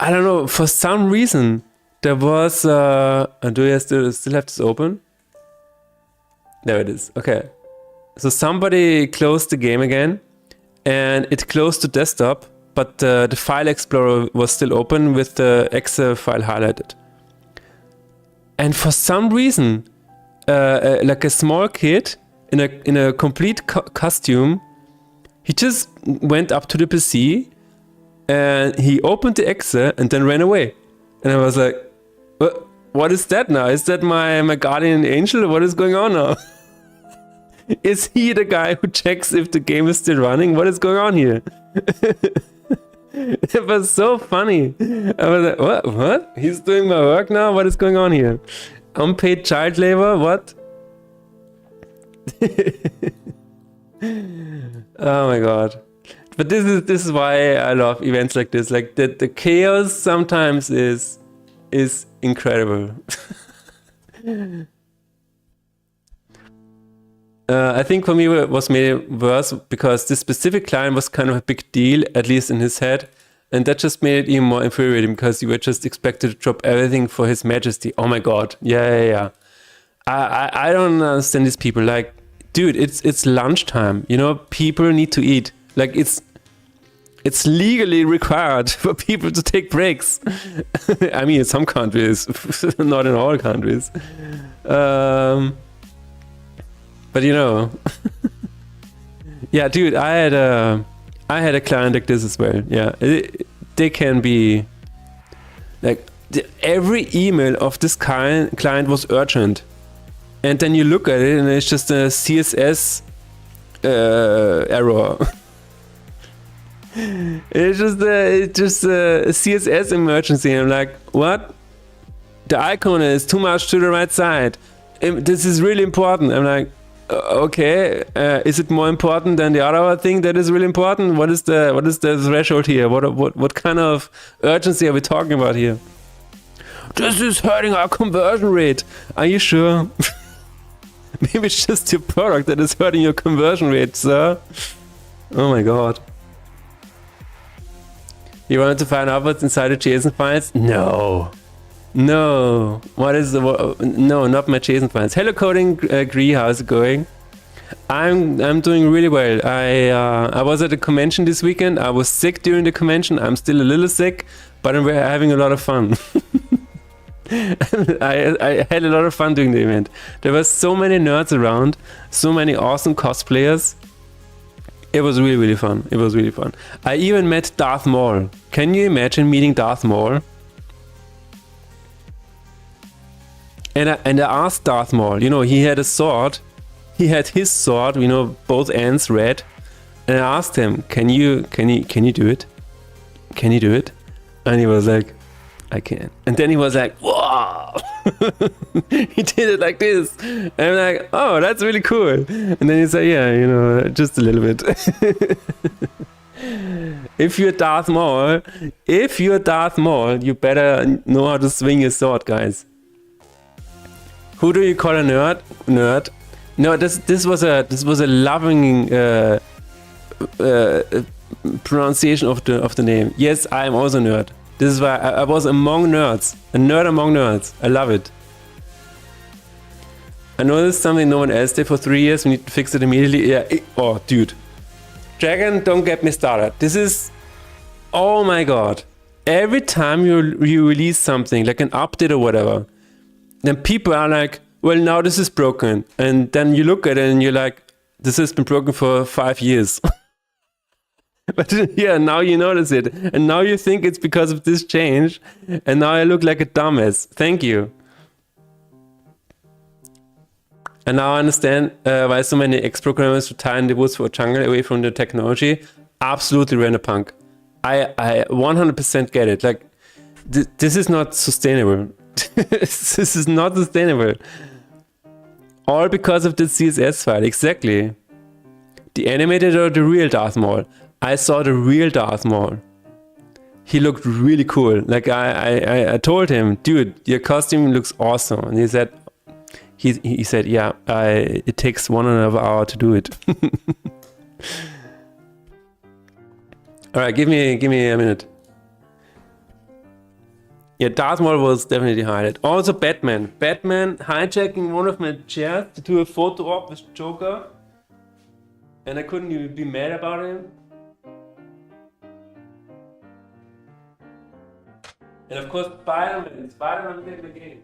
I don't know, for some reason there was. Do you still have this open? There it is. Okay. So somebody closed the game again, and it closed to desktop, but the file explorer was still open with the Excel file highlighted. And for some reason, like a small kid in a complete costume, he just went up to the PC and he opened the Excel and then ran away. And I was like, what is that now? Is that my guardian angel? What is going on now? Is he the guy who checks if the game is still running? What is going on here? It was so funny. I was like, what? He's doing my work now? What is going on here? Unpaid child labor? What? Oh my god. But this is why I love events like this. Like the chaos sometimes is incredible. I think for me it was made worse because this specific client was kind of a big deal, at least in his head, and that just made it even more infuriating because you were just expected to drop everything for His Majesty. Oh my god, yeah. I don't understand these people. Like, dude, it's lunchtime. You know, people need to eat. Like, it's legally required for people to take breaks. I mean, in some countries, not in all countries. But you know, yeah, dude, I had a client like this as well. Yeah, they can be like every email of this client was urgent, and then you look at it and it's just a CSS error. It's just a CSS emergency. I'm like, what? The icon is too much to the right side. This is really important. I'm like, okay, is it more important than the other thing that is really important? What is the threshold here? What kind of urgency are we talking about here? this is hurting our conversion rate. Are you sure? Maybe it's just your product that is hurting your conversion rate, sir. Oh my god. You wanted to find out what's inside the JSON files? No. No. What is the... No, not my JSON files. Hello Coding Gree, how's it going? I'm doing really well. I was at a convention this weekend. I was sick during the convention. I'm still a little sick, but I'm having a lot of fun. I had a lot of fun during the event. There were so many nerds around, so many awesome cosplayers. It was really, really fun. It was really fun. I even met Darth Maul. Can you imagine meeting Darth Maul? And I asked Darth Maul, you know, he had a sword. He had his sword, you know, both ends red. And I asked him, can you do it? Can you do it? And he was like, I can. And then he was like, whoa! He did it like this. And I'm like, oh, that's really cool. And then he said, yeah, you know, just a little bit. If you're Darth Maul, you better know how to swing your sword, guys. Who do you call a nerd? Nerd. No, this was a loving pronunciation of the name. Yes, I am also a nerd. This is why I was among nerds. A nerd among nerds. I love it. I know this is something no one else did for 3 years. We need to fix it immediately. Yeah. Oh, dude. Dragon, don't get me started. This is... Oh my god. Every time you release something, like an update or whatever, then people are like, well, now this is broken. And then you look at it and you're like, this has been broken for 5 years. But yeah, now you notice it. And now you think it's because of this change. And now I look like a dumbass. Thank you. And now I understand why so many ex-programmers retire in the woods for a jungle away from the technology. Absolutely random punk. I 100% get it. Like, this is not sustainable. This is not sustainable. All because of the CSS file. Exactly. The animated or the real Darth Maul? I saw the real Darth Maul. He looked really cool. Like I told him, dude, your costume looks awesome. And he said, he said, yeah, it takes 1.5 hours to do it. All right, give me a minute. Yeah, Darth Maul was definitely highlight. Also Batman. Batman hijacking one of my chairs to do a photo op with Joker. And I couldn't even be mad about him. And of course Spider-Man. Spider-Man played the game.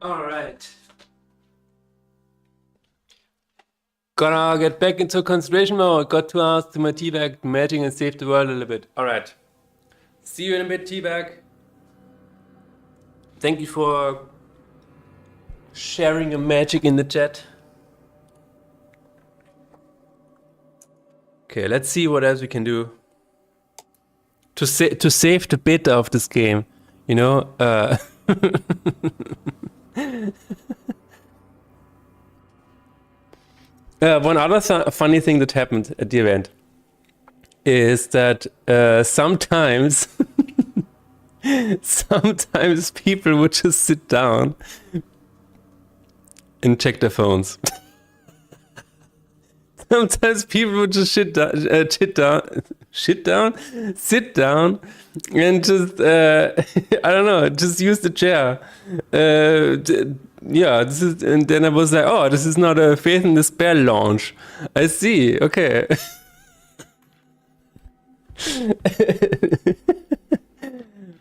All right. Gonna get back into concentration mode. Got 2 hours to my teabag magic and save the world a little bit. All right. See you in a bit, teabag. Thank you for sharing your magic in the chat. Okay, let's see what else we can do to save the beta of this game. You know, one other funny thing that happened at the event is that sometimes people would just sit down and check their phones. Sometimes people would just sit down, and just I don't know, just use the chair. Yeah, this is, and then I was like, oh, this is not a Faith in Despair launch. I see. Okay.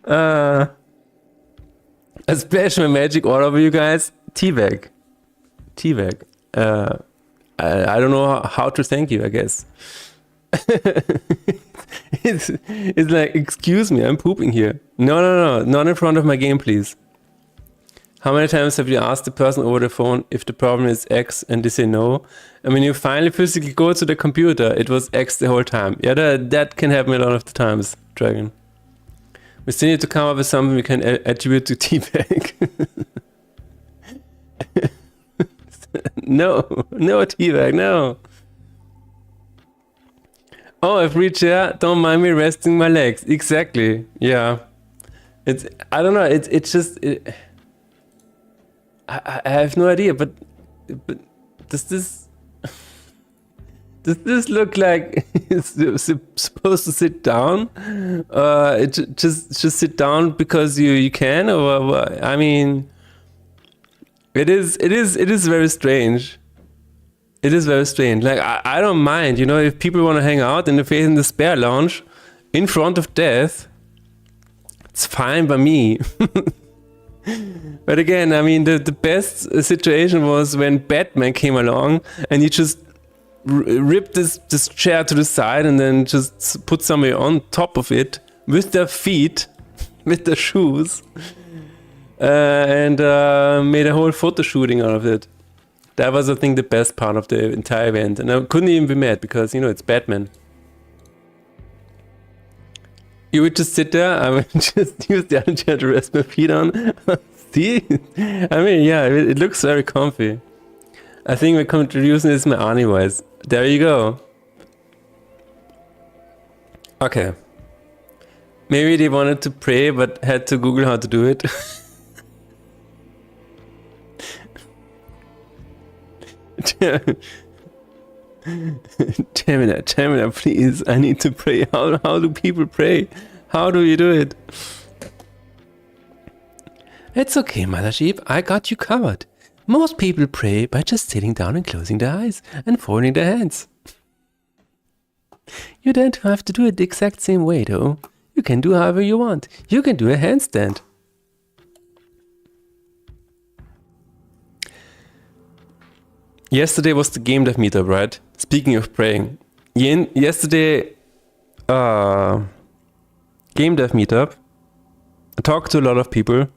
I splash my magic all over you guys. Teabag. I don't know how to thank you, I guess. it's like, excuse me, I'm pooping here. No, not in front of my game, please. How many times have you asked the person over the phone if the problem is X and they say no? And when you finally physically go to the computer, it was X the whole time. Yeah, that can happen a lot of the times, Dragon. We still need to come up with something we can attribute to Teabag. No, Teabag, no. Oh, a free chair, don't mind me resting my legs. Exactly, yeah. It's, I don't know, it's just... I have no idea, but does this look like it's supposed to sit down? Just sit down because you can, or I mean, it is very strange. It is very strange. Like I don't mind, you know, if people want to hang out in the Faith in Despair lounge in front of death, it's fine by me. But again, I mean, the best situation was when Batman came along and he just ripped this chair to the side and then just put somebody on top of it with their feet, with their shoes, and made a whole photo shooting out of it. That was, I think, the best part of the entire event. And I couldn't even be mad because, you know, it's Batman. You would just sit there, I would just use the other chair to rest my feet on. See? I mean, yeah, it looks very comfy. I think we're introducing this my Arnie voice. There you go. Okay. Maybe they wanted to pray, but had to Google how to do it. Termina, please. I need to pray. How do people pray? How do you do it? It's okay, Mother Sheep. I got you covered. Most people pray by just sitting down and closing their eyes and folding their hands. You don't have to do it the exact same way, though. You can do however you want. You can do a handstand. Yesterday was the game dev meetup, right? Speaking of praying. Yesterday, game dev meetup. I talked to a lot of people.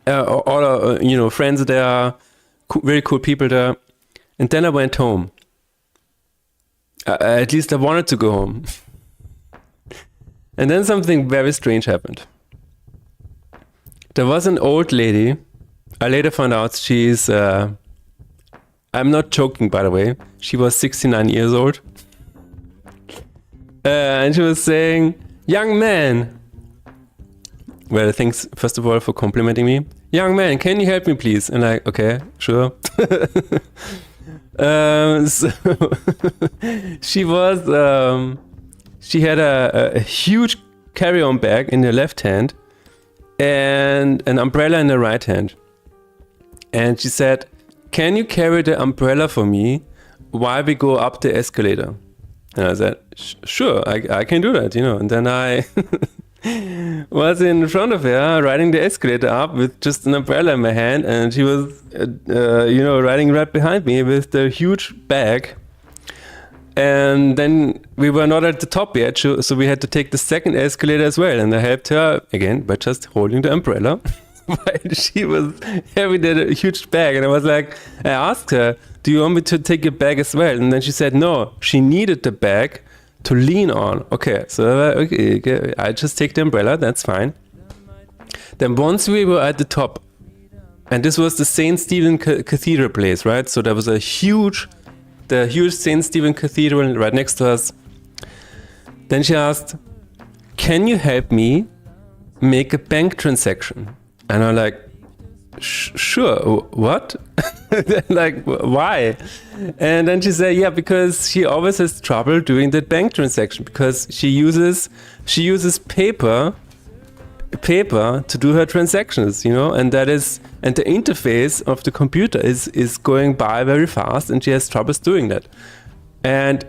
All you know, friends there, very cool people there. And then I went home. At least I wanted to go home. And then something very strange happened. There was an old lady. I later found out she's... I'm not joking, by the way. She was 69 years old. And she was saying, young man. Well, thanks, first of all, for complimenting me. Young man, can you help me, please? And like, okay, sure. So she was, she had a huge carry-on bag in her left hand and an umbrella in her right hand. And she said, can you carry the umbrella for me while we go up the escalator? And I said, sure, I can do that, you know. And then I was in front of her, riding the escalator up with just an umbrella in my hand, and she was, riding right behind me with the huge bag. And then we were not at the top yet, so we had to take the second escalator as well. And I helped her again by just holding the umbrella while she was having that huge bag. And I asked her, "Do you want me to take your bag as well?" And then she said, no, she needed the bag to lean on. Okay, so okay, I just take the umbrella, that's fine. Then once we were at the top, and this was the St. Stephen Cathedral place, right? So there was the huge St. Stephen Cathedral right next to us. Then she asked, "Can you help me make a bank transaction?" And I'm like, "Sure, what?" Like, why? And then she said, yeah, because she always has trouble doing that bank transaction because she uses paper to do her transactions, and the interface of the computer is going by very fast, and she has troubles doing that. And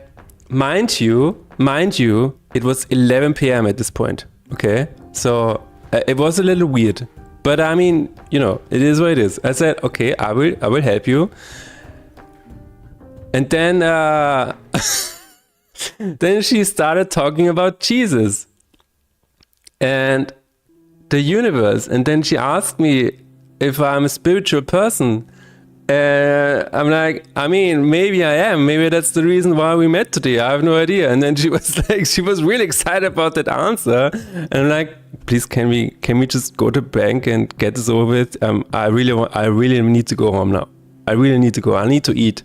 mind you, it was 11 p.m. at this point. Okay, so it was a little weird. But I mean, it is what it is. I said, okay, I will help you. And then then she started talking about Jesus and the universe. And then she asked me if I'm a spiritual person. I'm like, I mean, maybe I am. Maybe that's the reason why we met today. I have no idea. And then she was really excited about that answer. And I'm like, please, can we just go to the bank and get this over with? I really need to go home now. I really need to go. I need to eat.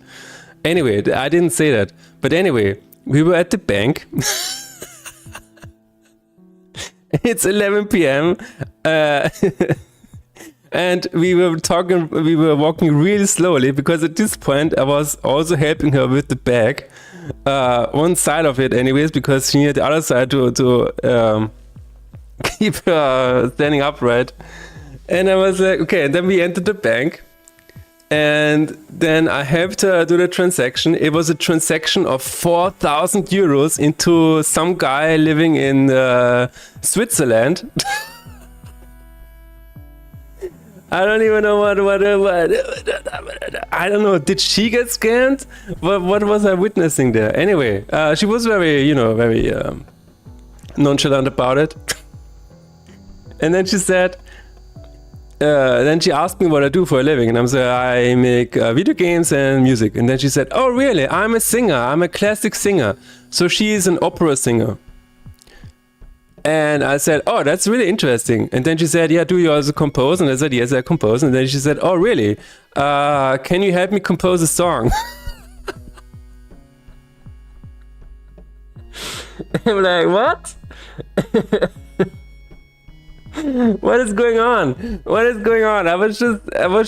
Anyway, I didn't say that. But anyway, we were at the bank. It's 11 p.m. And we were walking really slowly because at this point I was also helping her with the bag. One side of it anyways, because she needed the other side to keep her standing upright. And I was like, okay, and then we entered the bank. And then I helped her do the transaction. It was a transaction of 4,000 euros into some guy living in Switzerland. I don't even know what I don't know. Did she get scammed? What was I witnessing there? Anyway, she was very nonchalant about it. And then she said, then she asked me what I do for a living, and I'm saying I make video games and music. And then she said, "Oh, really? I'm a singer. I'm a classic singer." So she's an opera singer. And I said, "Oh, that's really interesting." And then she said, "Yeah, do you also compose?" And I said, "Yes, I compose." And then she said, "Oh, really? Can you help me compose a song?" I'm like, what? What is going on? What is going on? I was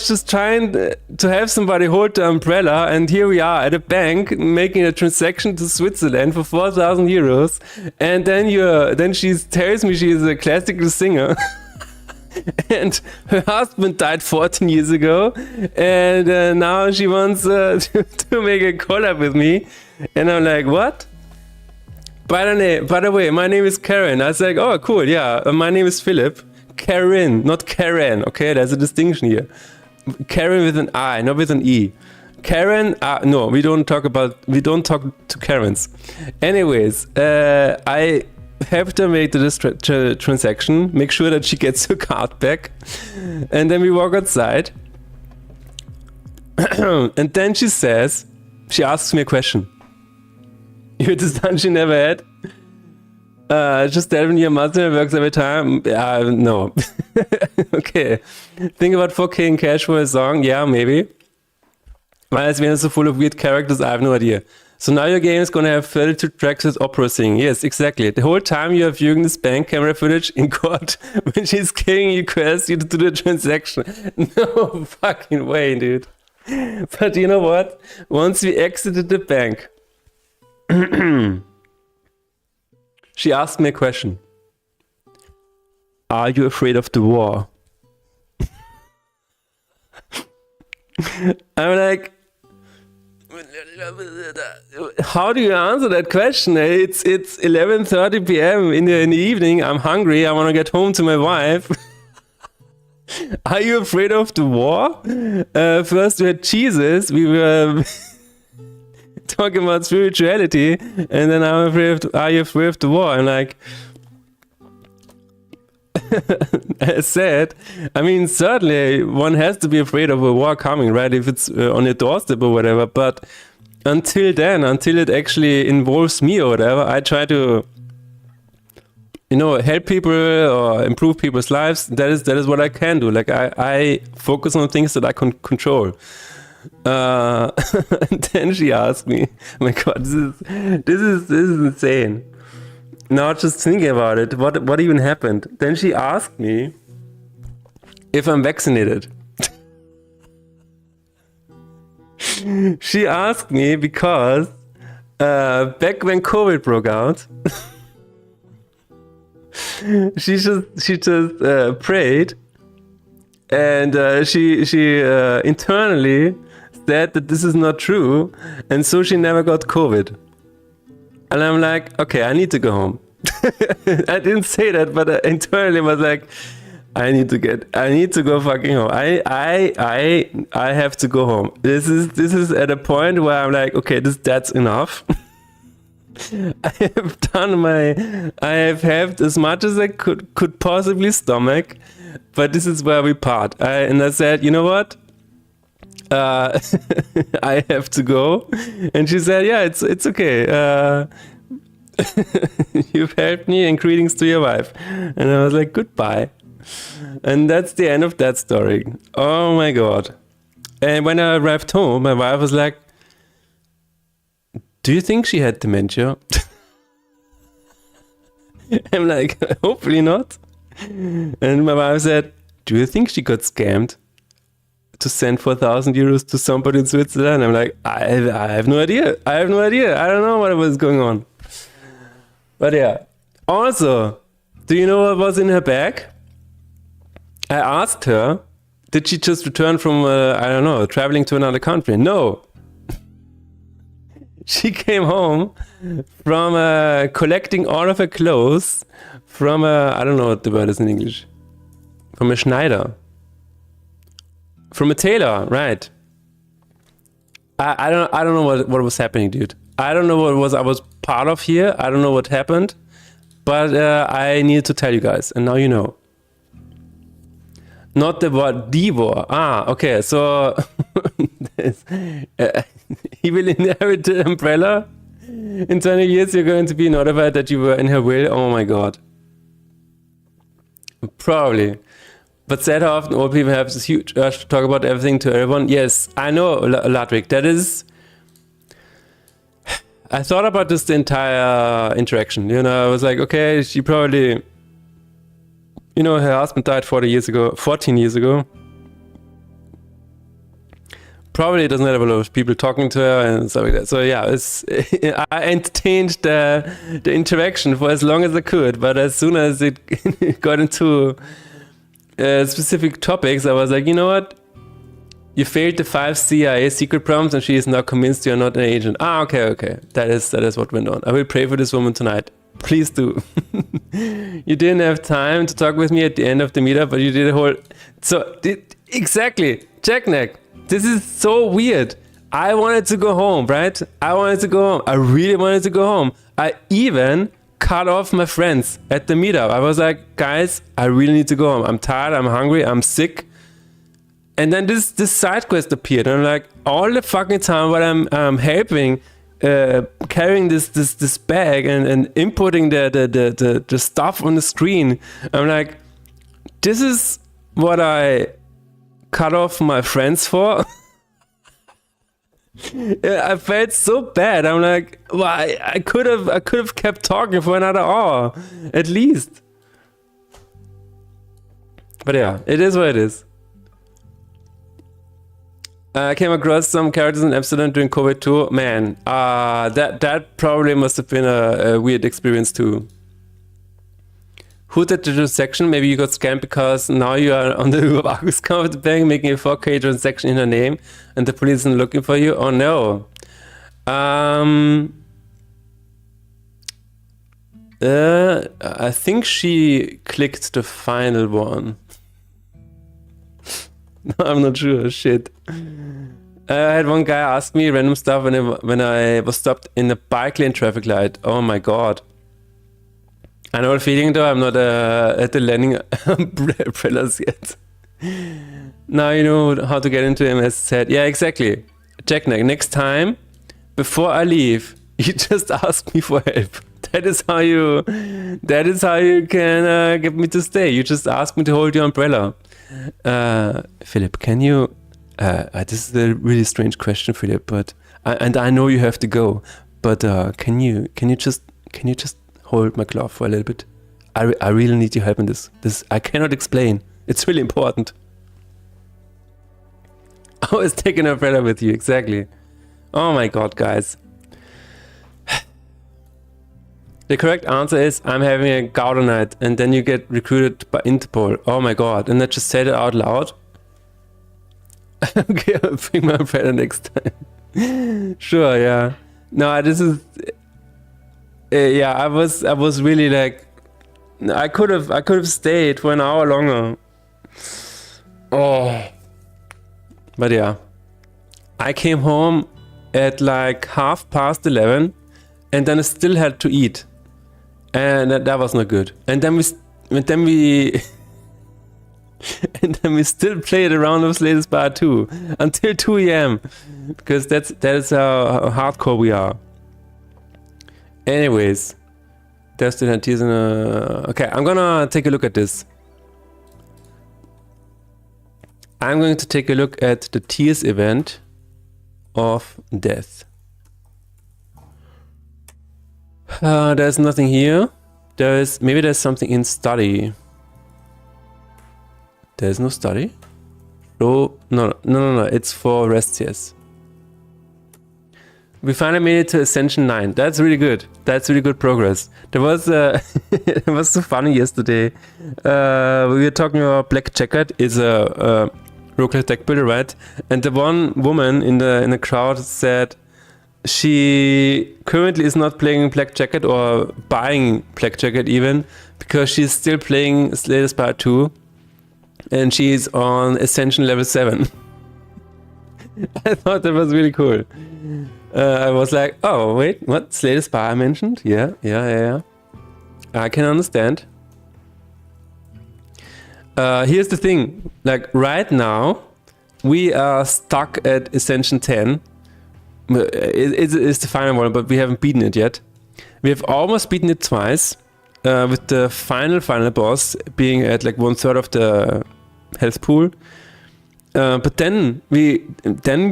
just trying to have somebody hold the umbrella, and here we are at a bank making a transaction to Switzerland for 4,000 euros. And then she tells me she's a classical singer. And her husband died 14 years ago, and now she wants to make a collab with me. And I'm like, what? By the way, my name is Karen. I was like, oh, cool, yeah. My name is Philip. Karen, not Karen. Okay, there's a distinction here. Karen with an I, not with an E. Karen, no, we don't talk to Karens. Anyways, I helped her make this transaction, make sure that she gets her card back. And then we walk outside. And then she asks me a question. You're the son she never had? Just tell me your mother works every time? No. Okay. Think about 4K in cash for a song? Yeah, maybe. Why is Vienna so full of weird characters? I have no idea. So now your game is gonna have 32 tracks with opera singing. Yes, exactly. The whole time you are viewing this bank camera footage in court when she's giving you requests you to do the transaction. No fucking way, dude. But you know what? Once we exited the bank, she asked me a question. Are you afraid of the war? I'm like, how do you answer that question? It's 11:30 p.m. in the evening. I'm hungry. I want to get home to my wife. Are you afraid of the war? First we had Jesus. We were talking about spirituality, and then I'm afraid are you afraid of the war? I'm like, I said, I mean, certainly one has to be afraid of a war coming, right? If it's on your doorstep or whatever. But until then, until it actually involves me or whatever, I try to, help people or improve people's lives. That is what I can do. Like I focus on things that I can control. And then she asked me, oh my God, this is insane. Now just thinking about it, what even happened? Then she asked me if I'm vaccinated. She asked me because back when COVID broke out, she just prayed, and she internally said that this is not true, and so she never got COVID. And I'm like, okay, I need to go home. I didn't say that, but internally was like, I need to go fucking home. I have to go home. This is at a point where I'm like, okay, that's enough. I have had as much as I could possibly stomach, but this is where we part. And I said, you know what? I have to go. And she said, yeah, it's okay. You've helped me, and greetings to your wife. And I was like, goodbye. And that's the end of that story. Oh my God. And when I arrived home, my wife was like, do you think she had dementia? I'm like, hopefully not. And my wife said, do you think she got scammed to send 4,000 euros to somebody in Switzerland? I'm like, I have no idea. I don't know what was going on. But yeah. Also, do you know what was in her bag? I asked her, did she just return from, traveling to another country? No. She came home from collecting all of her clothes from I don't know what the word is in English. From a Schneider. From a tailor, right. I don't know what was happening, dude. I don't know what I was part of here. I don't know what happened. But I needed to tell you guys, and now you know. Not the word, the war. Ah, okay, so he will inherit the umbrella. In 20 years, you're going to be notified that you were in her will. Oh my God. Probably. But sad how often old people have this huge urge to talk about everything to everyone. Yes, I know, Ludwig. That is... I thought about this the entire interaction. I was like, okay, she probably... her husband died 14 years ago. Probably doesn't have a lot of people talking to her and stuff like that. So yeah, I entertained the interaction for as long as I could. But as soon as it got into specific topics, I was like, you know what? You failed the 5 CIA secret prompts, and she is now convinced you're not an agent. Ah, okay. That is what went on. I will pray for this woman tonight. Please do. You didn't have time to talk with me at the end of the meetup, but you did a whole... Exactly. Jackneck. This is so weird. I wanted to go home, right? I really wanted to go home. I even cut off my friends at the meetup. I was like, guys, I really need to go home. I'm tired, I'm hungry, I'm sick. And then this side quest appeared. And I'm like, all the fucking time while I'm helping... carrying this bag and inputting the stuff on the screen, I'm like, this is what I cut off my friends for. I felt so bad. I'm like, why? I could have kept talking for another hour at least. But yeah, it is what it is. I came across some characters in Amsterdam during COVID too. Man, that probably must have been a weird experience too. Who did the transaction? Maybe you got scammed because now you are on the Überwachungskammer of the bank making a 4K transaction in her name and the police is looking for you. Oh no. I think she clicked the final one. No, I'm not sure. Shit. I had one guy ask me random stuff when I was stopped in a bike lane traffic light. Oh my god. I know the feeling though. I'm not at the landing umbrellas yet. Now you know how to get into him, as said. Yeah, exactly. Jack, next time, before I leave, you just ask me for help. That is how you can get me to stay. You just ask me to hold your umbrella. Philip, can you? This is a really strange question, Philip. But and I know you have to go. But can you just hold my glove for a little bit? I really need your help in this. This I cannot explain. It's really important. Always take an umbrella with you. Exactly. Oh my god, guys. The correct answer is I'm having a Gouda night, and then you get recruited by Interpol. Oh my god, and I just said it out loud. Okay, I'll bring my umbrella next time. Sure, yeah. No, this is... yeah, I was really like... I could have stayed for an hour longer. Oh. But yeah. I came home at like 11:30, and then I still had to eat. And that was not good. And then we and then we still played a round of Slay the Spire 2 until 2 a.m. because that is how hardcore we are. Anyways, there's still tears in a... Okay, I'm gonna take a look at this. I'm going to take a look at the Tears event of death. There's nothing here. Maybe there's something in study. There's no study? Oh, no. It's for rest, yes. We finally made it to Ascension 9. That's really good. That's really good progress. There was it was so funny yesterday. We were talking about Black Checkered is a roguelike deck builder, right? And the one woman in the crowd said she currently is not playing Black Jacket or buying Black Jacket even because she's still playing Slay the Spire 2 and she's on Ascension level 7. I thought that was really cool. I was like, oh wait, what? Slay the Spire I mentioned? Yeah. I can understand. Here's the thing, like right now we are stuck at Ascension 10. It's the final one, but we haven't beaten it yet. We have almost beaten it twice, with the final boss being at like 1/3 of the health pool. But then we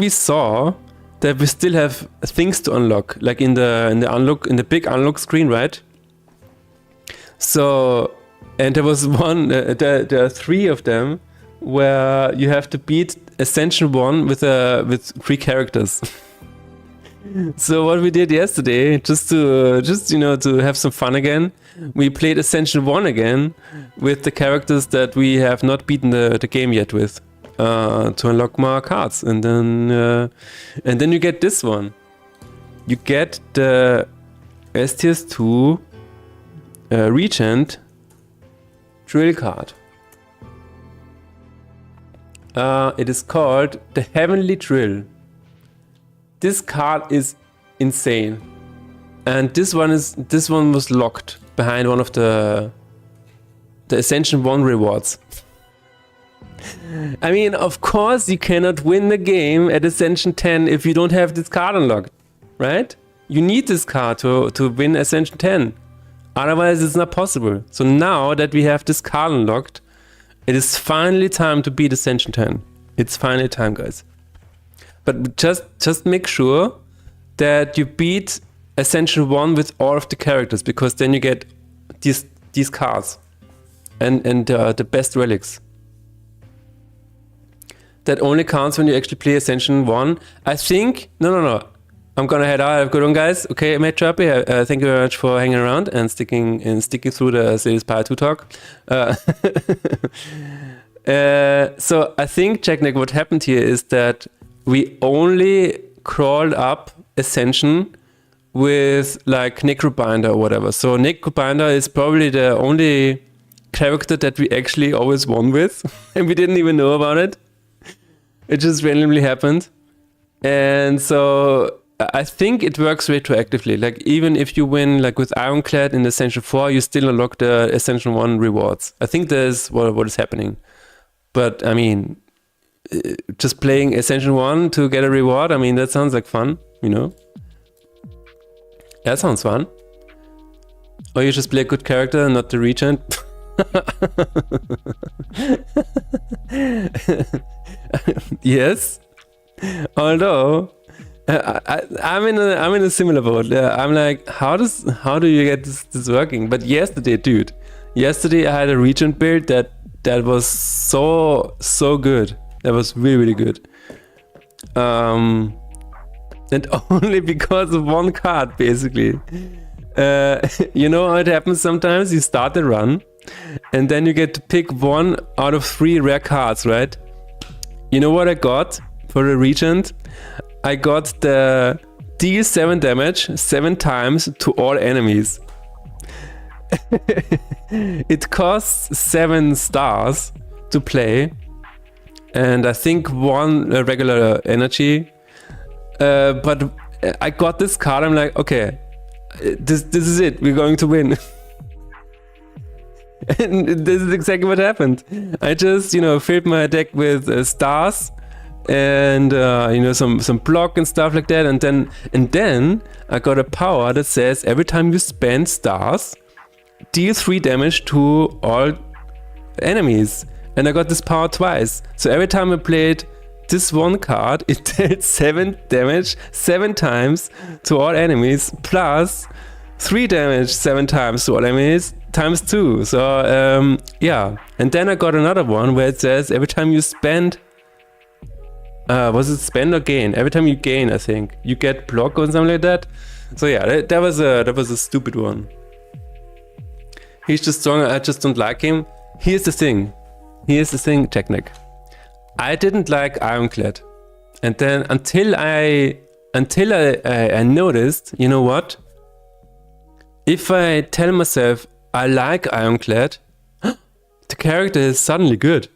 saw that we still have things to unlock, like in the big unlock screen, right? So, and there was one. There are 3 of them where you have to beat Ascension 1 with 3 characters. So what we did yesterday, just to have some fun again, we played Ascension 1 again with the characters that we have not beaten the game yet with, to unlock more cards, and then you get this one. You get the STS2 Regent drill card. It is called the Heavenly Drill. This card is insane, and this one was locked behind one of the Ascension 1 rewards. I mean, of course you cannot win the game at Ascension 10 if you don't have this card unlocked, right? You need this card to win Ascension 10. Otherwise it's not possible. So now that we have this card unlocked, it is finally time to beat Ascension 10. It's finally time, guys. But just make sure that you beat Ascension 1 with all of the characters, because then you get these cards and the best relics. That only counts when you actually play Ascension 1. I think... No. I'm gonna head out. Have a good one, guys. Okay, Mate Trappy, thank you very much for hanging around and sticking through the Slay the Spire 2 talk. So I think, Jacknick, what happened here is that we only crawled up Ascension with like Necrobinder or whatever. So Necrobinder is probably the only character that we actually always won with, and we didn't even know about it. It just randomly happened. And so I think it works retroactively. Like even if you win like with Ironclad in Ascension 4, you still unlock the Ascension 1 rewards. I think that's what is happening. But I mean, just playing Ascension 1 to get a reward, I mean, that sounds like fun, you know? That sounds fun. Or you just play a good character and not the regent. Yes. Although I'm in a similar boat. I'm like, how do you get this working? But yesterday I had a regent build that was so good. That was really good. And only because of one card, basically. You know how it happens sometimes? You start the run, and then you get to pick 1 out of 3 rare cards, right? You know what I got for the regent? I got the deal 7 damage 7 times to all enemies. It costs 7 stars to play, and I think 1 regular energy. But I got this card. I'm like, okay, this is it. We're going to win. And this is exactly what happened. I just, filled my deck with stars and some block and stuff like that. And then I got a power that says every time you spend stars, deal 3 damage to all enemies. And I got this power twice. So every time I played this one card, it dealt 7 damage 7 times to all enemies, plus 3 damage 7 times to all enemies, times 2. So yeah. And then I got another one where it says every time you spend, was it spend or gain? Every time you gain, I think you get block or something like that. So yeah, that was a stupid one. He's just strong. I just don't like him. Here's the thing, Technic. I didn't like Ironclad, and then until I noticed, you know what? If I tell myself I like Ironclad, the character is suddenly good.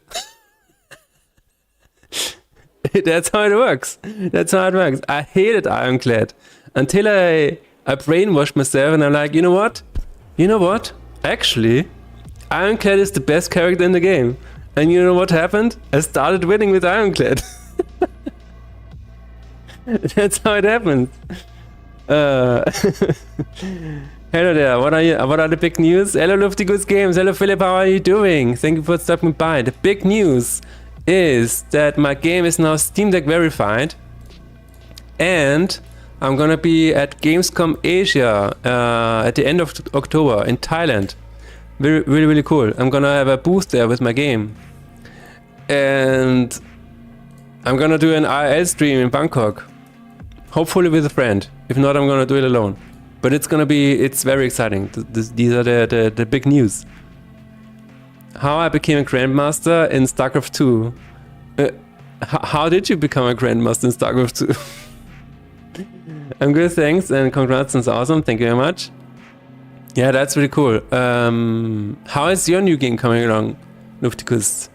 That's how it works. I hated Ironclad until I brainwashed myself, and I'm like, you know what? Actually, Ironclad is the best character in the game. And you know what happened? I started winning with Ironclad. That's how it happened. Hello there, what are the big news? Hello Lufty Goose Games, hello Philip, how are you doing? Thank you for stopping by. The big news is that my game is now Steam Deck verified, and I'm gonna be at Gamescom Asia at the end of October in Thailand. Really cool. I'm gonna have a booth there with my game, and I'm gonna do an IRL stream in Bangkok, hopefully with a friend. If not, I'm gonna do it alone. But it's very exciting. These are the big news. How I became a Grandmaster in StarCraft 2. How did you become a Grandmaster in StarCraft 2? I'm good, thanks, and congrats, that's awesome. Thank you very much. Yeah, that's really cool. How is your new game coming along, Lufticus?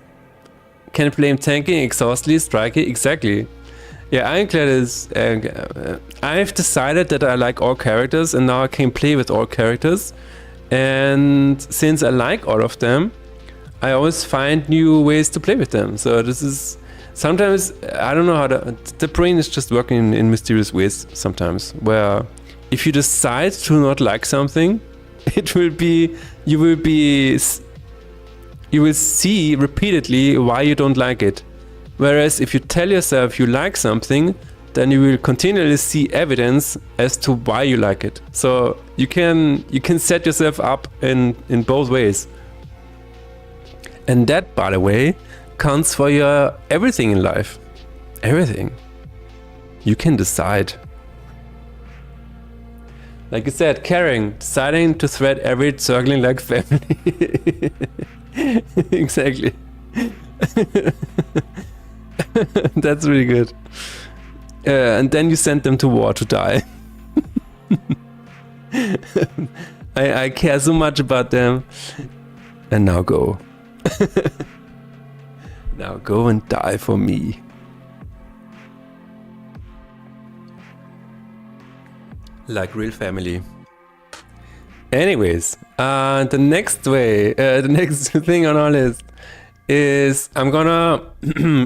Can you play him tanking, exhaustly, striking? Exactly. Yeah, Ironclad is... I've decided that I like all characters, and now I can play with all characters. And since I like all of them, I always find new ways to play with them. So this is... Sometimes, I don't know how the brain is just working in mysterious ways sometimes, where if you decide to not like something, you will see repeatedly why you don't like it. Whereas if you tell yourself you like something, then you will continually see evidence as to why you like it. So you can set yourself up in both ways. And that, by the way, counts for your everything in life. Everything. You can decide. Like you said, caring, deciding to thread every circling like family. Exactly. That's really good. And then you send them to war to die. I care so much about them. And now go. Now go and die for me. Like real family. Anyways, the next thing on our list is I'm gonna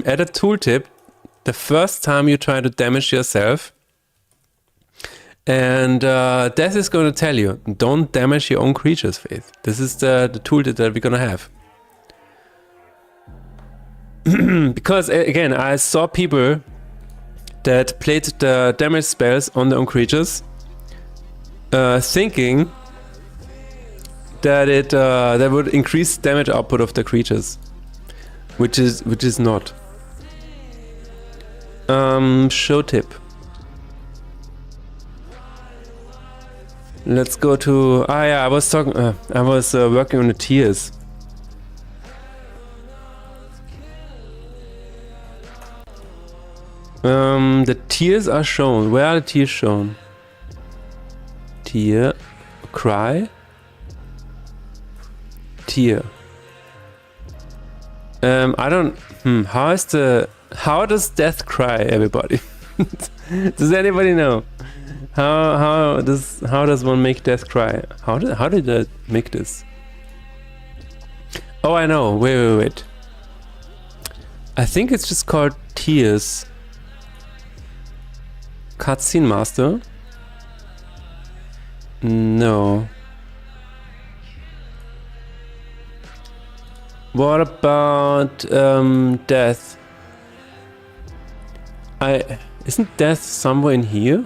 add a tooltip the first time you try to damage yourself. And Death is going to tell you, don't damage your own creatures, Faith. This is the tooltip that we're going to have. Because, again, I saw people that played the damage spells on their own creatures, thinking that that would increase damage output of the creatures, which is not. Show tip. Let's go to. Yeah, I was talking. I was working on the tiers. The tiers are shown. Where are the tiers shown? Tier, cry, tier. I don't. How does Death cry, everybody? Does anybody know? How does one make Death cry? How did I make this? Oh, I know. Wait. I think it's just called Tears. Cutscene Master? No. What about Death? Isn't Death somewhere in here?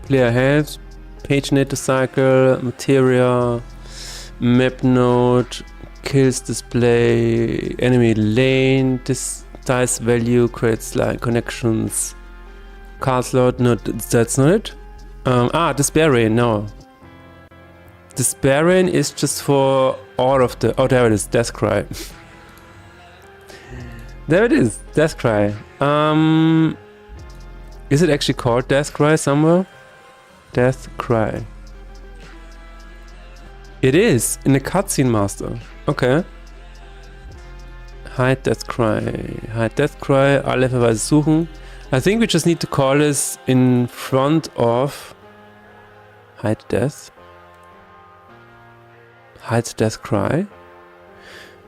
Player health, page nature cycle, materia, map node, kills display, enemy lane, this dice value creates line connections, card slot. No, that's not it. Despair Rain. No, Despair Rain is just for all of the. Oh, there it is. Death Cry. There it is. Death Cry. Is it actually called Death Cry somewhere? Death Cry. It is in the cutscene master. Okay. Hide Death Cry. Hide Death Cry. Alle Verweise suchen. I think we just need to call this in front of Hide Death. Hide Death Cry.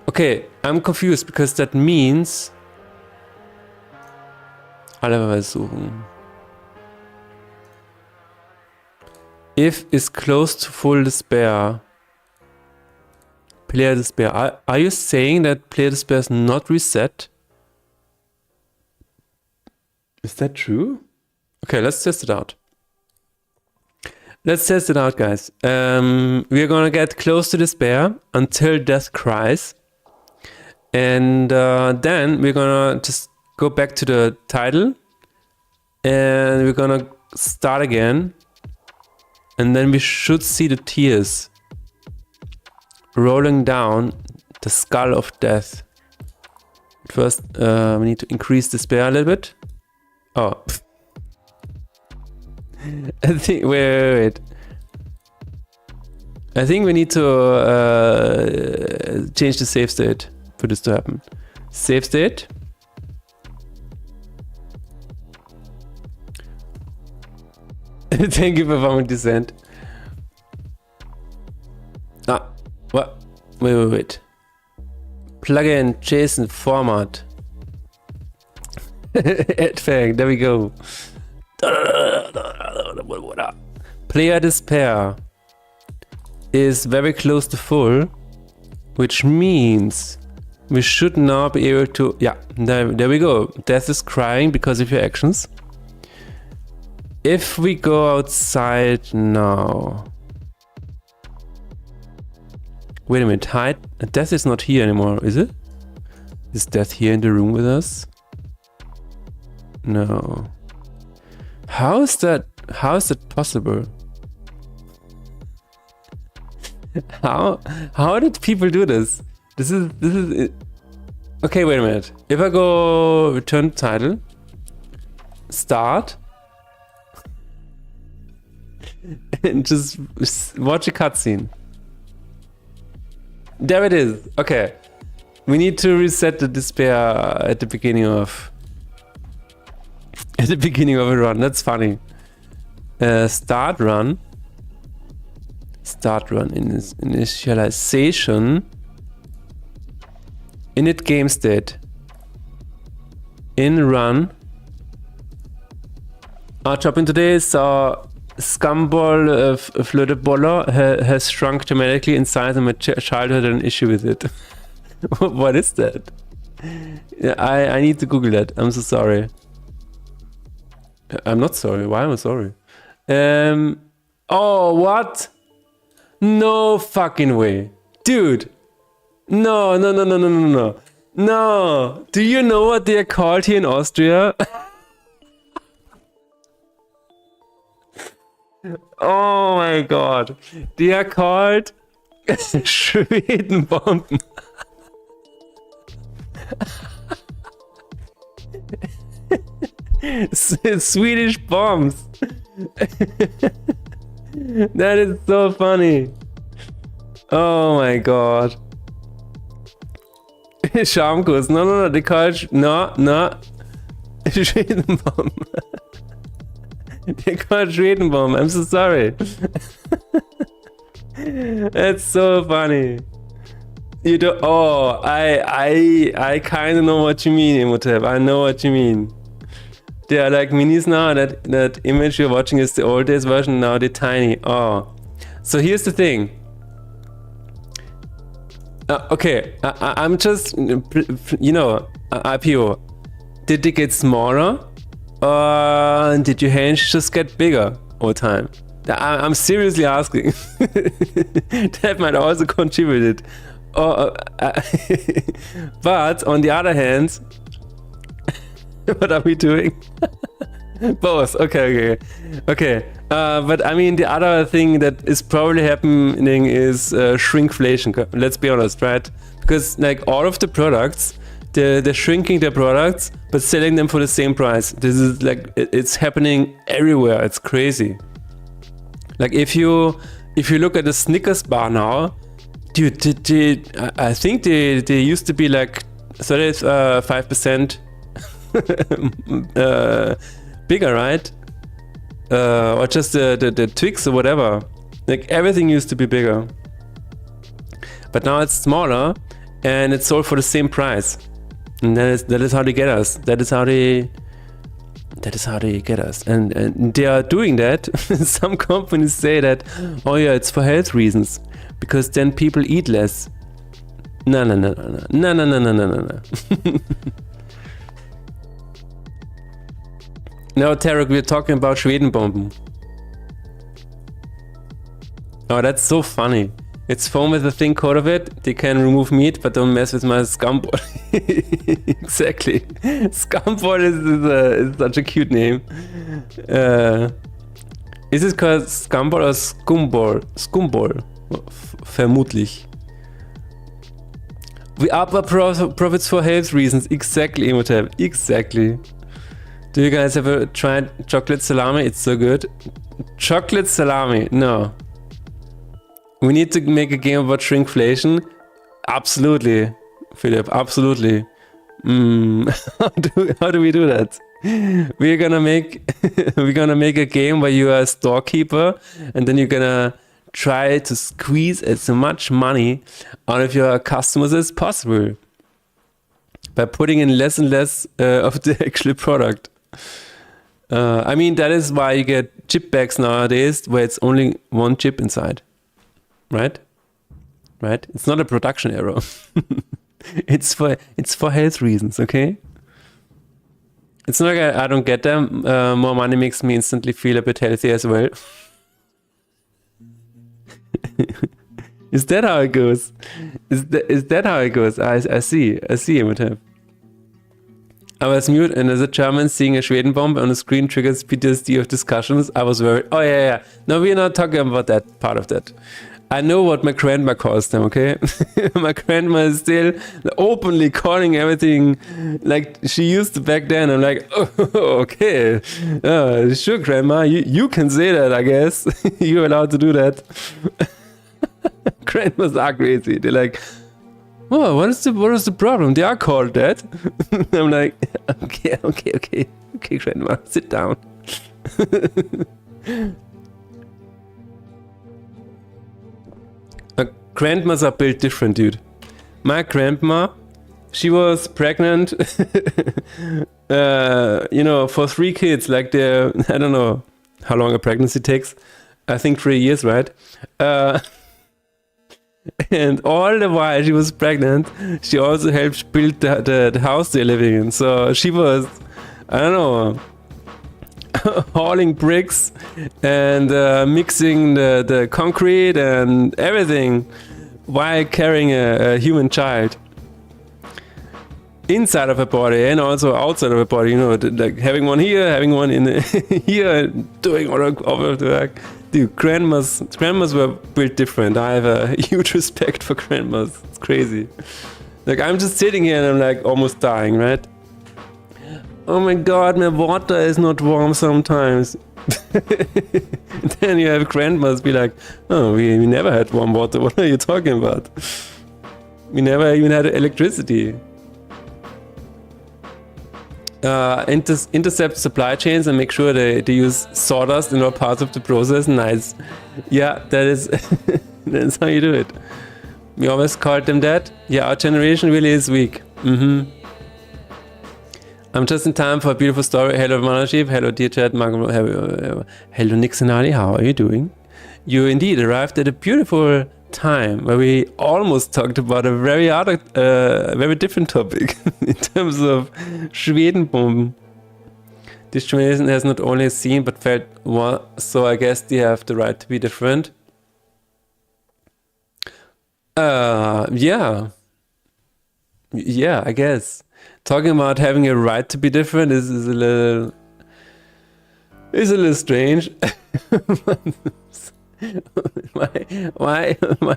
Okay, I'm confused because that means Alle Verweise suchen. If is close to full despair. Player despair. Are you saying that player despair is not reset? Is that true? Okay, let's test it out. Let's test it out, guys. We're gonna get close to despair until Death cries. And then we're gonna just go back to the title. And we're gonna start again. And then we should see the tears rolling down the skull of Death. First, we need to increase despair a little bit. Oh. I think, wait. I think we need to change the save state for this to happen. Save state. Thank you for following descent. What? Wait. Plugin JSON format. Add fang, there we go. Player despair is very close to full, which means we should now be able to. Yeah, there we go. Death is crying because of your actions. If we go outside now. Wait a minute, hide. Death is not here anymore, is it? Is Death here in the room with us? No. How is that possible? How did people do this? This is Okay, wait a minute. If I go return title, start, and just watch a cutscene. There it is. Okay. We need to reset the despair at the beginning of a run. That's funny. Start run. Start run initialization. Init game state. In run. Our topic today is Scumball Flödeboller has shrunk dramatically in size, and my childhood had an issue with it. What is that? Yeah, I need to Google that. I'm so sorry. I'm not sorry. Why am I sorry? Oh, what? No fucking way. Dude. No. No. Do you know what they are called here in Austria? Oh my god. They are called Schwedenbomben. Swedish bombs. That is so funny. Oh my god. Schamkuss. No. They call it no. Schwedenbomben. They call it Schwedenbomben. I'm so sorry. That's so funny. You do. Oh, I kind of know what you mean, Imhotep. I know what you mean. They are like minis now. That image you're watching is the old days version. Now they're tiny. Oh, so here's the thing. Okay, I'm just, IPO. Did they get smaller, or did your hands just get bigger over time? I'm seriously asking. That might also contribute. But on the other hand, what are we doing? Both. Okay. But I mean, the other thing that is probably happening is shrinkflation. Let's be honest, right? Because like all of the products, they're shrinking their products, but selling them for the same price. This is like, it's happening everywhere. It's crazy. Like if you look at the Snickers bar now, dude, I think they used to be like 35% bigger, right? Or just the Twix or whatever. Like everything used to be bigger, but now it's smaller and it's sold for the same price. And that is how they get us. That is how they get us. And they are doing that. Some companies say that, oh yeah, it's for health reasons, because then people eat less. No. No, Tarek, we're talking about Schwedenbomben. Oh, that's so funny. It's foam with a thin coat of it. They can remove meat, but don't mess with my scumball. Exactly. Scumball is such a cute name. Is it called Scumball or Scumball? Scumball. Vermutlich. We up our profits for health reasons. Exactly, Imhotep. Exactly. Do you guys ever tried chocolate salami? It's so good. Chocolate salami? No. We need to make a game about shrinkflation. Absolutely, Philip. Absolutely. How do we do that? We're gonna make a game where you are a storekeeper, and then you're gonna try to squeeze as much money out of your customers as possible by putting in less and less of the actual product. I mean, that is why you get chip bags nowadays, where it's only one chip inside. Right? It's not a production error. It's for health reasons, okay? It's not like I don't get them. More money makes me instantly feel a bit healthy as well. Is that how it goes? Is that how it goes? I see Imhotep. I was mute, and as a German, seeing a Schwedenbomb on the screen triggers PTSD of discussions. I was worried. Oh yeah. No, we're not talking about that part of that. I know what my grandma calls them, okay? My grandma is still openly calling everything like she used to back then. I'm like, oh, okay. Sure, grandma, you can say that, I guess. You're allowed to do that. Grandmas are crazy. They're like, oh, what is the problem? They are called that. I'm like, okay, grandma, sit down. Grandmas are built different, dude. My grandma, she was pregnant, for 3 kids. Like I don't know how long a pregnancy takes. I think 3 years, right? And all the while she was pregnant, she also helped build the house they're living in. So she was, I don't know, hauling bricks and mixing the concrete and everything while carrying a human child inside of her body and also outside of her body. Like having one here, having one in here, doing all of the work. Dude, grandmas were built different. I have a huge respect for grandmas. It's crazy. Like I'm just sitting here and I'm like almost dying, right? Oh my god, my water is not warm sometimes. And then you have grandmas be like, oh, we never had warm water. What are you talking about? We never even had electricity. Intercept supply chains and make sure they use sawdust in all parts of the process. Nice. Yeah, that is that's how you do it. We always called them that. Yeah, our generation really is weak. I'm just in time for a beautiful story. Hello, Manaship. Hello, dear chat. Hello, Nixonali. How are you doing? You indeed arrived at a beautiful time where we almost talked about a very different topic in terms of Schwedenbomben. This generation has not only seen but felt one, so I guess they have the right to be different. Yeah, I guess. Talking about having a right to be different is a little strange. Why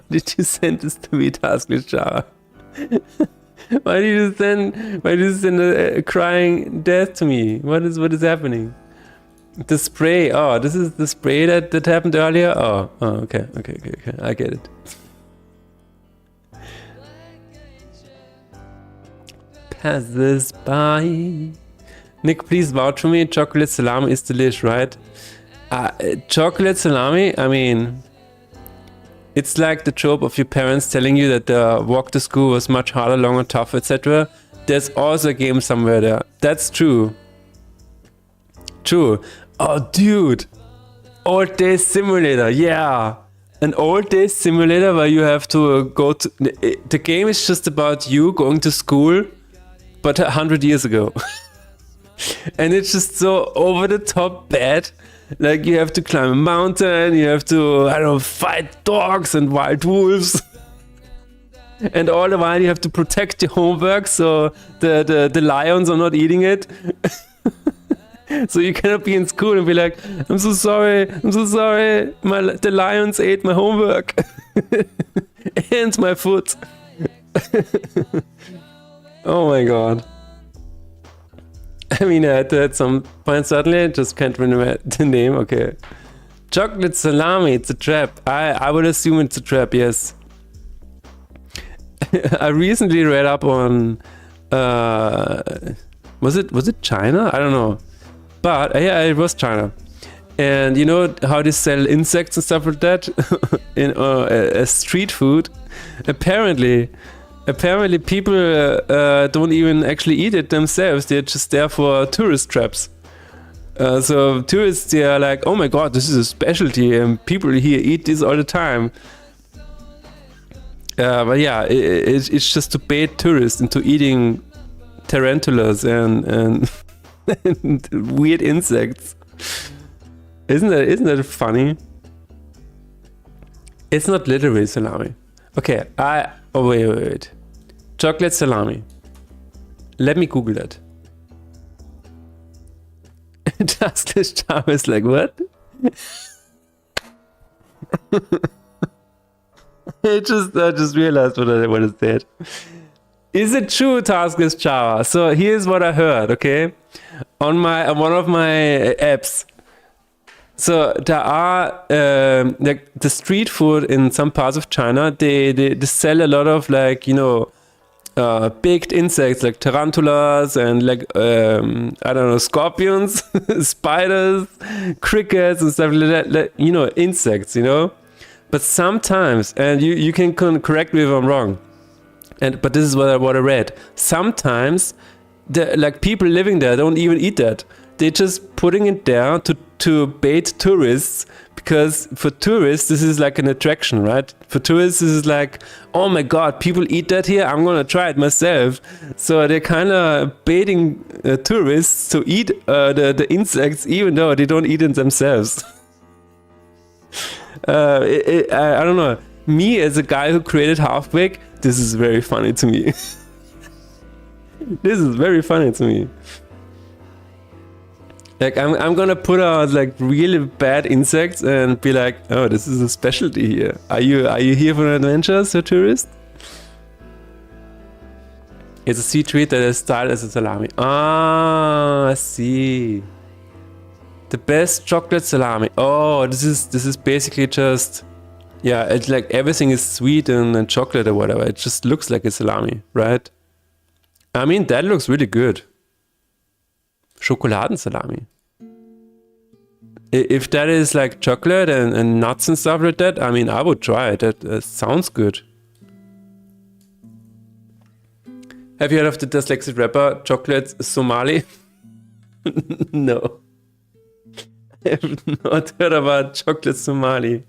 did you send this to me, Taskless Jara? Why did you send a crying death to me? What is happening? The spray. Oh, this is the spray that happened earlier. Oh, okay. I get it. Pass this by. Nick, please vouch for me. Chocolate salami is delish, right? Chocolate salami, I mean, it's like the trope of your parents telling you that the walk to school was much harder, longer, tougher, etc. There's also a game somewhere there. That's true. Oh, dude. Old Days Simulator, yeah. An Old Days Simulator where you have to go to... The game is just about you going to school, but 100 years ago. And it's just so over the top bad. Like you have to climb a mountain, you have to, I don't know, fight dogs and wild wolves. And all the while you have to protect your homework so the lions are not eating it. So you cannot be in school and be like, I'm so sorry, the lions ate my homework. And my foot. Oh my god. I mean, I had to at some point certainly, just can't remember the name, okay. Chocolate salami, it's a trap. I would assume it's a trap, yes. I recently read up on, was it China? I don't know. But yeah, it was China. And you know how they sell insects and stuff like that in as street food? Apparently people don't even actually eat it themselves. They're just there for tourist traps. So tourists, they are like, oh my god, this is a specialty and people here eat this all the time. But yeah, it's just to bait tourists into eating tarantulas and, and weird insects. Isn't that funny? It's not literally salami. Okay, oh wait. Chocolate salami. Let me Google that. Taskless Charm is like, what? I just realized what it said. Is it true, Taskless Java? So here's what I heard, okay? On one of my apps. So there are like the street food in some parts of China. They sell a lot of like, you know, baked insects like tarantulas and like I don't know, scorpions, spiders, crickets and stuff like that. Like, you know, insects, you know. But sometimes, and you can correct me if I'm wrong. But this is what I read. Sometimes, like people living there don't even eat that. They're just putting it there to bait tourists, because for tourists this is like an attraction, right? For tourists this is like, oh my god, people eat that here, I'm gonna try it myself. So they're kind of baiting tourists to eat the insects, even though they don't eat it themselves. I don't know. Me as a guy who created Half-Baked, this is very funny to me. This is very funny to me. Like I'm gonna put out like really bad insects and be like, oh, this is a specialty here. Are you here for an adventure, sir tourist? It's a sea treat that is styled as a salami. Ah, I see. The best chocolate salami. Oh, this is basically just, yeah, it's like everything is sweet and chocolate or whatever. It just looks like a salami, right? I mean, that looks really good. Schokoladensalami. If that is like chocolate and nuts and stuff like that, I mean, I would try it. That sounds good. Have you heard of the dyslexic rapper Chocolate Somali? No. I have not heard about Chocolate Somali.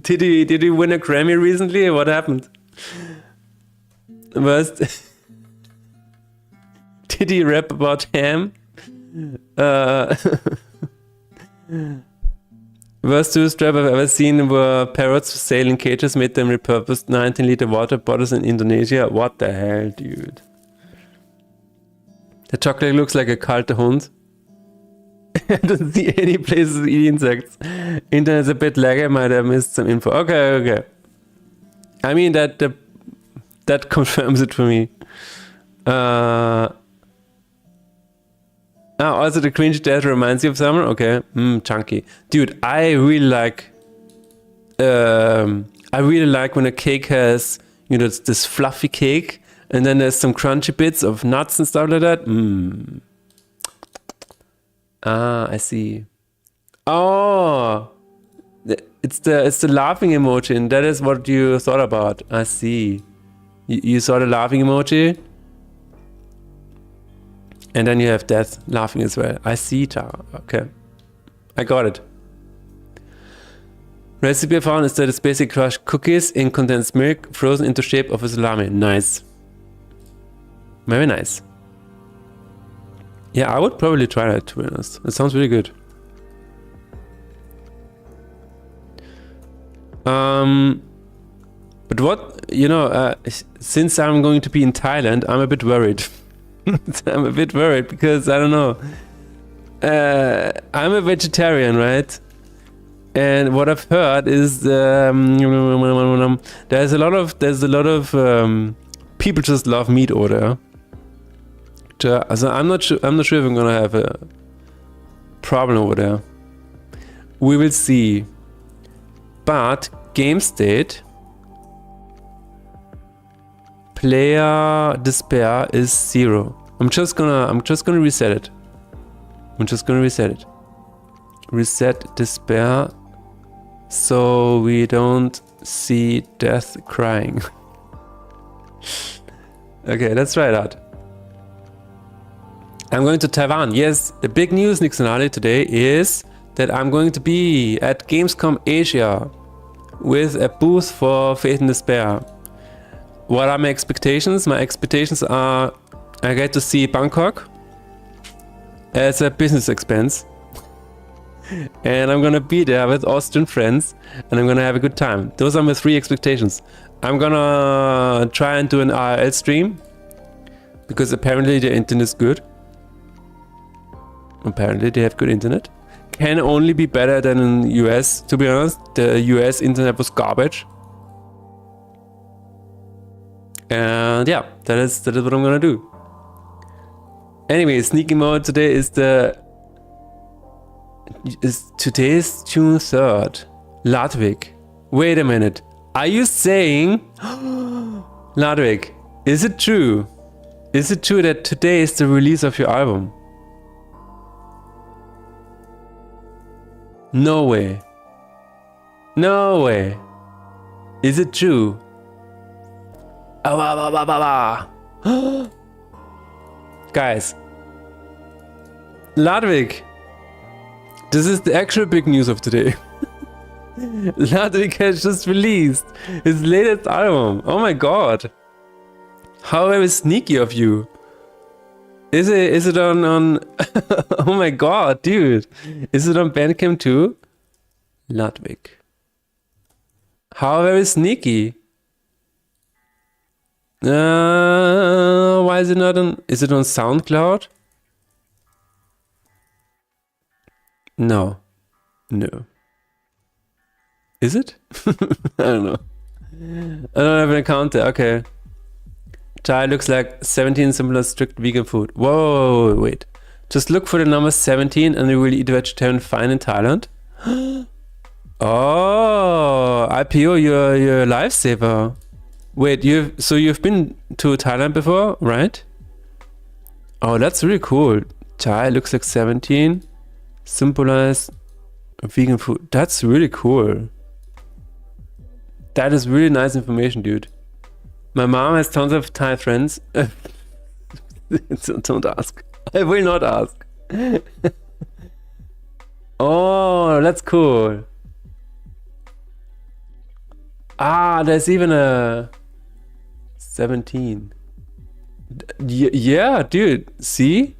Did he win a Grammy recently? What happened? Did he rap about ham? Worst tourist trap I've ever seen were parrots for sale in cages, made them repurposed 19-liter water bottles in Indonesia. What the hell, dude? The chocolate looks like a kalte Hund. I don't see any places to eat insects. Internet's a bit laggy, might have missed some info. Okay. I mean, that confirms it for me. Also the cringe death reminds you of summer? Okay. Chunky. Dude, I really like when a cake has, you know, this fluffy cake and then there's some crunchy bits of nuts and stuff like that. Ah, I see. Oh, it's the laughing emoji, and that is what you thought about. I see. You saw the laughing emoji? And then you have death laughing as well. I see, Tara. Okay. I got it. Recipe I found is that it's basically crushed cookies in condensed milk frozen into shape of a salami. Nice. Very nice. Yeah, I would probably try that, to be honest. It sounds really good. But what, you know, since I'm going to be in Thailand, I'm a bit worried. I'm a bit worried because I don't know. I'm a vegetarian, right? And what I've heard is there's a lot of people just love meat over there. So I'm not sure if I'm gonna have a problem over there. We will see. But game state player despair is 0. I'm just gonna reset it. Reset despair so we don't see death crying. Okay, let's try it out. I'm going to Taiwan. Yes, the big news, Nixonali, today is that I'm going to be at Gamescom Asia with a booth for Faith and Despair. What are my expectations? My expectations are I get to see Bangkok as a business expense. And I'm gonna be there with Austrian friends and I'm gonna have a good time. Those are my 3 expectations. I'm gonna try and do an IRL stream because apparently the internet is good. Apparently they have good internet. Can only be better than in US, to be honest. The US internet was garbage. And yeah, that is what I'm gonna do. Anyway, sneaky mode today is today's June 3rd. Ludwig. Wait a minute. Are you saying Ludwig, is it true? Is it true that today is the release of your album? No way. No way. Is it true? Guys, Ludwig, this is the actual big news of today. Ludwig has just released his latest album. Oh my god. How very sneaky of you. Is it on oh my god, dude. Is it on Bandcamp too? Ludwig. How very sneaky. Why is it not on... Is it on SoundCloud? No. No. Is it? I don't know. I don't have an account there. Okay. Chai looks like 17 similar strict vegan food. Whoa, wait. Just look for the number 17 and you will eat vegetarian fine in Thailand. Oh, IPO, you're a lifesaver. Wait, you've been to Thailand before, right? Oh, that's really cool. Chai looks like 17. Symbolize vegan food. That's really cool. That is really nice information, dude. My mom has tons of Thai friends. Don't ask. I will not ask. Oh, that's cool. Ah, there's even a 17. Yeah, dude. See?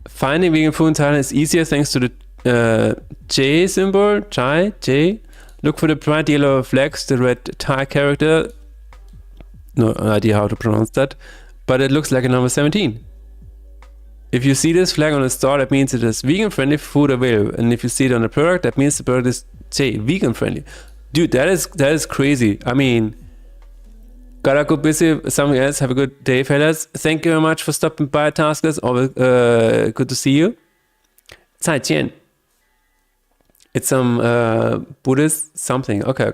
Finding vegan food in Thailand is easier thanks to the J symbol. J. Look for the bright yellow flags, the red Thai character. No idea how to pronounce that. But it looks like a number 17. If you see this flag on the store, that means it is vegan-friendly food available. And if you see it on the product, that means the product is vegan-friendly. Dude, that is crazy. I mean, gotta go busy with something else. Have a good day, fellas. Thank you very much for stopping by, Taskers. Always good to see you. 再见. It's some Buddhist something. Okay.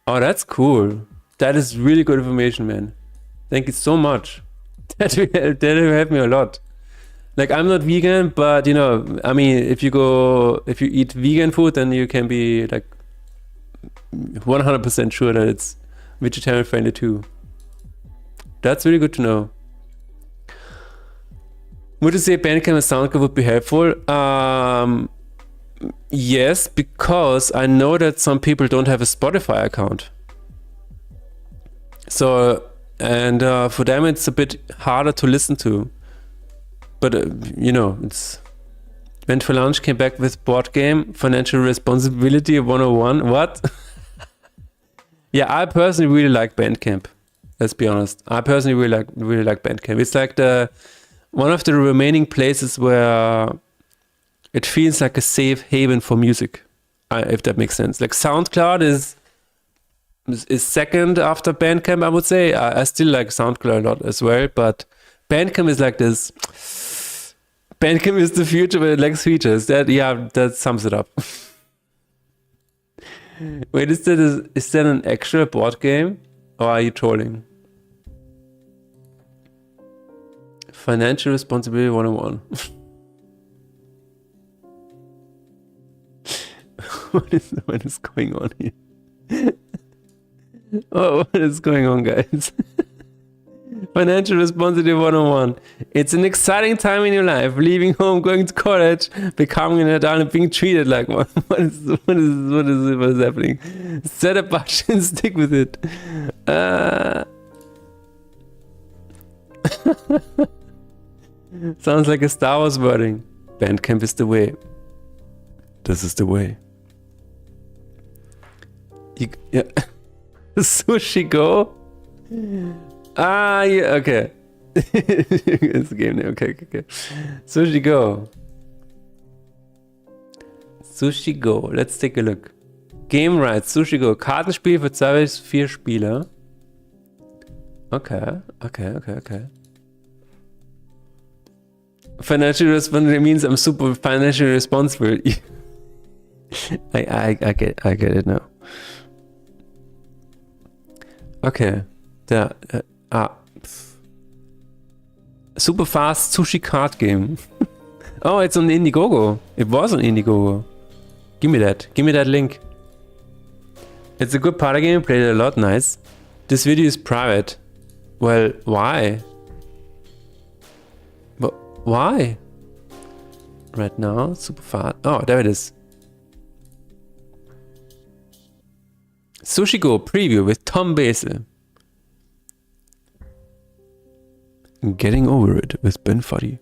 Oh, that's cool. That is really good information, man. Thank you so much. That will help me a lot. Like, I'm not vegan, but you know, I mean, if you eat vegan food, then you can be like 100% sure that it's vegetarian friendly too. That's really good to know. Would you say Bandcamp and SoundCloud would be helpful? Yes, because I know that some people don't have a Spotify account. So, and for them it's a bit harder to listen to. But, you know, it's... Went for lunch, came back with board game, financial responsibility 101. What? Yeah, I personally really like Bandcamp. Let's be honest. I personally really like Bandcamp. It's like one of the remaining places where it feels like a safe haven for music, if that makes sense. Like SoundCloud is second after Bandcamp, I would say. I still like SoundCloud a lot as well, but Bandcamp is like this. Bandcamp is the future, but it lacks features. That sums it up. Wait, is that an actual board game? Or are you trolling? Financial responsibility 101. What is going on here? Oh, what is going on, guys? Financial responsibility 101. It's an exciting time in your life. Leaving home, going to college, becoming an adult, and being treated like one. What is happening? Set a budget and stick with it. Sounds like a Star Wars wording. Bandcamp is the way. This is the way. Yeah. Sushi Go? Ah, yeah, okay. It's a game name. Okay. Sushi Go. Sushi Go. Let's take a look. Game Rights, Sushi Go. Kartenspiel für 2 bis 4 Spieler. Okay. Financially responsible means I'm super financially responsible. I get it now. Okay. Super fast sushi card game. Oh, it's on Indiegogo. It was on Indiegogo. Give me that. Give me that link. It's a good party game. Played it a lot. Nice. This video is private. Well, why? But why? Right now, super fast. Oh, there it is. Sushi Go preview with Tom Base. Getting over it with Ben Fuddy.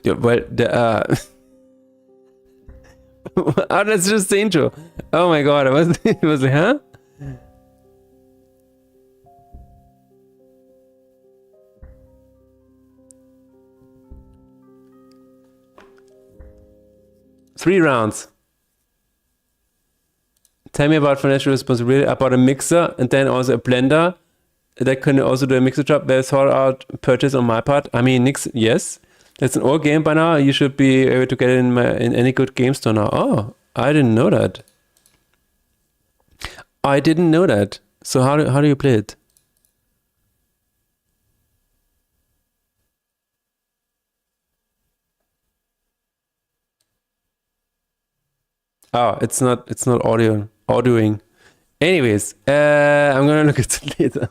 Yeah, well, oh, that's just the intro. Oh my god, it was like, huh? Three rounds. Tell me about financial responsibility. About a mixer and then also a blender that can also do a mixer job. There's sort out purchase on my part. I mean, yes, that's an old game by now. You should be able to get it in any good game store now. Oh, I didn't know that. I didn't know that. So how do you play it? Oh, it's not audioing. Anyways, I'm gonna look at it later.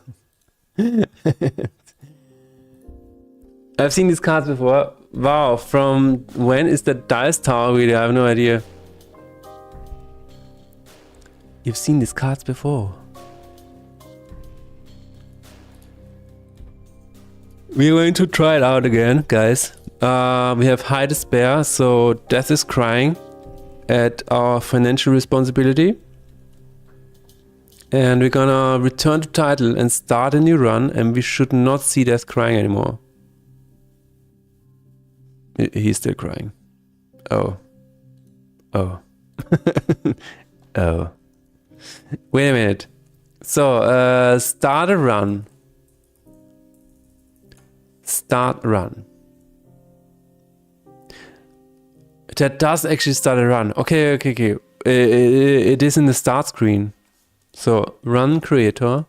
I've seen these cards before. Wow, from when is that Dice Tower really? I have no idea. You've seen these cards before. We're going to try it out again, guys. We have high despair, so death is crying at our financial responsibility. And we're gonna return to title and start a new run, and we should not see death crying anymore. He's still crying. Oh. Oh. Oh. Wait a minute. So, start a run. Start run. That does actually start a run. Okay. It is in the start screen. So, run creator.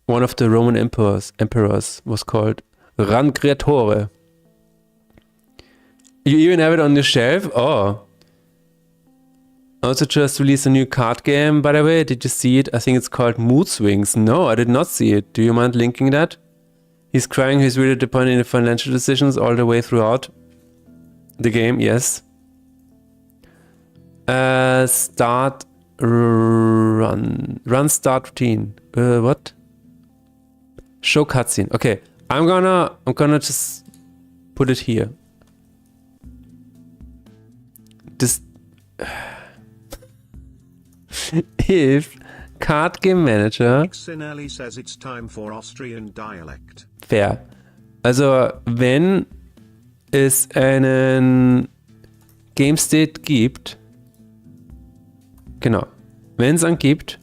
One of the Roman emperors was called Run Creatore. You even have it on the shelf? Oh. Also just released a new card game, by the way. Did you see it? I think it's called Mood Swings. No, I did not see it. Do you mind linking that? He's crying, he's really disappointed in the financial decisions all the way throughout the game, yes. Start run. Run start routine. What? Show cutscene. Okay, I'm gonna just put it here. This if card game manager Xinelli says it's time for Austrian dialect. Fair. Also, wenn es einen Game State gibt, genau, wenn es einen gibt,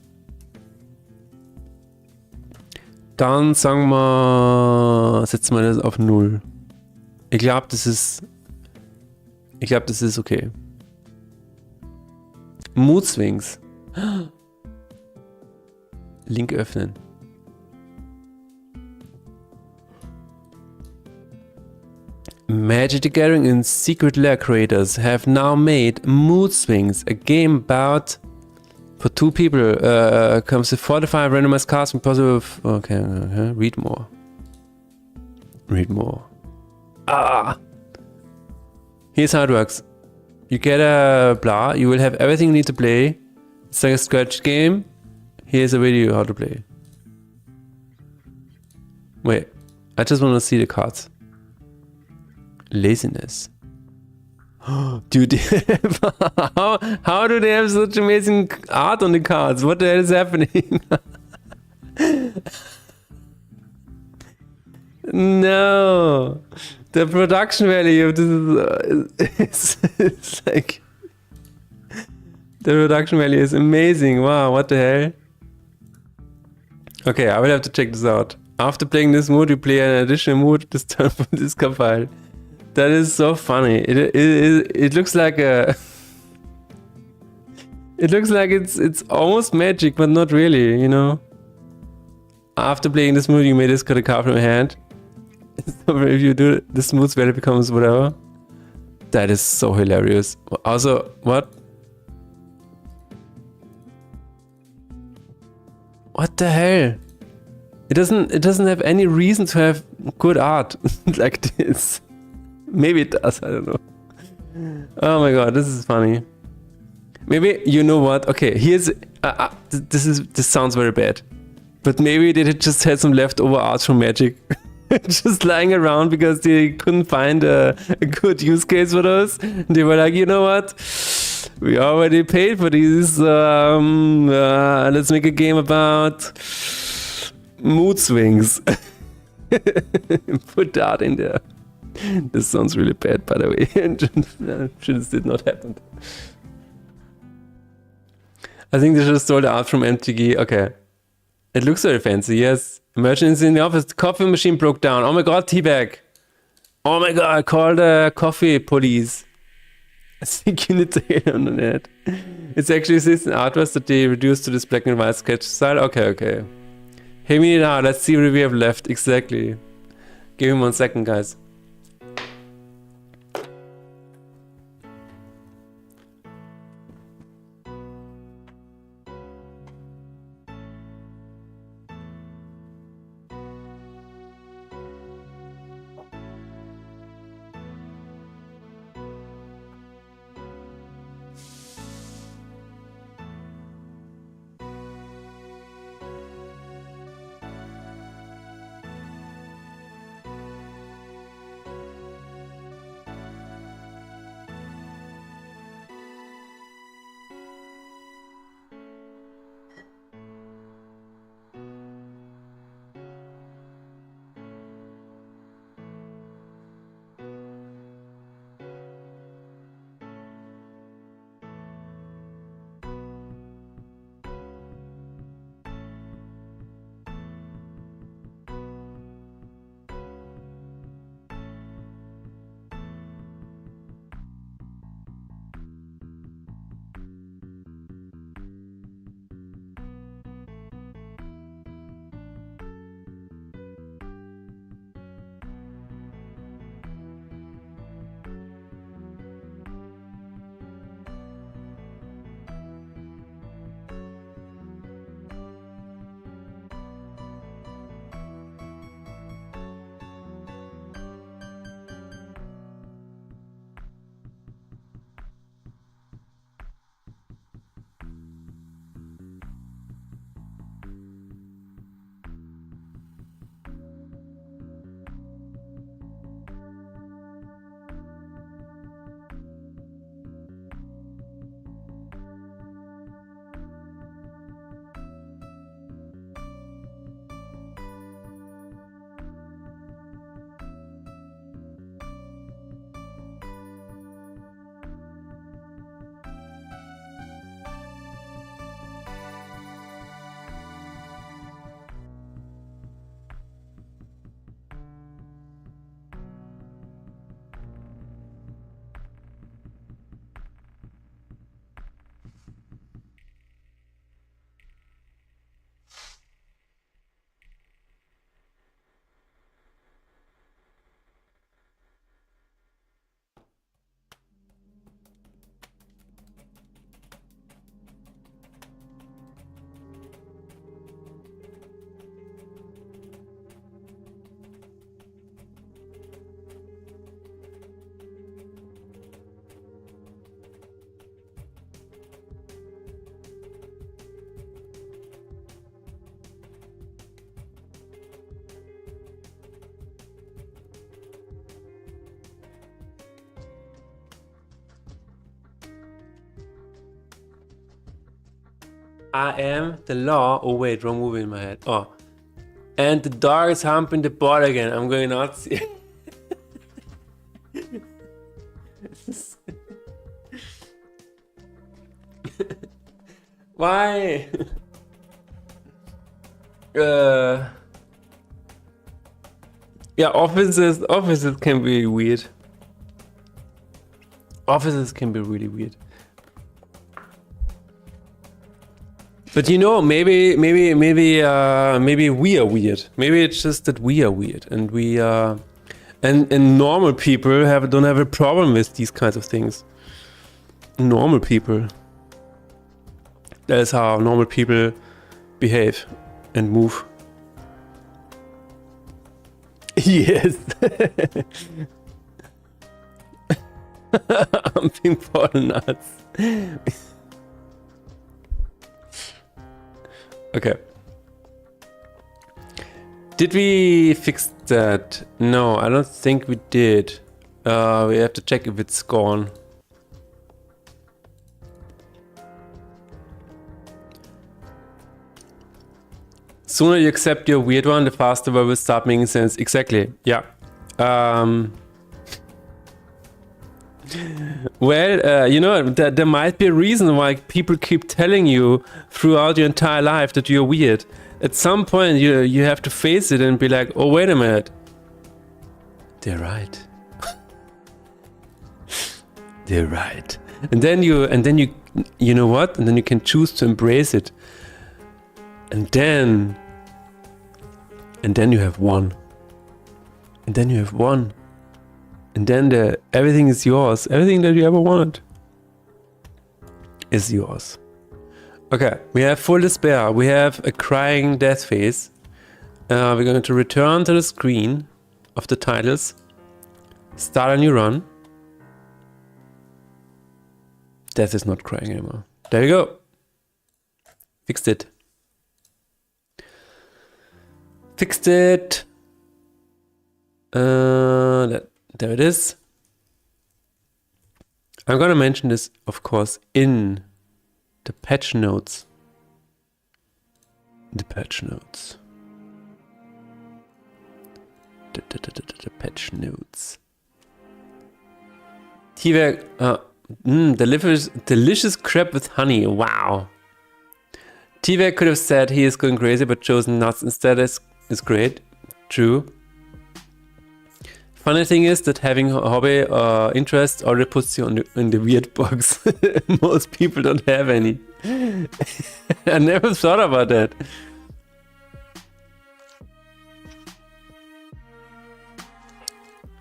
dann sagen wir, setzen wir das auf 0. Ich glaube, das ist okay. Mood Swings. Link öffnen. Magic the Gathering and Secret Lair creators have now made Mood Swings, a game about for 2 people. Comes with 45 randomized cards and possible. Okay. Read more. Here's how it works. You get a blah. You will have everything you need to play. It's like a scratch game. Here's a video how to play. Wait, I just want to see the cards. Laziness. Dude, how do they have such amazing art on the cards? What the hell is happening? No. The production value of this it's like the production value is amazing. Wow, what the hell? Okay, I will have to check this out. After playing this mode, you play an additional mode this time from this file. That is so funny. It looks like a it looks like it's almost magic, but not really, you know. After playing this mode, you may discard a card from your hand. So if you do it, the smooth value becomes whatever. That is so hilarious. Also, what? What the hell? It doesn't have any reason to have good art like this. Maybe it does, I don't know. Oh my god, this is funny. Maybe, you know what? Okay, here's this sounds very bad. But maybe they just had some leftover art from Magic just lying around because they couldn't find a good use case for those. They were like, you know what? We already paid for these. Let's make a game about mood swings. Put that in there. This sounds really bad, by the way. This did not happen. I think they just stole the art from MTG. Okay. It looks very fancy, yes. Emergency in the office. The coffee machine broke down. Oh my god, teabag. Oh my god, call the coffee police. I think you need to hit on the net. It's actually assistant artwork that they reduced to this black and white sketch style. Okay, okay. Hey me now, let's see what we have left. Exactly. Give him 1 second, guys. I am the law. Oh wait, wrong movie in my head. Oh. And the dog is humping the ball again. I'm going nuts. Why? Yeah, offices can be weird. Offices can be really weird. But you know, maybe we are weird. Maybe it's just that we are weird, and we and normal people don't have a problem with these kinds of things. Normal people. That is how normal people behave and move. Yes. I'm being fallen nuts. Okay. Did we fix that? No, I don't think we did. We have to check if it's gone. Sooner you accept your weird one, the faster it will start making sense. Exactly. Yeah. Well, you know, there might be a reason why people keep telling you throughout your entire life that you're weird. At some point, you have to face it and be like, oh, wait a minute. They're right. They're right. And then you know what? And then you can choose to embrace it. And then you have one. And then you have one. And then everything is yours. Everything that you ever wanted is yours. Okay, we have full despair. We have a crying death face. We're going to return to the screen of the titles. Start a new run. Death is not crying anymore. There you go. Fixed it. Fixed it. There it is. I'm gonna mention this, of course, in the patch notes. The patch notes. The patch notes. T-Werk, delicious crepe with honey. Wow. T-Werk could have said he is going crazy, but chosen nuts instead is great. True. Funny thing is that having a hobby or interest already puts you in the weird box. Most people don't have any. I never thought about that.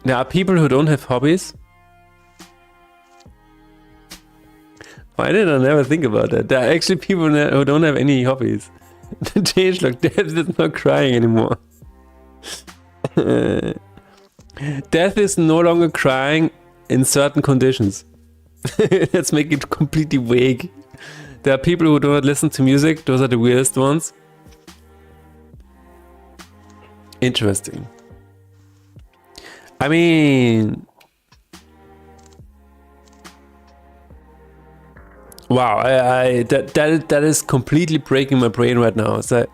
There are people who don't have hobbies. Why did I never think about that? There are actually people who don't have any hobbies. The changelog, Death is not crying anymore. Death is no longer crying in certain conditions. Let's make it completely vague. There are people who do not listen to music. Those are the weirdest ones. Interesting. I mean... Wow, that is completely breaking my brain right now. So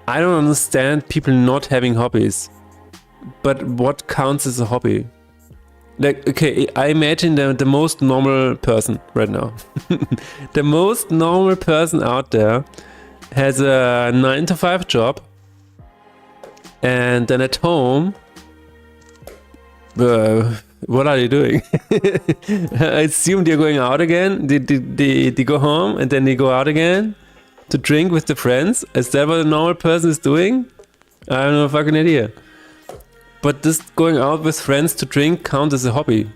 I don't understand people not having hobbies. But what counts as a hobby? Like, okay, I imagine the most normal person right now. The most normal person out there has a 9-to-5 job. And then at home... what are you doing? I assume they're going out again. They go home and then they go out again to drink with the friends. Is that what a normal person is doing? I have no fucking idea. But this going out with friends to drink count as a hobby?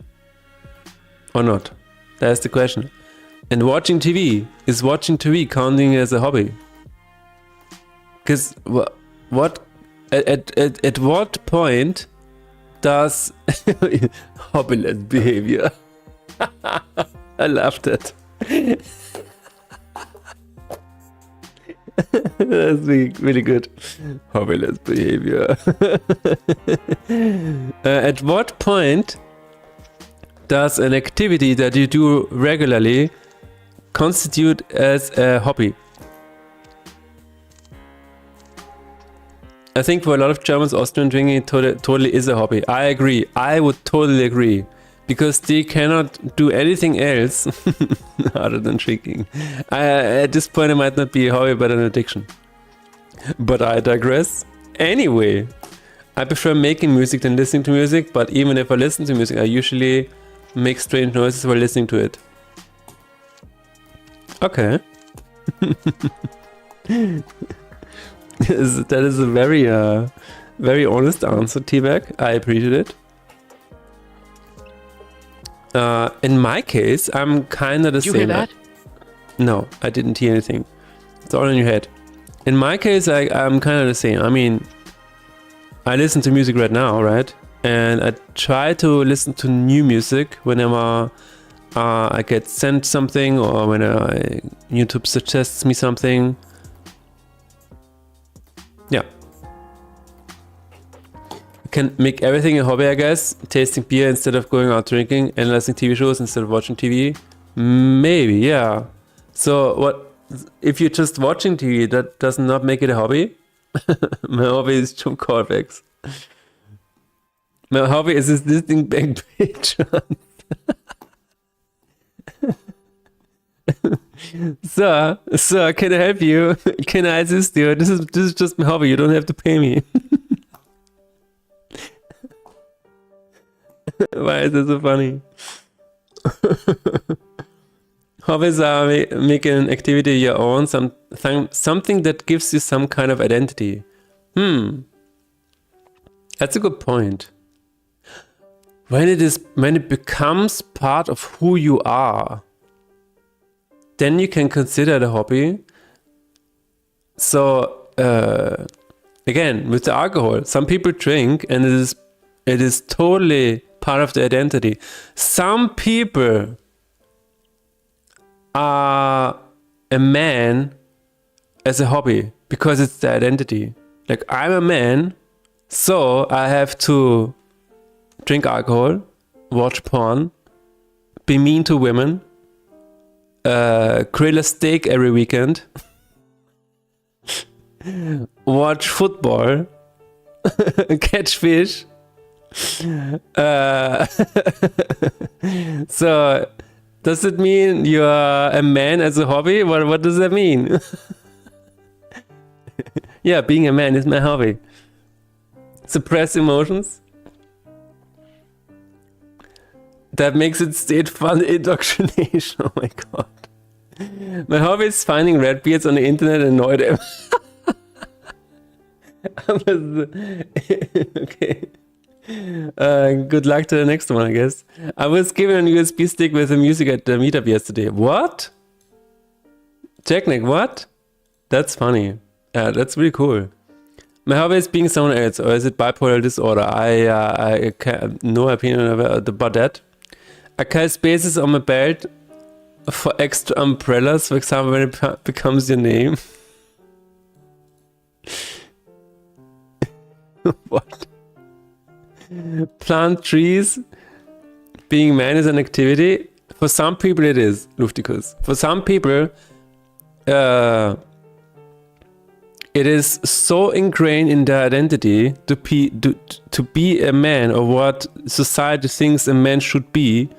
Or not? That's the question. And watching TV, is watching TV counting as a hobby? Because what at what point does hobbyless behavior? I love that. That's really good. Hobbyless behavior. At what point does an activity that you do regularly constitute as a hobby? I think for a lot of Germans, Austrian drinking totally is a hobby. I agree. I would totally agree. because they cannot do anything else other than drinking. At this point, it might not be a hobby, but an addiction. But I digress. Anyway, I prefer making music than listening to music, but even if I listen to music, I usually make strange noises while listening to it. Okay. That is a very, very honest answer, T-Bag. I appreciate it. In my case, I'm kind of the Did you same. hear that? No, I didn't hear anything. It's all in your head. In my case, I'm kind of the same. I mean, I listen to music right now, right? And I try to listen to new music whenever I get sent something or when YouTube suggests me something. Yeah. Can make everything a hobby, I guess. Tasting beer instead of going out drinking, analyzing TV shows instead of watching TV. Maybe, yeah. So what if you're just watching TV? That does not make it a hobby. My hobby is jump callbacks. My hobby is listening back patrons. Sir, can I help you? Can I assist you? This is just my hobby. You don't have to pay me. Why is this so funny? Hobbies are making an activity your own, something that gives you some kind of identity. That's a good point. When it becomes part of who you are, then you can consider it a hobby. So again, with the alcohol, some people drink and it is totally part of their identity. Some people are a man as a hobby because it's their identity. Like, I'm a man, so I have to drink alcohol, watch porn, be mean to women, grill a steak every weekend, watch football, catch fish. So, does it mean you're a man as a hobby? What does that mean? Yeah, being a man is my hobby. Suppress emotions. That makes it state fun indoctrination. Oh my god. My hobby is finding red beards on the internet and annoy them. Okay. Good luck to the next one, I guess. I was given a USB stick with the music at the meetup yesterday. What? Technic, what? That's funny. Yeah, that's really cool. My hobby is being someone else, or is it bipolar disorder? I no opinion about that. I carry spaces on my belt for extra umbrellas, for example, when it becomes your name. What? Plant trees. Being man is an activity. For some people it is, Luftikus. For some people, it is so ingrained in their identity to be a man, or what society thinks a man should be,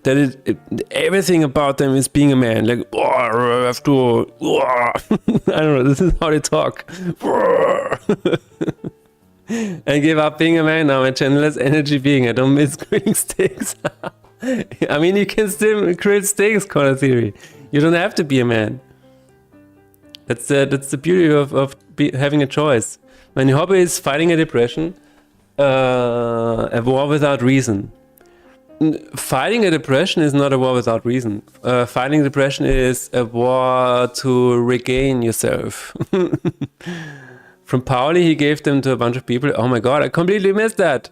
that everything about them is being a man. Like, oh, I have to. Oh. I don't know. This is how they talk. I gave up being a man now. I'm a channelless energy being. I don't miss grilling steaks. I mean, you can still grill steaks, kind of theory. You don't have to be a man. That's the beauty of having a choice. When your hobby is fighting a depression, a war without reason. Fighting a depression is not a war without reason. Fighting depression is a war to regain yourself. From Pauli, he gave them to a bunch of people. Oh my god, I completely missed that.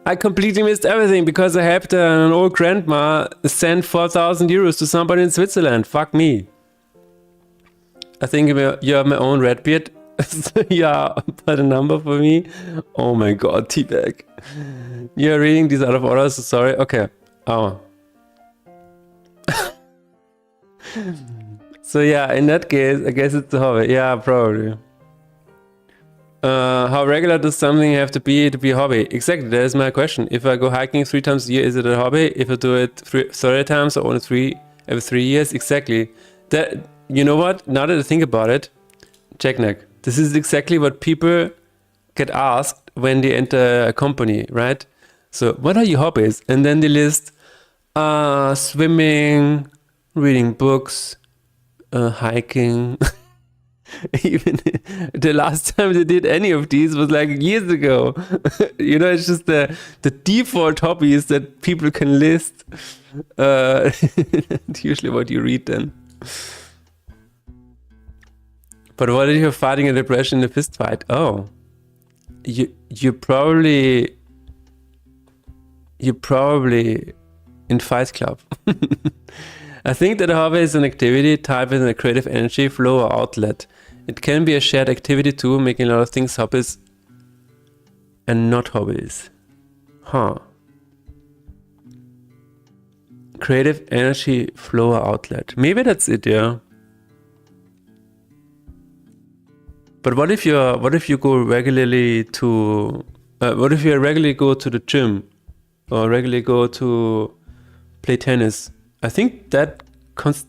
I completely missed everything because I helped an old grandma send 4,000 euros to somebody in Switzerland. Fuck me. I think you have my own red beard. Yeah, but a number for me. Oh my god, T-Bag. You're reading these out of order, so sorry. Okay. Oh. So yeah, in that case, I guess it's a hobby. Yeah, probably. How regular does something have to be a hobby? Exactly, that is my question. If I go hiking 3 times a year, is it a hobby? If I do it 30 times or only every 3 years, exactly. That, you know what? Now that I think about it, Jackneck, this is exactly what people get asked when they enter a company, right? So, what are your hobbies? And then they list swimming, reading books, hiking. Even the last time they did any of these was like years ago. You know, it's just the default hobbies that people can list. Usually what you read then. But what if you're fighting a depression in a fist fight? Oh, you're probably in Fight Club. I think that a hobby is an activity type with a creative energy flow or outlet. It can be a shared activity too, making a lot of things hobbies and not hobbies. Huh. Creative energy flow or outlet. Maybe that's it, yeah. But what if you go regularly to what if you regularly go to the gym or regularly go to play tennis? I think that counts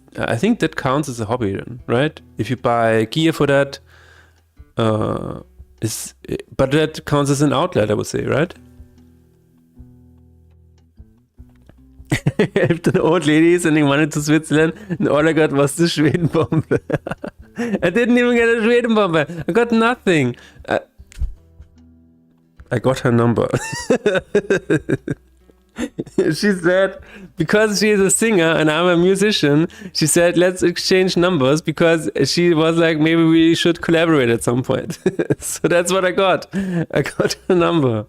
as a hobby then, right? If you buy gear for that, but that counts as an outlet, I would say, right? I helped an old lady sending money to Switzerland, and all I got was the Schwedenbombe. I didn't even get a Schwedenbombe. I got nothing. I got her number. She said, because she is a singer and I'm a musician, she said, let's exchange numbers, because she was like, maybe we should collaborate at some point. So that's what I got. I got her number.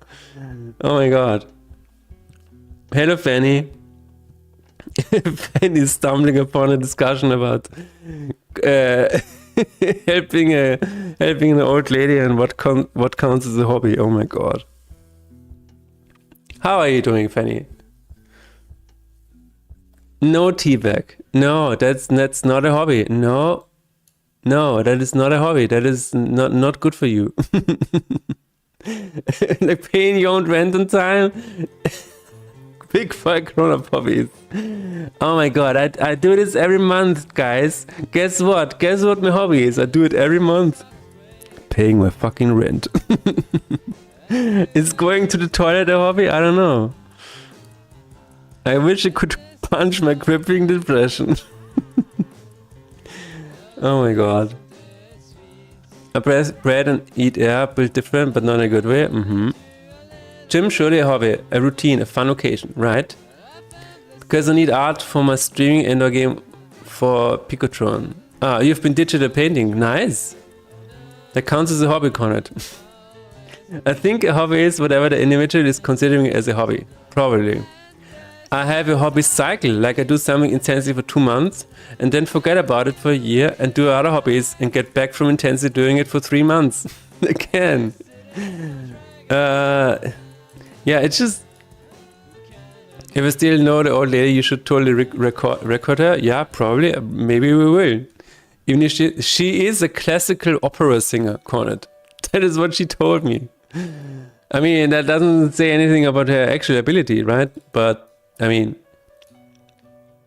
Oh my god. Hello, Fanny. Fanny is stumbling upon a discussion about helping an old lady and what counts as a hobby. Oh my god. How are you doing, Fanny? No teabag. No, that's not a hobby. No, that is not a hobby. That is not good for you. Like paying your own rent on time. Big for grown-up hobbies. Oh my god, I do this every month, guys. Guess what? Guess what my hobby is? I do it every month. Paying my fucking rent. Is going to the toilet a hobby? I don't know. I wish I could punch my crippling depression. Oh my god. I press bread and eat air, built different, but not in a good way. Gym, surely a hobby, a routine, a fun occasion, right? Because I need art for my streaming indoor game for Picotron. Ah, you've been digital painting. Nice. That counts as a hobby, Conrad. I think a hobby is whatever the individual is considering as a hobby. Probably. I have a hobby cycle, like I do something intensely for 2 months and then forget about it for a year and do other hobbies and get back from intensely doing it for 3 months. Again. Yeah, it's just... If I still know the old lady, you should totally record her. Yeah, probably. Maybe we will. Even if she is a classical opera singer, Conrad. That is what she told me. I mean, that doesn't say anything about her actual ability, right? But, I mean,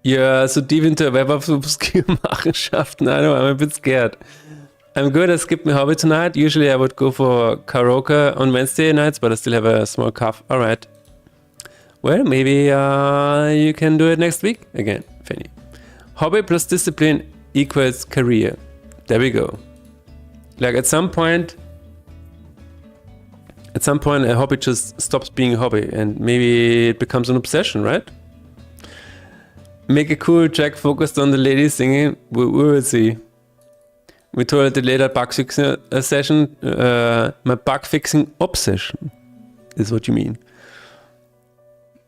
you're so deep into Web of obscure Machenschaften. I know, I'm a bit scared. I'm good. I skipped my hobby tonight. Usually I would go for karaoke on Wednesday nights, but I still have a small cough. Alright. Well, maybe you can do it next week again, Fanny. Hobby plus discipline equals career. There we go. Like at some point a hobby just stops being a hobby and maybe it becomes an obsession, right? Make a cool track focused on the lady singing. We will see. We told it later bug fixing session. My bug fixing obsession is what you mean.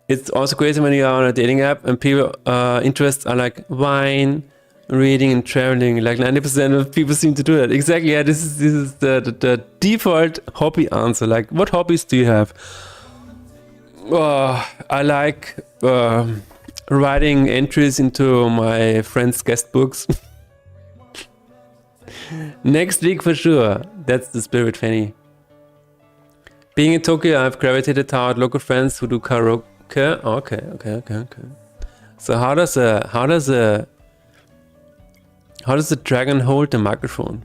It's also crazy when you are on a dating app and people interests are like wine, reading and traveling. Like 90% of people seem to do that. Exactly. Yeah, this is the default hobby answer. Like, what hobbies do you have? I like writing entries into my friends' guest books. Next week for sure. That's the spirit, Fanny. Being in Tokyo, I've gravitated toward local friends who do karaoke. Okay. So how does a dragon hold the microphone?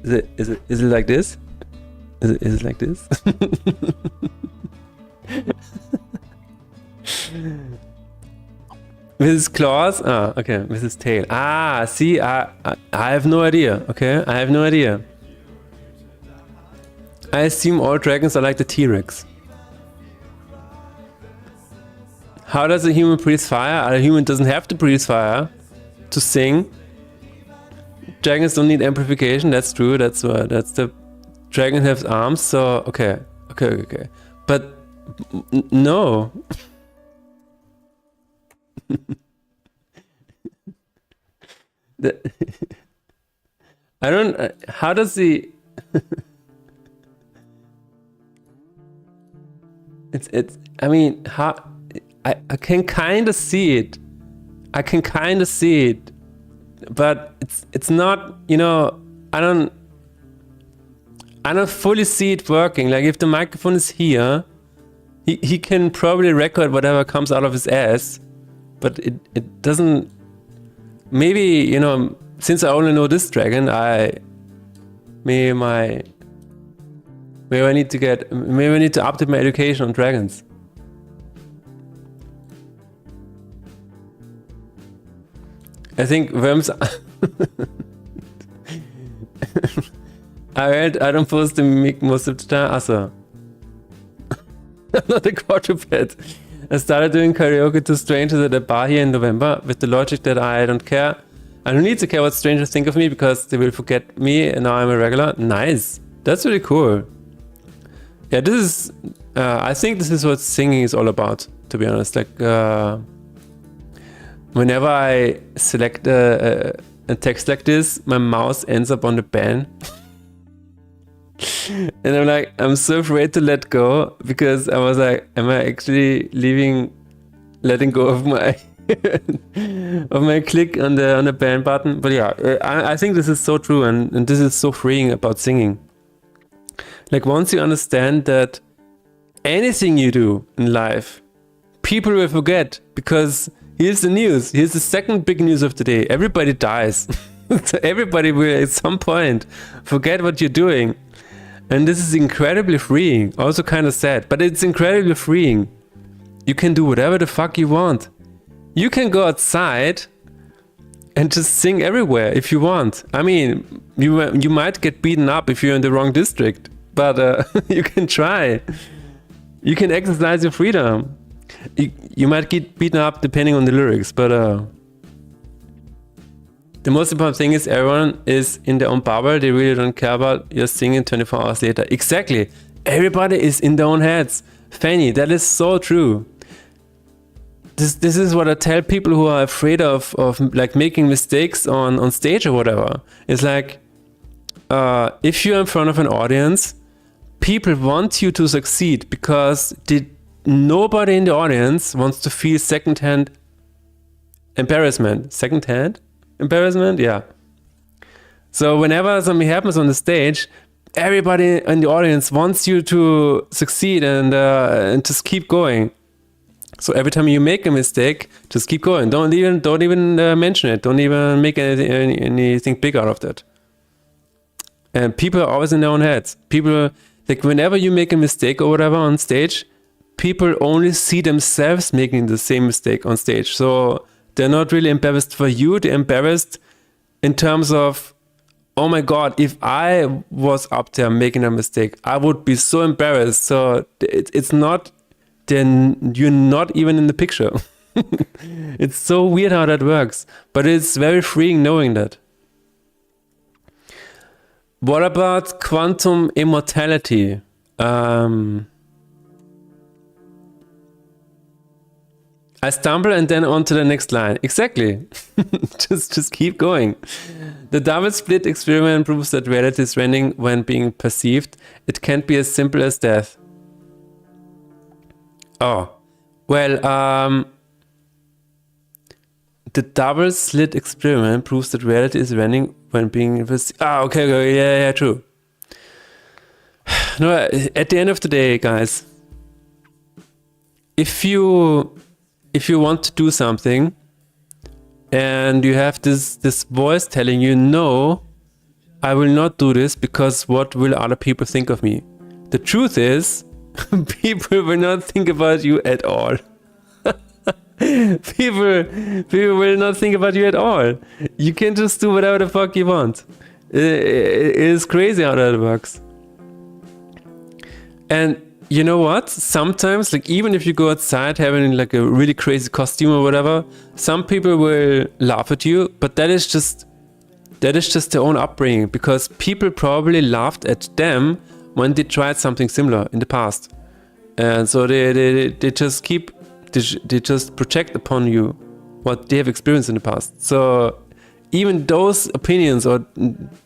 Is it like this? Is it like this? With his claws? Ah, okay, with his tail. Ah, see, I have no idea, okay? I have no idea. I assume all dragons are like the T-Rex. How does a human breathe fire? A human doesn't have to breathe fire to sing. Dragons don't need amplification, that's true, that's the... Dragon has arms, so... Okay. But... no. I don't... how does he... it's... I mean, how... I can kind of see it. But it's not, you know, I don't fully see it working. Like if the microphone is here, he can probably record whatever comes out of his ass, but it doesn't. Maybe, you know, since I only know this dragon, maybe I need to update my education on dragons. I think worms. I don't supposed to mimic most of the time. Also, I'm not a quadruped. I started doing karaoke to strangers at a bar here in November with the logic that I don't care. I don't need to care what strangers think of me because they will forget me and now I'm a regular. Nice. That's really cool. Yeah, this is... I think this is what singing is all about, to be honest. Like... whenever I select a text like this, my mouse ends up on the pen. And I'm like, I'm so afraid to let go because I was like, am I actually letting go of my click on the pen button? But yeah, I think this is so true and this is so freeing about singing. Like once you understand that anything you do in life, people will forget because here's the news. Here's the second big news of the day. Everybody dies. So everybody will at some point forget what you're doing. And this is incredibly freeing. Also kind of sad, but it's incredibly freeing. You can do whatever the fuck you want. You can go outside and just sing everywhere if you want. I mean, you might get beaten up if you're in the wrong district, but you can try. You can exercise your freedom. You might get beaten up depending on the lyrics, but the most important thing is everyone is in their own bubble. They really don't care about your singing 24 hours later. Exactly. Everybody is in their own heads. Fanny, that is so true. This is what I tell people who are afraid of like making mistakes on stage or whatever. It's like if you're in front of an audience, people want you to succeed because nobody in the audience wants to feel secondhand embarrassment. Secondhand embarrassment? Yeah. So whenever something happens on the stage, everybody in the audience wants you to succeed and just keep going. So every time you make a mistake, just keep going. Don't even mention it. Don't even make anything big out of that. And people are always in their own heads. People, like whenever you make a mistake or whatever on stage, people only see themselves making the same mistake on stage. So they're not really embarrassed for you. They're embarrassed in terms of, oh my God, if I was up there making a mistake, I would be so embarrassed. So it's not, then you're not even in the picture. It's so weird how that works, but it's very freeing knowing that. What about quantum immortality? I stumble and then on to the next line. Exactly. just keep going. The double split experiment proves that reality is random when being perceived. It can't be as simple as death. Oh, well, the double slit experiment proves that reality is random when being perceived. Ah, okay, yeah, true. no, at the end of the day, guys, if you want to do something and you have this voice telling you, no, I will not do this because what will other people think of me? The truth is, people will not think about you at all. people will not think about you at all. You can just do whatever the fuck you want. It is crazy how that works. And you know what? Sometimes, like, even if you go outside having like a really crazy costume or whatever, some people will laugh at you, but that is just their own upbringing, because people probably laughed at them when they tried something similar in the past. And so they just project upon you what they have experienced in the past. So even those opinions or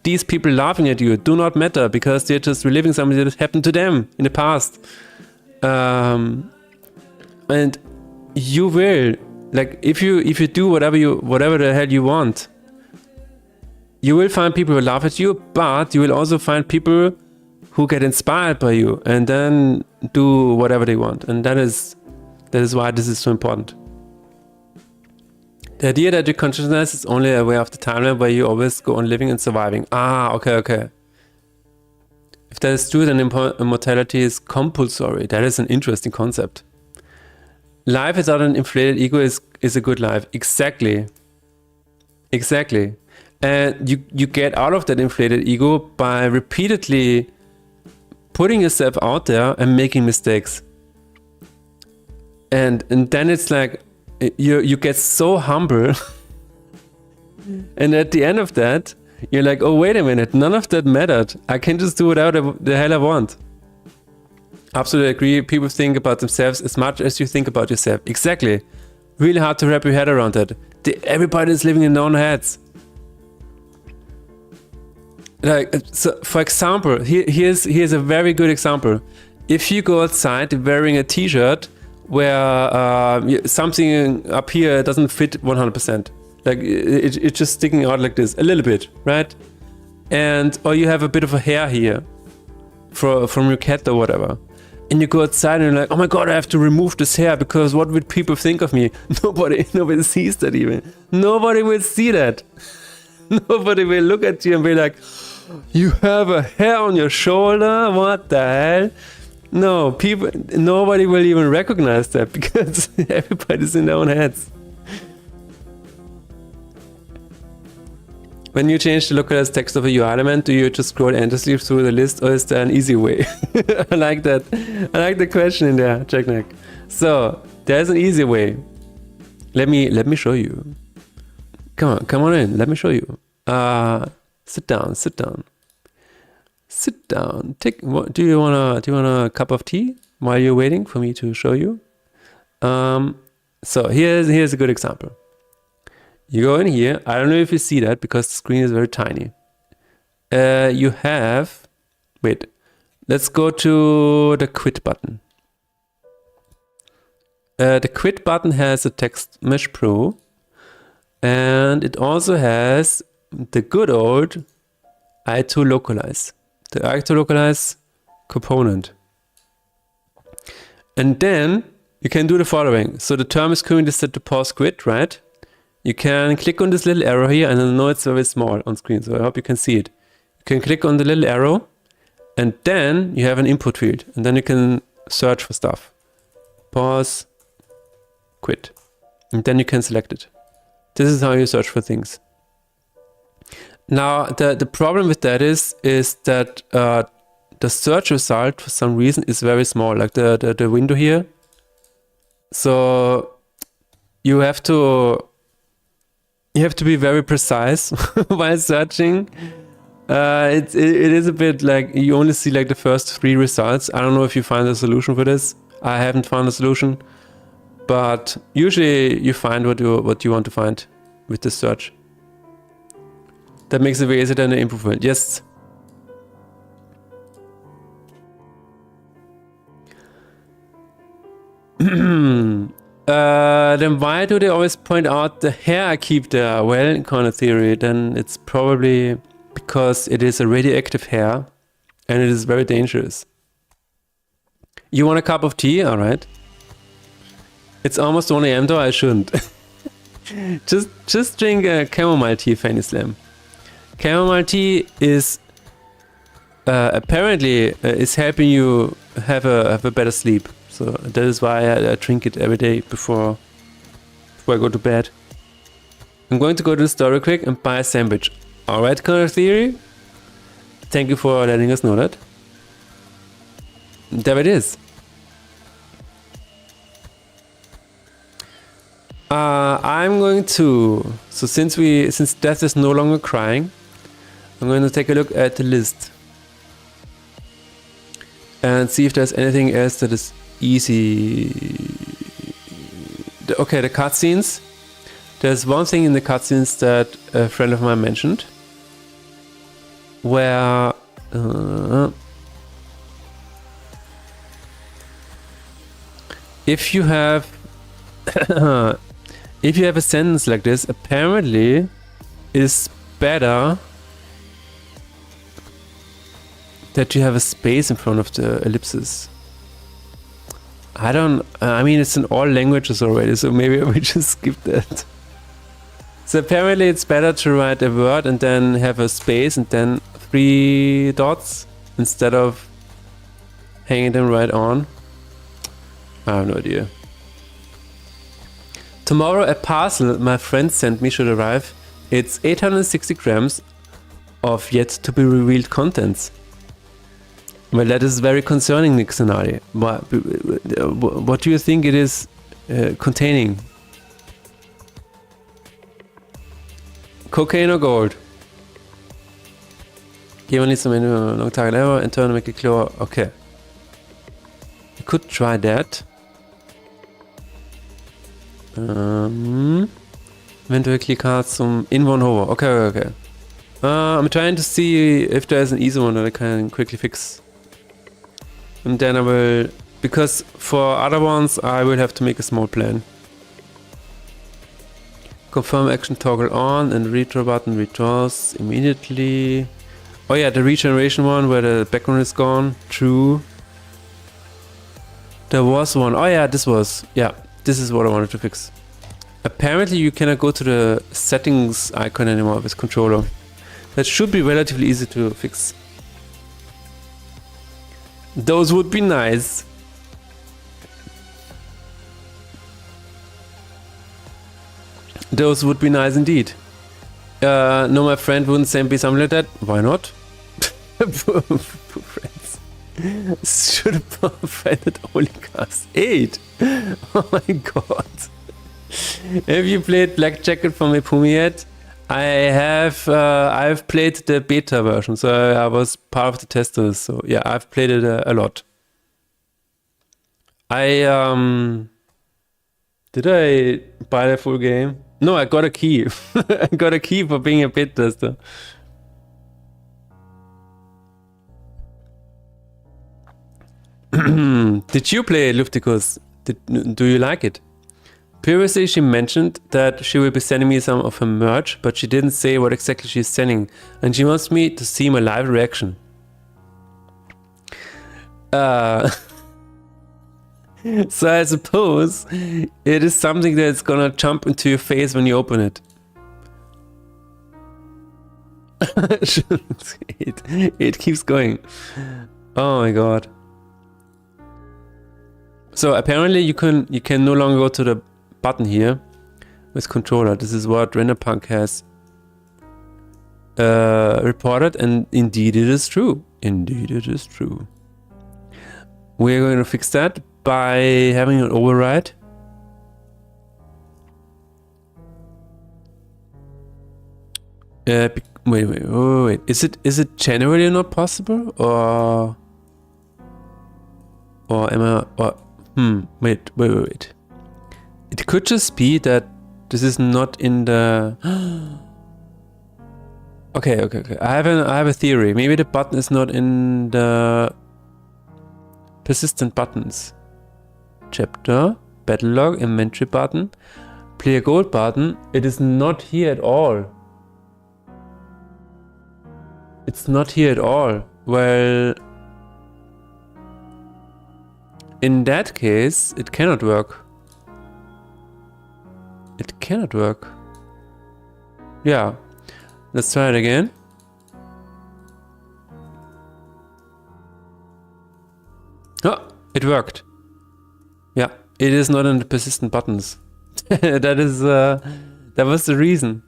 these people laughing at you do not matter, because they're just reliving something that happened to them in the past. And you will, like, if you do whatever the hell you want, you will find people who laugh at you, but you will also find people who get inspired by you and then do whatever they want. And that is why this is so important. The idea that your consciousness is only aware of the timeline where you always go on living and surviving. Okay. If that is true, then immortality is compulsory. That is an interesting concept. Life without an inflated ego is a good life. Exactly. And you get out of that inflated ego by repeatedly putting yourself out there and making mistakes. And then it's like you get so humble. And at the end of that, you're like, oh, wait a minute, none of that mattered. I can just do whatever the hell I want. Absolutely agree. People think about themselves as much as you think about yourself. Exactly. Really hard to wrap your head around that. Everybody is living in their own heads. Like, so for example, here's a very good example. If you go outside wearing a t-shirt where something up here doesn't fit 100%, like it's just sticking out like this a little bit, right? Or you have a bit of a hair here from your cat or whatever, and you go outside and you're like, oh my god, I have to remove this hair because what would people think of me? Nobody sees that even. Nobody will see that. Nobody will look at you and be like, you have a hair on your shoulder? What the hell? No, nobody will even recognize that because everybody's in their own heads. When you change the localized text of a UI element, do you just scroll endlessly through the list, or is there an easy way? I like that. I like the question in there, Jackneck. So there's an easy way. Let me show you. Come on in. Let me show you. Sit down. Do you want a cup of tea while you're waiting for me to show you? So here's a good example. You go in here. I don't know if you see that because the screen is very tiny. You have, wait, let's go to the quit button. The quit button has a text mesh pro, and it also has the good old I2 localize, the I2 localize component. And then you can do the following. So the term is currently set to pause quit, right? You can click on this little arrow here, and I know it's very small on screen, so I hope you can see it. You can click on the little arrow, and then you have an input field, and then you can search for stuff. Pause, quit. And then you can select it. This is how you search for things. Now, the problem with that is that the search result for some reason is very small, like the window here. So you have to be very precise while searching. It is a bit like you only see like the first 3 results. I don't know if you find a solution for this. I haven't found a solution, but usually you find what you want to find with the search. That makes it very easy than the improvement. Yes. Then why do they always point out the hair I keep there? Well, in corner theory, then it's probably because it is a radioactive hair and it is very dangerous. You want a cup of tea? All right. It's almost 1 a.m. though. I shouldn't. just drink a chamomile tea, Fanny Slam. Chamomile tea is apparently is helping you have a better sleep. So that is why I drink it every day before I go to bed. I'm going to go to the store real quick and buy a sandwich. All right, Connor Theory. Thank you for letting us know that. There it is. I'm going to, so since death is no longer crying, I'm going to take a look at the list and see if there's anything else that is easy. Okay, the cutscenes. There's one thing in the cutscenes that a friend of mine mentioned, where if you have a sentence like this, apparently it's better that you have a space in front of the ellipsis. I mean, it's in all languages already, so maybe I will just skip that. So apparently it's better to write a word and then have a space and then 3 dots instead of hanging them right on. I have no idea. Tomorrow a parcel my friend sent me should arrive. It's 860 grams of yet to be revealed contents. Well, that is very concerning, Nick Sonali. What do you think it is containing? Cocaine or gold? Give me some long target ever and turn make it clear. Okay. You could try that. Eventuell Cards zum Inborn Hover. Okay. I'm trying to see if there's an easy one that I can quickly fix. And then I will, because for other ones I will have to make a small plan. Confirm action toggle on and redraw button redraws immediately. Oh yeah, the regeneration one where the background is gone. True. There was one. Oh yeah, this is what I wanted to fix. Apparently you cannot go to the settings icon anymore with controller. That should be relatively easy to fix. Those would be nice. Those would be nice indeed. No, my friend wouldn't send me something like that. Why not? Poor friends. Should have friended only cast 8. Oh my god. Have you played Black Jacket from Epumi yet? I have. I've played the beta version, so I was part of the testers. So yeah, I've played it a lot. Did I buy the full game? No, I got a key. I got a key for being a beta tester. Did you play Lufticus? Do you like it? Previously, she mentioned that she will be sending me some of her merch, but she didn't say what exactly she's sending, and she wants me to see my live reaction. So I suppose it is something that's gonna jump into your face when you open it. It keeps going. Oh my god. So apparently you can no longer go to the button here with controller. This is what RenderPunk has reported, and indeed it is true. Indeed it is true. We're going to fix that by having an override. Wait. Is it generally not possible, or am I? Wait. It could just be that this is not in the. Okay. I have a theory. Maybe the button is not in the persistent buttons. Chapter, battle log, inventory button, player gold button. It is not here at all. It's not here at all. Well, in that case, it cannot work. It cannot work. Yeah. Let's try it again. Oh, it worked. Yeah, it is not in the persistent buttons. That was the reason.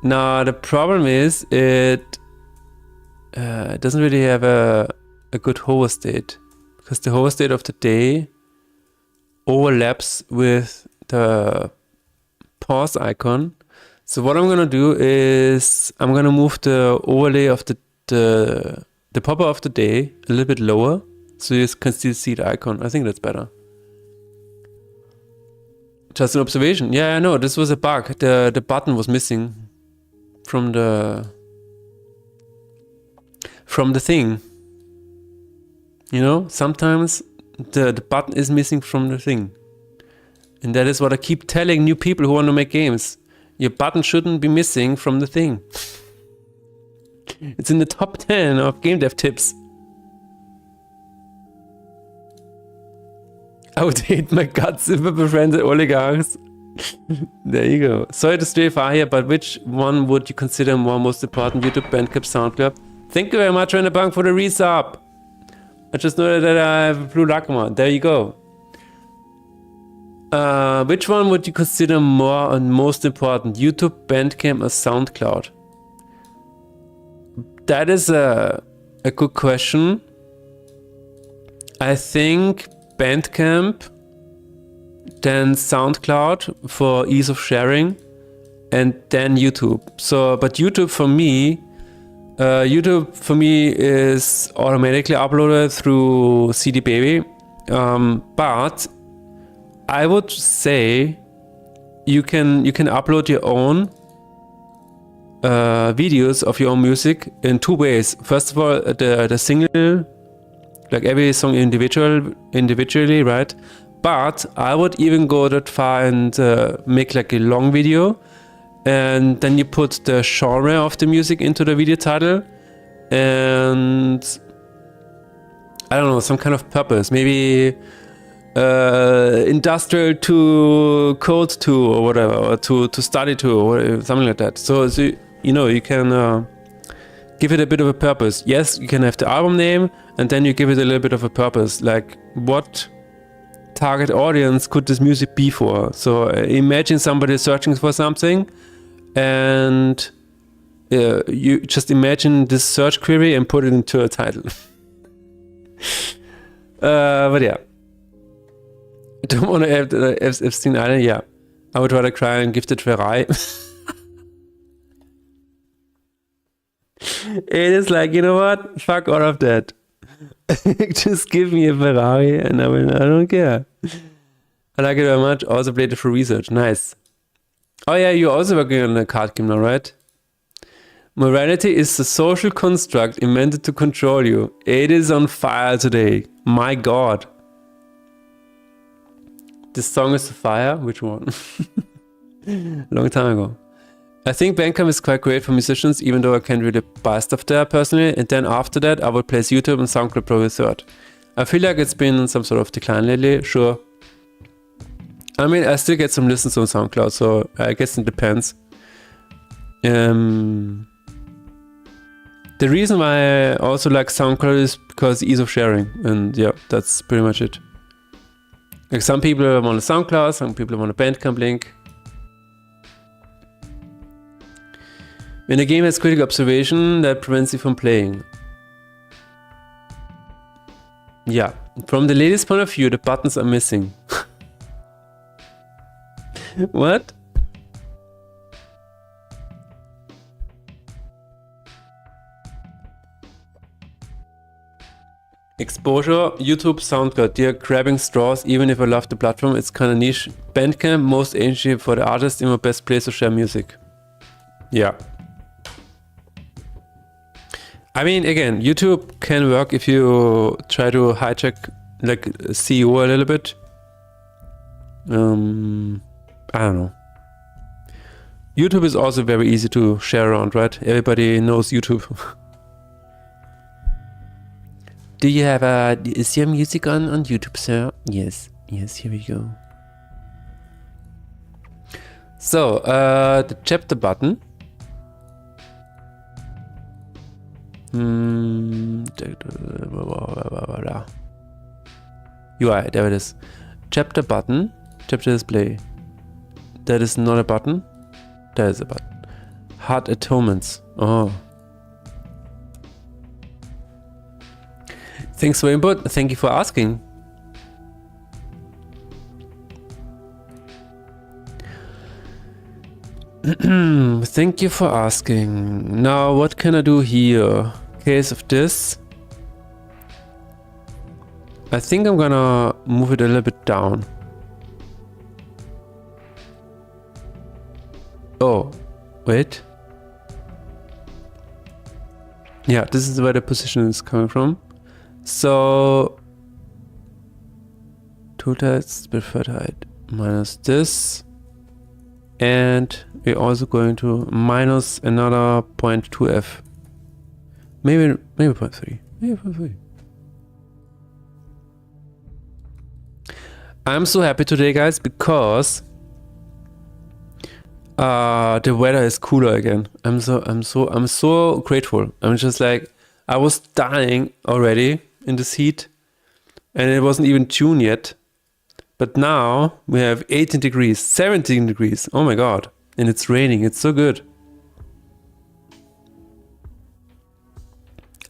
Now the problem is it doesn't really have a good hover state, because the hover state of the day overlaps with the pause icon. So what I'm gonna do is I'm gonna move the overlay of the popper of the day a little bit lower, so you can still see the icon. I think that's better. Just an observation. Yeah, I know, this was a bug. The button was missing from the thing. You know, sometimes the button is missing from the thing. And that is what I keep telling new people who want to make games. Your button shouldn't be missing from the thing. It's in the top 10 of game dev tips. I would hate my guts if I befriended oligarchs. There you go. Sorry to stray far here, but which one would you consider more most important? YouTube, Bandcamp, SoundCloud? Thank you very much, Rainer Bang, for the resub. I just know that I have a blue Lacuma. There you go. Which one would you consider more and most important? YouTube, Bandcamp, or SoundCloud? That is a good question. I think Bandcamp, then SoundCloud for ease of sharing, and then YouTube. So, but YouTube for me is automatically uploaded through CD Baby. But I would say you can upload your own videos of your own music in two ways. First of all, the single, like every song individually, right? But I would even go that far and make like a long video, and then you put the genre of the music into the video title, and I don't know, some kind of purpose, maybe industrial to code to or whatever, or to study to or whatever, something like that. So you know, you can give it a bit of a purpose. Yes, you can have the album name, and then you give it a little bit of a purpose, like what target audience could this music be for? So imagine somebody searching for something, and you just imagine this search query and put it into a title. But yeah, I don't want to have the Epstein Island. Yeah, I would rather cry and give the Ferrari. It is like, you know what? Fuck all of that. Just give me a Ferrari and I don't care. I like it very much. Also played it for research. Nice. Oh yeah, you're also working on a card game now, right? Morality is a social construct invented to control you. It is on fire today. My god. This song is on fire? Which one? Long time ago. I think Bandcamp is quite great for musicians, even though I can't really buy stuff there personally. And then after that, I would place YouTube and SoundCloud probably third. I feel like it's been in some sort of decline lately, sure. I mean, I still get some listens on SoundCloud, so I guess it depends. The reason why I also like SoundCloud is because ease of sharing, and yeah, that's pretty much it. Like some people want a SoundCloud, some people want a Bandcamp link. When a game has critical observation, that prevents you from playing. Yeah, from the latest point of view, the buttons are missing. What? Exposure, YouTube, SoundCloud, they're grabbing straws. Even if I love the platform, it's kinda niche. Bandcamp, most ancient for the artist, in my best place to share music. Yeah. I mean, again, YouTube can work if you try to hijack, like, CEO a little bit. I don't know. YouTube is also very easy to share around, right? Everybody knows YouTube. Do you have is your music on YouTube, sir? Yes, yes, here we go. So, the chapter button. UI, there it is. Chapter button, chapter display. That is not a button. That is a button. Heart atonements. Oh. Thanks for input. Thank you for asking. Thank you for asking. Now, what can I do here? Case of this. I think I'm gonna move it a little bit down. Oh, wait. Yeah, this is where the position is coming from. So, total preferred height minus this. And we're also going to minus another 0.2f. Maybe 0.3. Maybe 0.3. I'm so happy today, guys, because the weather is cooler again. I'm so grateful. I'm just like, I was dying already in this heat, and it wasn't even June yet. But now we have 18 degrees, 17 degrees. Oh my god. And it's raining. It's so good.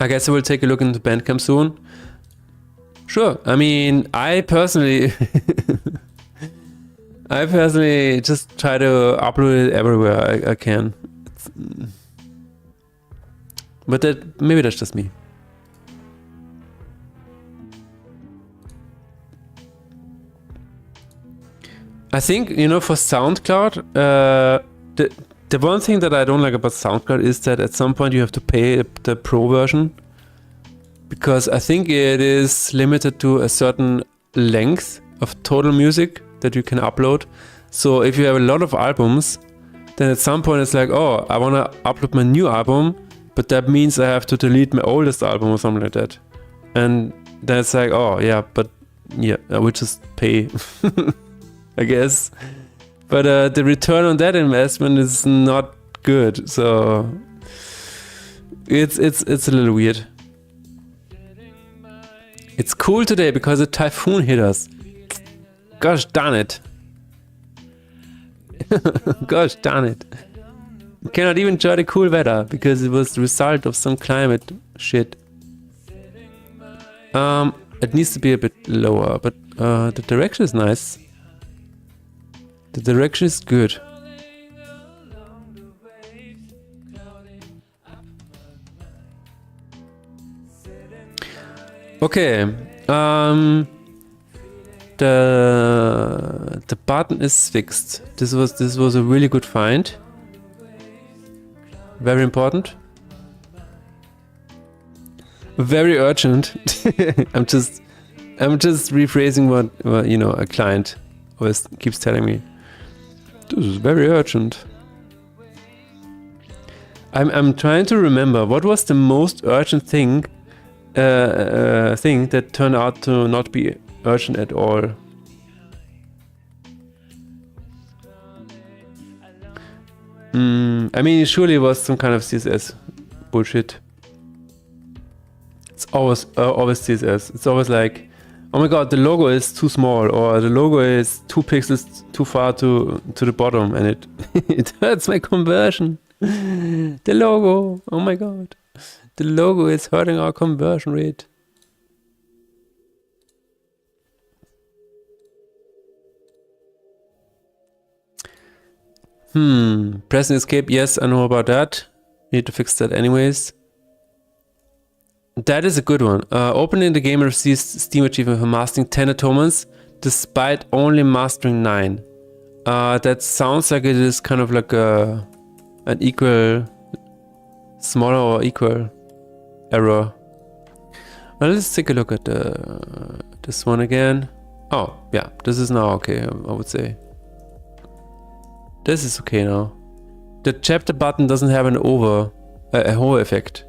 I guess I will take a look into Bandcamp soon. Sure. I mean, I personally just try to upload it everywhere I can. But maybe that's just me. I think, you know, for SoundCloud, the one thing that I don't like about SoundCloud is that at some point you have to pay the pro version, because I think it is limited to a certain length of total music that you can upload. So if you have a lot of albums, then at some point it's like, oh, I want to upload my new album, but that means I have to delete my oldest album or something like that. And then it's like, oh yeah, but yeah, I would just pay. I guess, but the return on that investment is not good, so it's a little weird. It's cool today because a typhoon hit us. Gosh darn it! Gosh darn it! We cannot even enjoy the cool weather because it was the result of some climate shit. It needs to be a bit lower, but the direction is nice. The direction is good. Okay. The button is fixed. This was a really good find. Very important. Very urgent. I'm just rephrasing what you know, a client always keeps telling me. This is very urgent. I'm trying to remember what was the most urgent thing that turned out to not be urgent at all. I mean, surely it was some kind of CSS bullshit. It's always CSS. It's always like, oh my god, the logo is too small, or the logo is 2 pixels too far to the bottom, and it hurts my conversion. The logo, oh my god. The logo is hurting our conversion rate. Pressing escape, yes, I know about that. Need to fix that anyways. That is a good one. Opening the game receives Steam achievement for mastering 10 atonements, despite only mastering 9. That sounds like it is kind of like an equal, smaller or equal error. Well, let's take a look at this one again. Oh, yeah, this is now okay, I would say. This is okay now. The chapter button doesn't have a hover effect.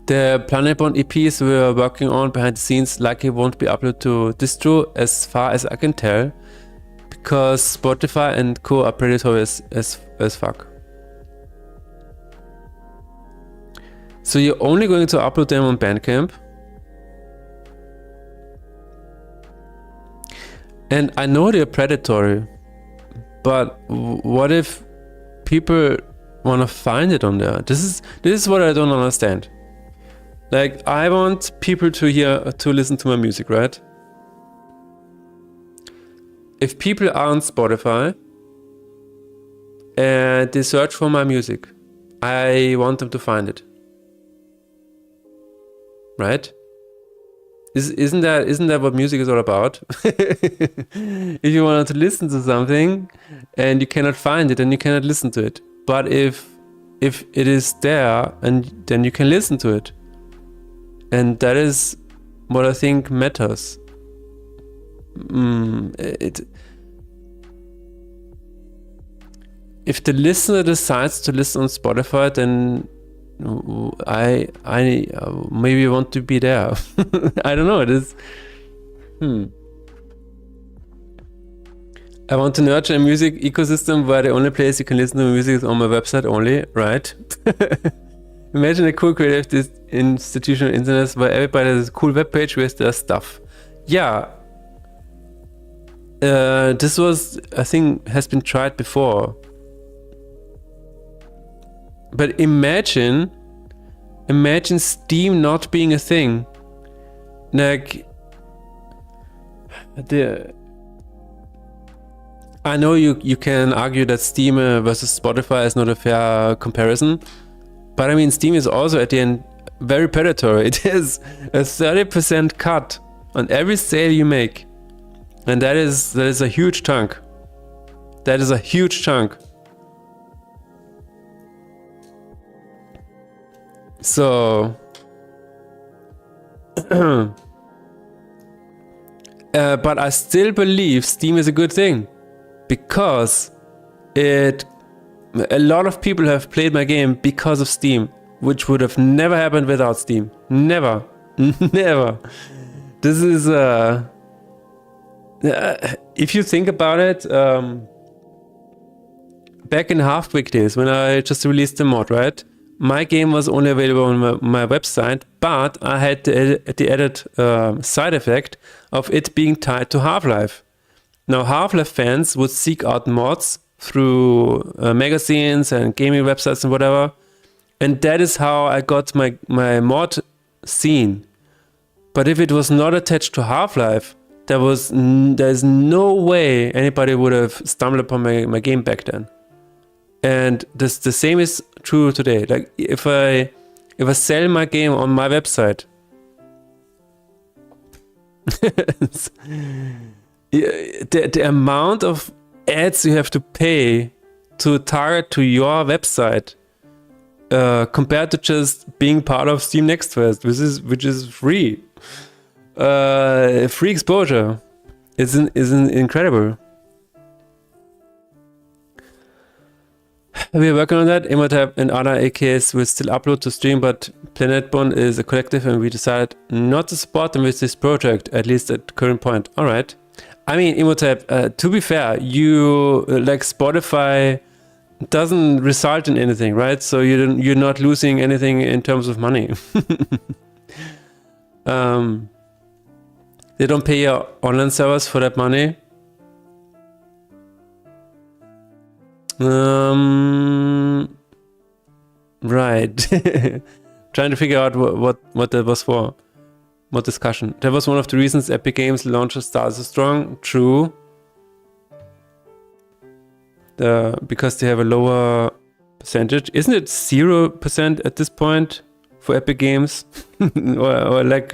The Planetbond EPs we're working on behind the scenes likely won't be uploaded to distro as far as I can tell, because Spotify and co are predatory as fuck. So you're only going to upload them on Bandcamp. And I know they're predatory, but what if people want to find it on there? This is what I don't understand. Like, I want people to listen to my music, right? If people are on Spotify and they search for my music, I want them to find it, right? Isn't that what music is all about? If you want to listen to something and you cannot find it, then you cannot listen to it. But if it is there, and then you can listen to it, and that is what I think matters. If the listener decides to listen on Spotify, then I maybe want to be there. I don't know. It is. I want to nurture a music ecosystem where the only place you can listen to music is on my website only, right? Imagine a cool creative institutional internet where everybody has a cool webpage with their stuff. Yeah. This was, I think, has been tried before. But imagine Steam not being a thing. Like, I know you can argue that Steam versus Spotify is not a fair comparison, but I mean, Steam is also at the end very predatory. It is a 30% cut on every sale you make, and that is a huge chunk. That is a huge chunk. So, but I still believe Steam is a good thing, because a lot of people have played my game because of Steam, which would have never happened without Steam. Never. Never. This is, if you think about it, back in Half-Quick days, when I just released the mod, right? My game was only available on my website, but I had the added side effect of it being tied to Half-Life. Now, Half-Life fans would seek out mods through magazines and gaming websites and whatever, and that is how I got my mod scene. But if it was not attached to Half-Life, there's no way anybody would have stumbled upon my game back then. And the same is true today. Like, if I sell my game on my website, the amount of ads you have to pay to target to your website, compared to just being part of Steam Next Fest, which is free, free exposure, is incredible. We are working on that. Imhotep and other AKs will still upload to stream, but Planetbond is a collective and we decided not to support them with this project, at least at the current point. Alright. I mean, Imhotep, to be fair, you, like, Spotify doesn't result in anything, right? So you're not losing anything in terms of money. They don't pay your online servers for that money. Right. Trying to figure out what that was for. What discussion. That was one of the reasons Epic Games launcher started so strong. True. Because they have a lower percentage. Isn't it 0% at this point for Epic Games? or like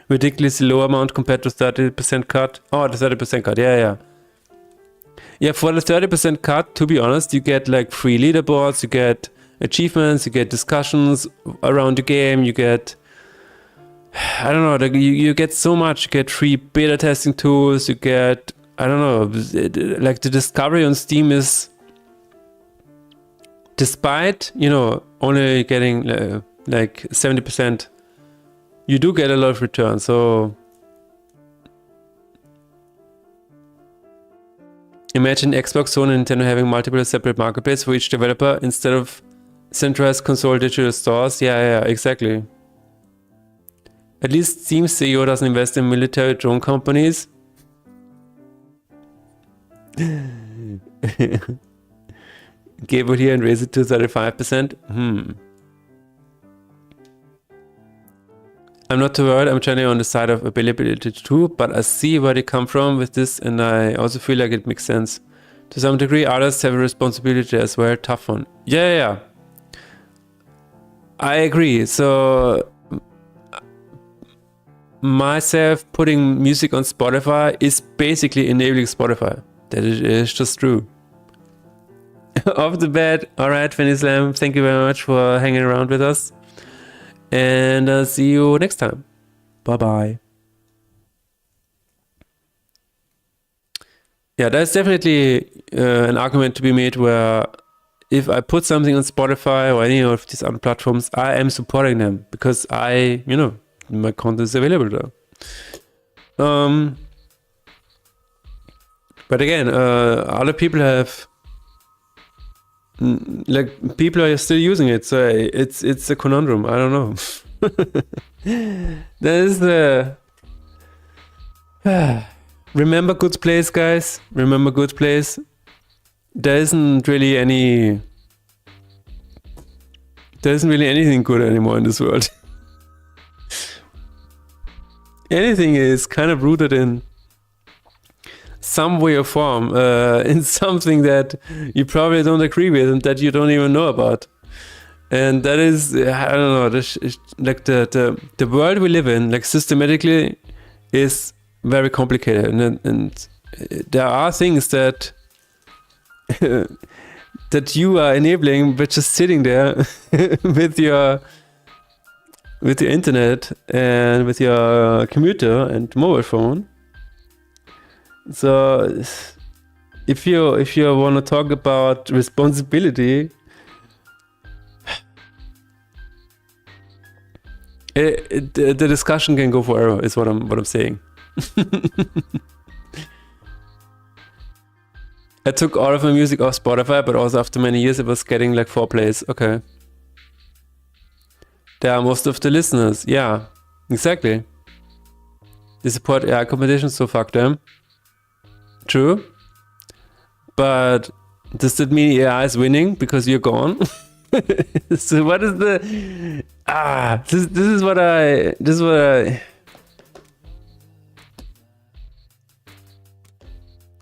ridiculously low amount compared to 30% cut? Oh, the 30% cut. Yeah. Yeah, for the 30% cut, to be honest, you get like free leaderboards, you get achievements, you get discussions around the game, you get, I don't know, you get so much. You get free beta testing tools, you get, I don't know, like the discovery on Steam is, despite, only getting like 70%, you do get a lot of return. So imagine Xbox, Sony, and Nintendo having multiple separate marketplaces for each developer instead of centralized console digital stores. Yeah, exactly. At least Steam CEO doesn't invest in military drone companies. Gable here and raise it to 35%. I'm not too worried. I'm generally on the side of availability too, but I see where they come from with this, and I also feel like it makes sense. To some degree, artists have a responsibility as well. Tough one. Yeah. I agree. So myself putting music on Spotify is basically enabling Spotify. That is just true. Off the bat, alright, Fanny Slam, thank you very much for hanging around with us. And I'll see you next time. Bye-bye. Yeah, there's definitely an argument to be made where if I put something on Spotify or any of these other platforms, I am supporting them because my content is available there. But again, other people have, people are still using it, so it's a conundrum. I don't know. That is the remember good place, guys. Remember good place. There isn't really anything good anymore in this world. Anything is kind of rooted in some way or form, in something that you probably don't agree with and that you don't even know about. And that is, I don't know, like the world we live in, like systematically, is very complicated. And there are things that that you are enabling, but just sitting there with your internet and with your computer and mobile phone. So if you want to talk about responsibility, the discussion can go forever, is what I'm saying. I took all of my music off Spotify, but also after many years it was getting like 4 plays. Okay. There are most of the listeners. Yeah, exactly. They support AI competitions, so fuck them. True. But does that mean AI is winning because you're gone? So what is the... This is what I...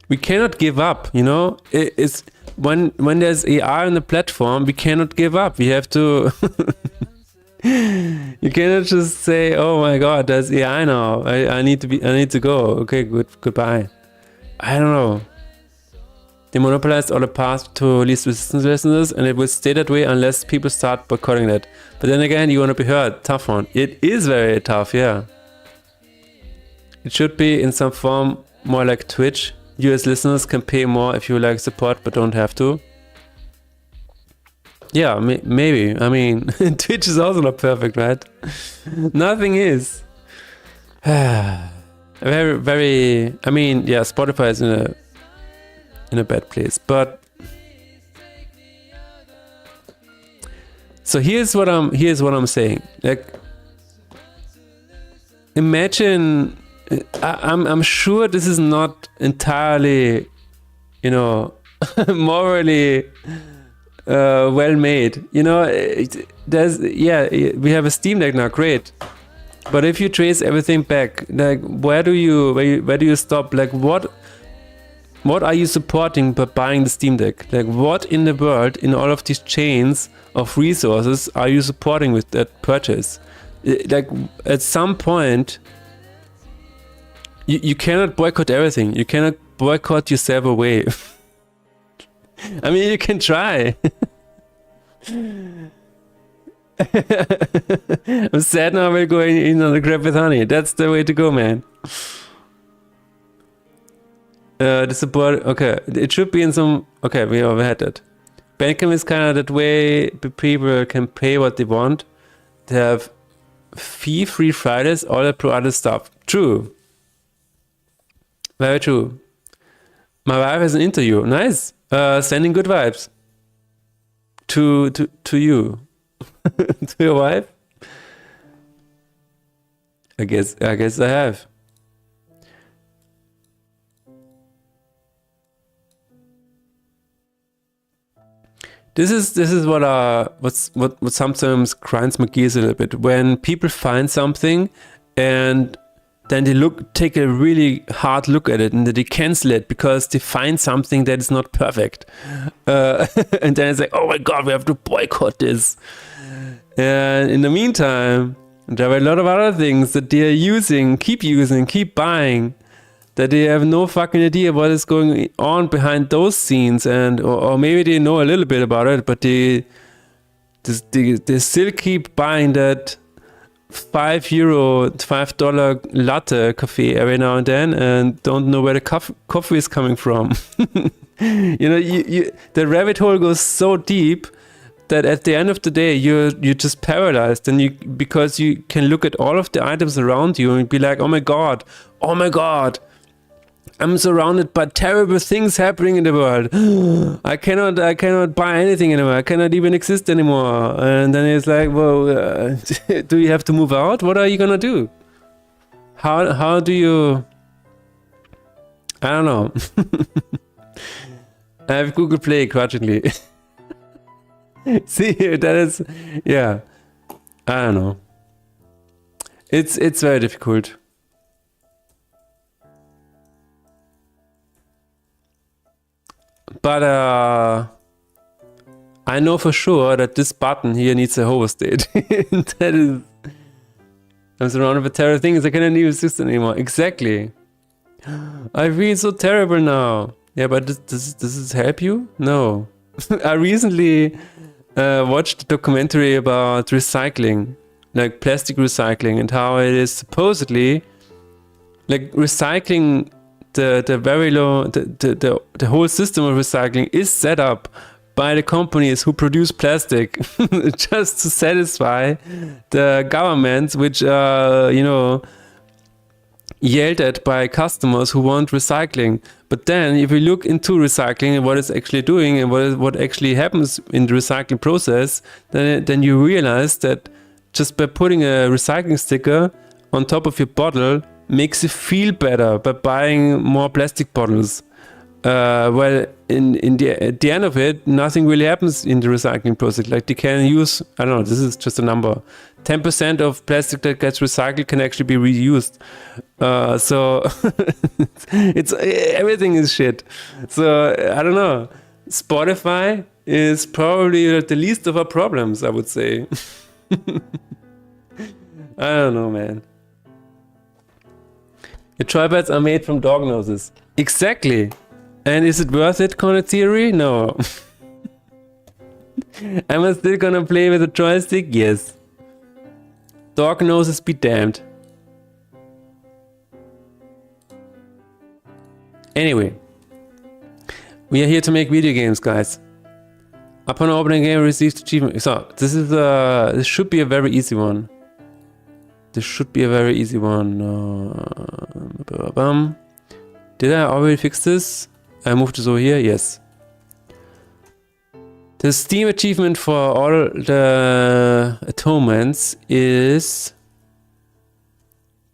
We cannot give up, It's when there's AI on the platform, we cannot give up. We have to... You cannot just say, "Oh my God, there's AI now. I need to go. Okay, goodbye." I don't know. They monopolized all the path to least resistance listeners, and it will stay that way unless people start boycotting that. But then again, you want to be heard. Tough one. It is very tough, yeah. It should be in some form more like Twitch. US listeners can pay more if you like support, but don't have to. Yeah, maybe. I mean, Twitch is also not perfect, right? Nothing is. Very, very. I mean, yeah, Spotify is in a bad place, but so here's what I'm saying. Like, imagine. I'm sure this is not entirely, morally. Well made, we have a Steam Deck now, great, but if you trace everything back, like where do you stop? Like what are you supporting by buying the Steam Deck? Like what in the world, in all of these chains of resources, are you supporting with that purchase? Like at some point you cannot boycott everything. You cannot boycott yourself away. I mean, you can try. I'm sad now we're going in on the crab with honey. That's the way to go, man. The support, okay. It should be in some, okay, we had that. Bandcamp is kind of that way. People can pay what they want. They have fee-free Fridays, all that pro other stuff. True. Very true. My wife has an interview. Nice. Sending good vibes. To you. To your wife? I guess I have. This is what sometimes grinds my gears a little bit. When people find something and then they take a really hard look at it and then they cancel it because they find something that is not perfect. And then it's like, oh my god, we have to boycott this. And in the meantime, there are a lot of other things that they are using, keep buying, that they have no fucking idea what is going on behind those scenes, and or maybe they know a little bit about it, but they still keep buying that $5 latte cafe every now and then and don't know where the coffee is coming from. The rabbit hole goes so deep that at the end of the day you're just paralyzed, and because you can look at all of the items around you and be like, oh my god, I'm surrounded by terrible things happening in the world. I cannot buy anything anymore. I cannot even exist anymore. And then it's like, well, do you have to move out? What are you gonna do? How do you? I don't know. I have Google Play grudgingly. See, that is, yeah. I don't know. It's very difficult. But I know for sure that this button here needs a hover state. That is, I'm surrounded by terrible things. I cannot even exist anymore. Exactly. I feel so terrible now. Yeah, but does this help you? No. I recently watched a documentary about recycling, like plastic recycling, and how it is supposedly like recycling. The very low, the whole system of recycling is set up by the companies who produce plastic just to satisfy the governments, which yelled at by customers who want recycling. But then if we look into recycling and what it's actually doing and what actually happens in the recycling process, then you realize that just by putting a recycling sticker on top of your bottle makes you feel better by buying more plastic bottles. Well, at the end of it, nothing really happens in the recycling process. Like they can use, I don't know, this is just a number. 10% of plastic that gets recycled can actually be reused. So it's everything is shit. So I don't know. Spotify is probably the least of our problems, I would say. I don't know, man. Your tripods are made from dog noses. Exactly. And is it worth it, kind of theory? No. Am I still gonna play with a joystick? Yes. Dog noses be damned. Anyway. We are here to make video games, guys. Upon opening game, received achievement. So, this should be a very easy one. This should be a very easy one. Did I already fix this? I moved this over here? Yes. The Steam achievement for all the atonements is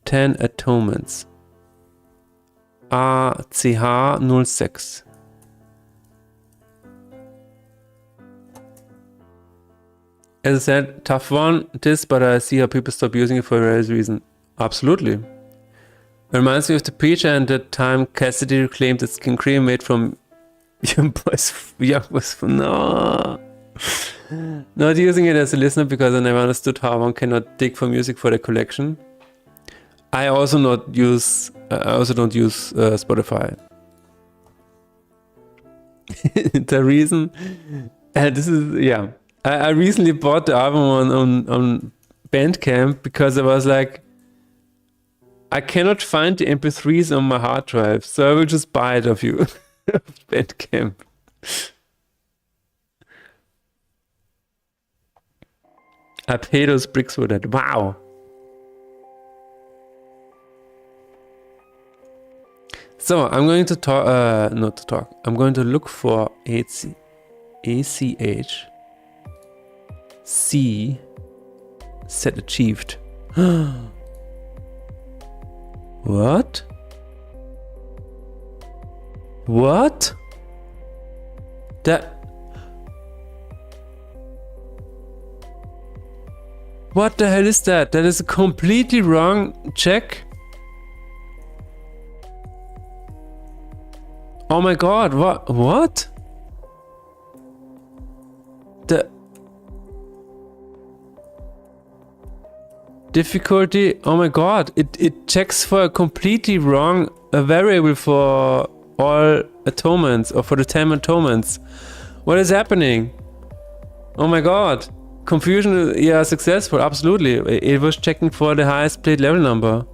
10 atonements. ACH06. As I said, tough one, but I see how people stop using it for various reasons. Absolutely. It reminds me of the preacher and the time Cassidy claimed that skin cream made from young boys. No. Not using it as a listener because I never understood how one cannot dig for music for the collection. I also don't use Spotify. The reason, this is, yeah. I recently bought the album on Bandcamp because I was like, I cannot find the MP3s on my hard drive, so I will just buy it of you. I pay those bricks for that. Wow. So I'm going to talk, not to talk. I'm going to look for ACH C set achieved. What? What? What the hell is that? That is a completely wrong check. Oh my god, what? The difficulty, oh my god, it checks for a completely wrong variable for all atonements, or for the 10 atonements. What is happening? Oh my god. Confusion, yeah, successful, absolutely. It was checking for the highest plate level number.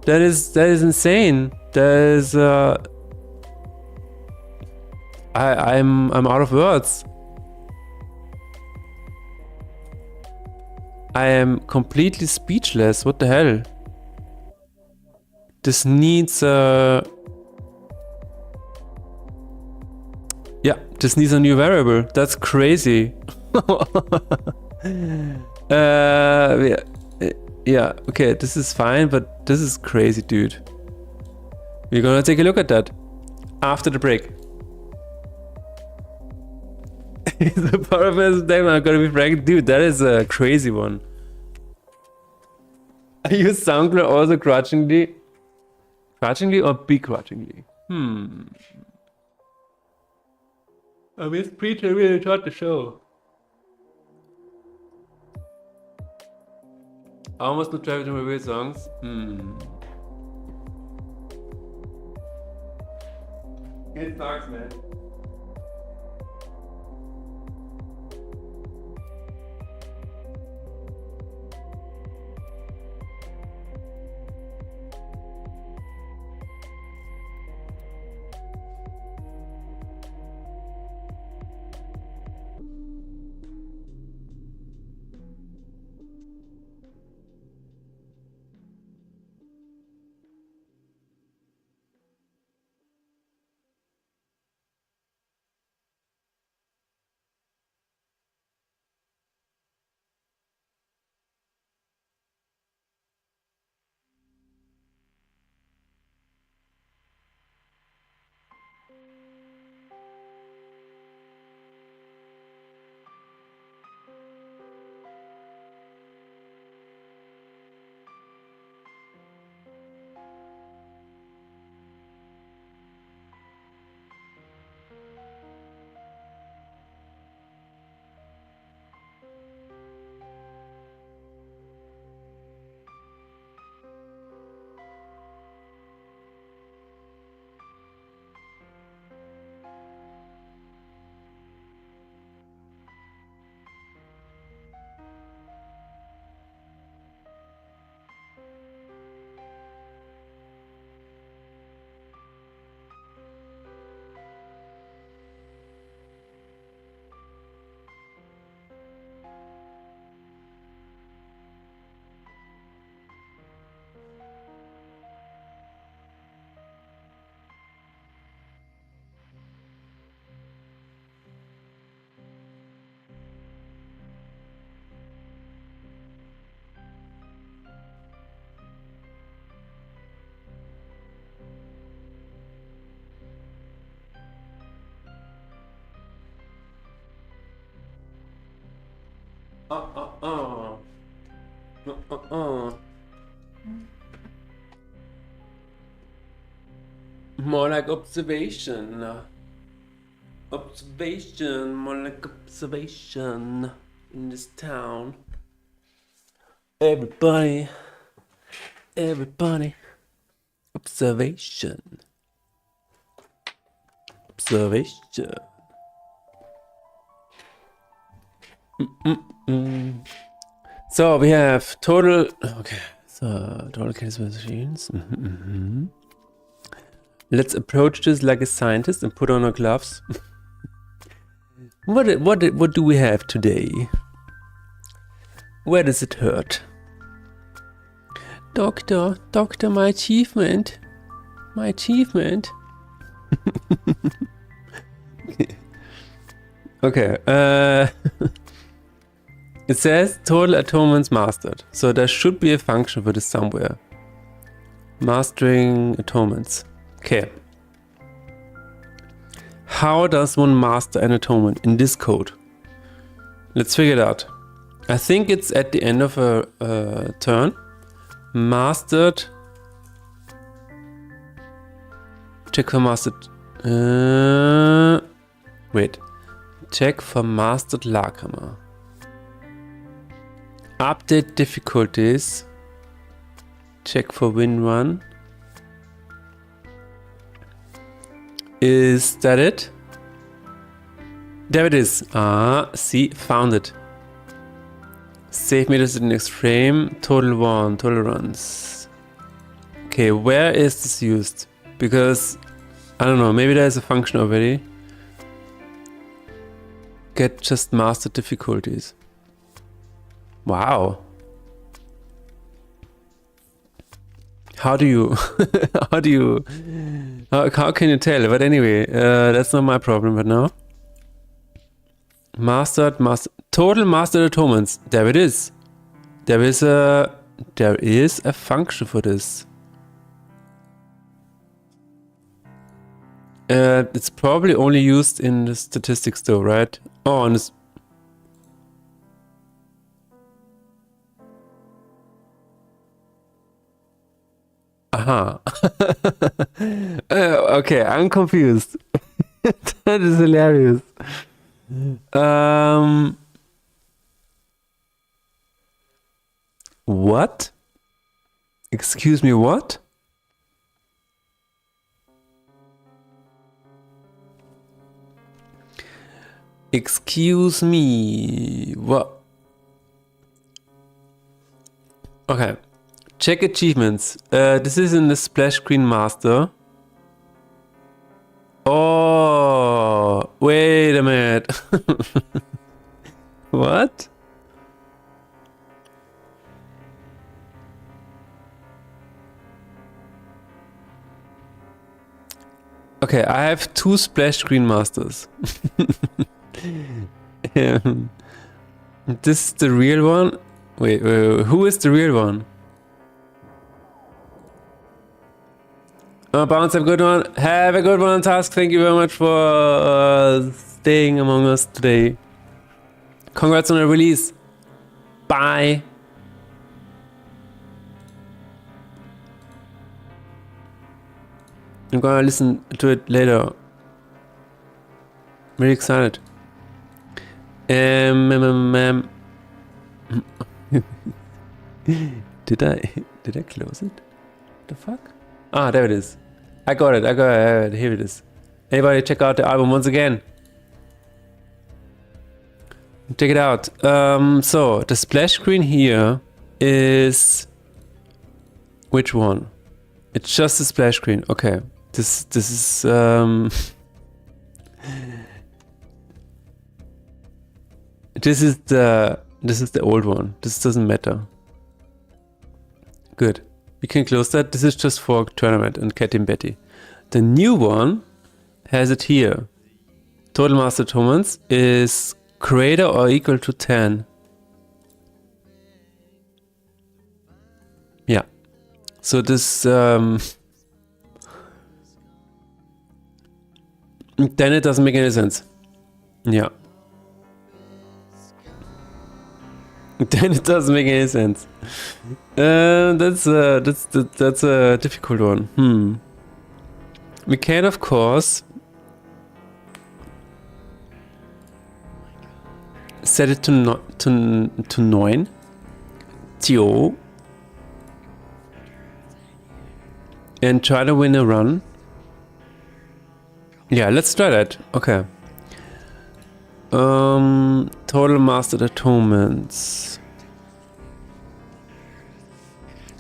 That is insane. That is I'm out of words. I am completely speechless. What the hell? This needs yeah, this needs a new variable. That's crazy. Yeah, okay, this is fine, but this is crazy, dude. We're gonna take a look at that after the break. The power of I'm gonna be frank, dude, that is a crazy one. I use SoundCloud also grudgingly. Grudgingly or begrudgingly? I miss Preacher really taught the show. I almost not travel to my weird songs. It sucks, man. More like observation. Observation, more like observation in this town. Everybody, observation. Observation. So we have total, okay, so total case machines. Let's approach this like a scientist and put on our gloves. What do we have today? Where does it hurt? Doctor, my achievement. My achievement. Okay. It says total atonements mastered. So there should be a function for this somewhere. Mastering atonements. Okay. How does one master an atonement in this code? Let's figure it out. I think it's at the end of a turn. Mastered. Check for mastered. Wait. Check for mastered Lakhammer. Update difficulties. Check for win run. Is that it? There it is. Ah, see, found it. Save meters in the next frame. Total 1, total runs. Okay, where is this used? Because, I don't know, maybe there's a function already. Get just master difficulties. Wow. How do you, how can you tell? But anyway, that's not my problem right now. Total mastered atonements. There it is. There is a function for this. It's probably only used in the statistics though, right? Oh, and it's... Aha. Okay, I'm confused. That is hilarious. What? Excuse me, what? Excuse me, what? Okay. Check achievements. This is in the splash screen master. Oh, wait a minute. What? Okay, I have 2 splash screen masters. This is the real one. Wait, who is the real one? Bounce, have a good one. Have a good one, Task. Thank you very much for staying among us today. Congrats on the release. Bye. I'm gonna listen to it later. Really excited. Did I close it? The fuck? Ah, there it is. I got it. Here it is. Anybody check out the album once again? Check it out. So the splash screen here is which one? It's just a splash screen. Okay. This is this is the old one. This doesn't matter. Good. We can close that. This is just for tournament and Cat and Betty. The new one has it here. Total master atonements is greater or equal to 10. Yeah. So this then it doesn't make any sense. Yeah. Then it doesn't make any sense. That's a difficult one. We can of course set it to 9. Tio. And try to win a run. Yeah, let's try that. Okay. Total mastered atonements.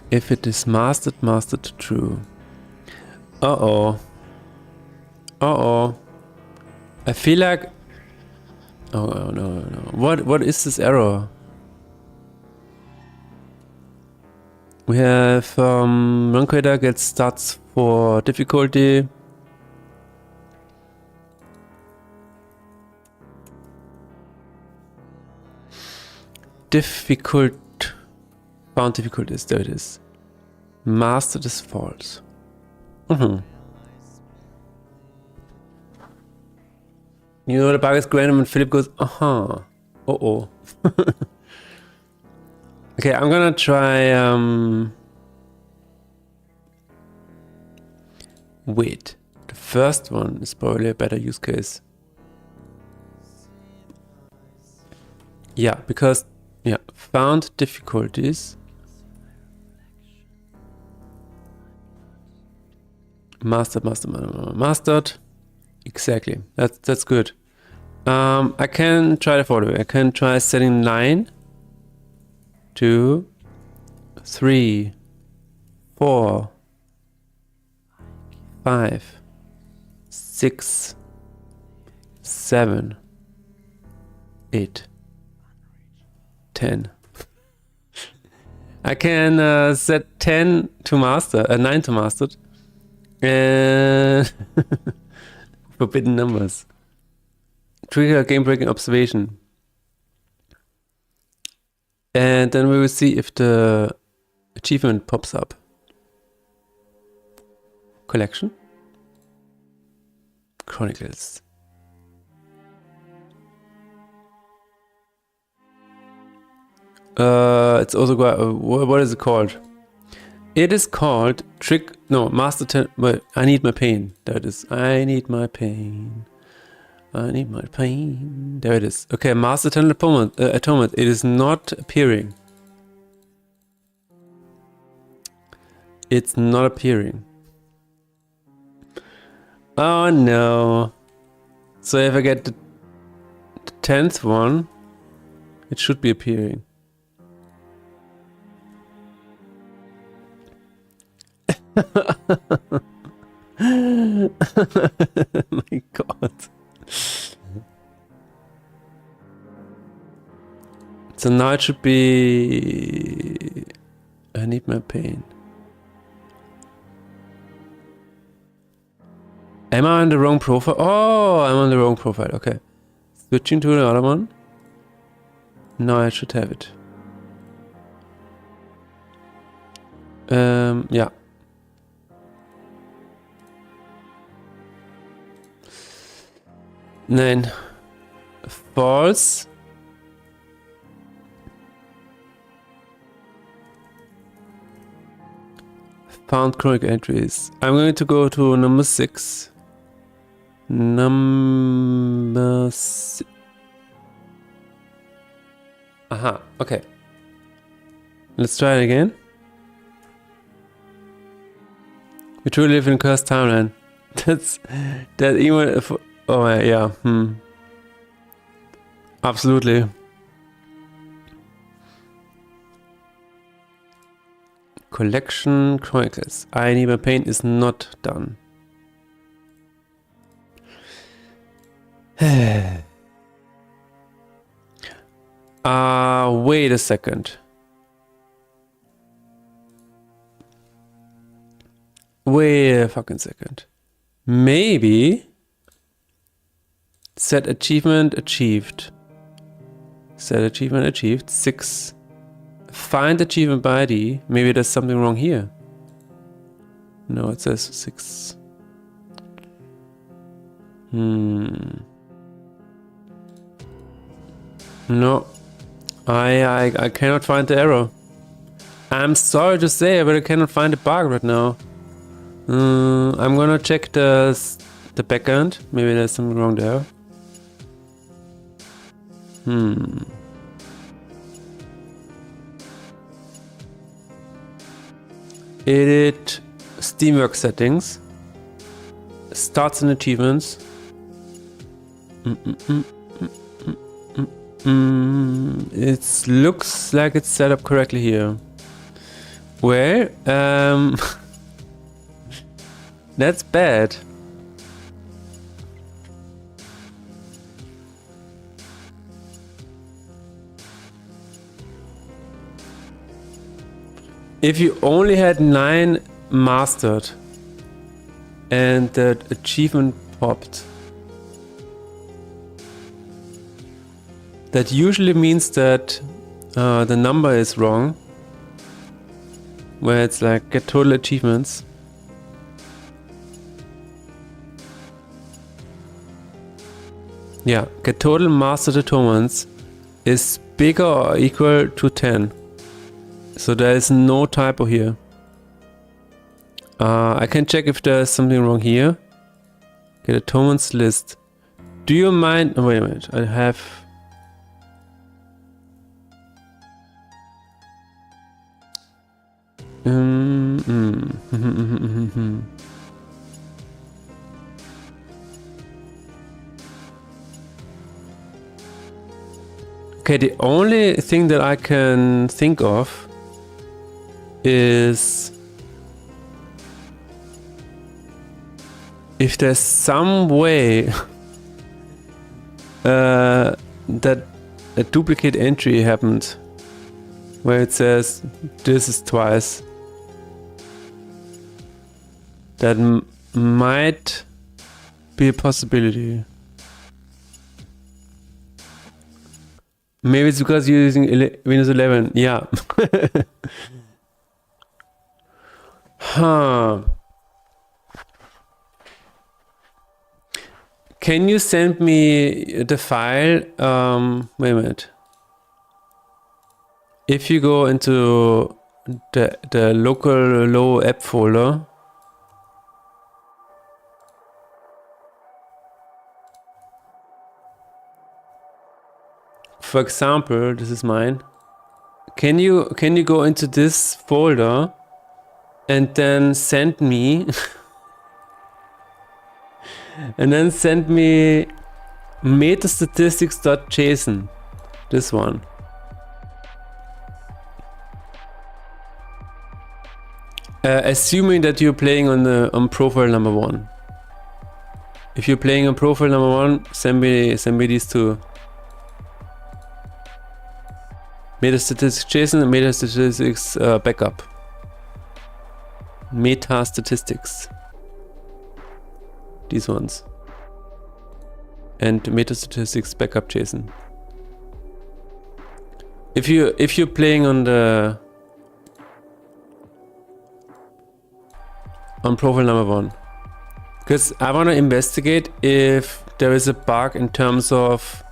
If it is mastered to true. Uh-oh. I feel like Oh, no. What is this error? We have run creator gets stats for difficulty. Found difficulties, there it is. Master this false. You know the bug is random and Philip goes, uh-oh. Okay, I'm gonna try, wait. The first one is probably a better use case. Yeah, because, found difficulties. Mastered. Exactly. That's good. I can try the following. I can try setting 9, 2, 3, 4, 5, 6, 7, 8, 10. I can set 10 to master, 9 to mastered. And forbidden numbers. Trigger game breaking observation. And then we will see if the achievement pops up. Collection. Chronicles. It's also what is it called? It is called Master 10. Well, I need my pain. There it is. I need my pain. There it is. Okay, Master 10 atonement. It is not appearing. It's not appearing. Oh no. So if I get the 10th one, it should be appearing. My god. So now it should be... I need my pain. Am I on the wrong profile? Oh, I'm on the wrong profile. Okay. Switching to the other one. Now I should have it. Yeah. Nein. False. Found chronic entries. I'm going to go to number 6. Number 6. Aha, okay. Let's try it again. We truly live in cursed timeline. That even... Oh yeah, Absolutely. Collection Chronicles. I Need My Pain is not done. Wait a second. Wait a fucking second. Maybe set achievement achieved. Set achievement achieved. 6. Find achievement by ID. Maybe there's something wrong here. No, it says 6. No. I cannot find the error. I'm sorry to say, but I cannot find the bug right now. I'm gonna check the backend. Maybe there's something wrong there. Edit Steamworks settings. Starts and achievements. It looks like it's set up correctly here. Well, that's bad. if you only had 9 mastered and that achievement popped, that usually means that the number is wrong, where it's like get total achievements. Yeah, get total mastered atonements is bigger or equal to 10. So there is no typo here. I can check if there's something wrong here. Get atonements list. Do you mind? Oh, wait a minute. I have. Okay, the only thing that I can think of is if there's some way that a duplicate entry happened where it says this is twice. That might be a possibility. Maybe it's because you're using Windows 11. Yeah. Huh. Can you send me the file? Wait a minute. If you go into the local low app folder, for example, this is mine. Can you go into this folder and then send me and then send me metastatistics.json, this one. Assuming that you're playing on profile number 1. If you're playing on profile number 1, send me these two. Metastatistics.json and metastatistics backup. Metastatistics. These ones. And metastatistics backup JSON. If you're playing on profile number 1. Because I want to investigate if there is a bug in terms of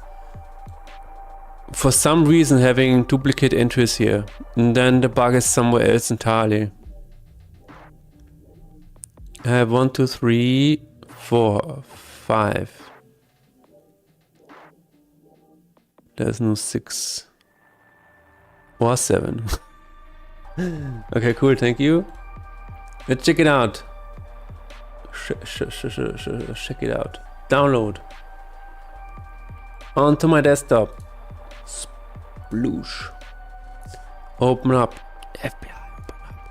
for some reason having duplicate entries here. And then the bug is somewhere else entirely. I have 1, 2, 3, 4, 5. There's no 6 or 7. Okay, cool, thank you. Let's check it out. Check it out. Download. Onto my desktop. Sploosh. Open up. FBI, open up.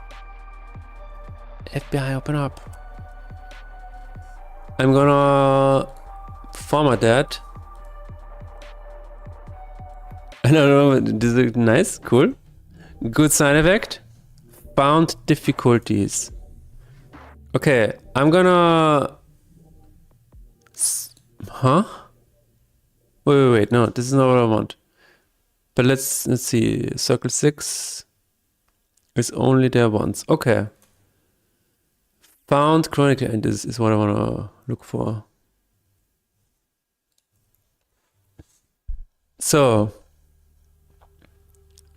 FBI, open up. I'm gonna format that. I don't know, this is nice, cool. Good side effect. Found difficulties. Okay, I'm gonna... Huh? Wait, no, this is not what I want. But let's see, circle 6 is only there once. Okay. Found chronicle, and this is what I want to look for. So,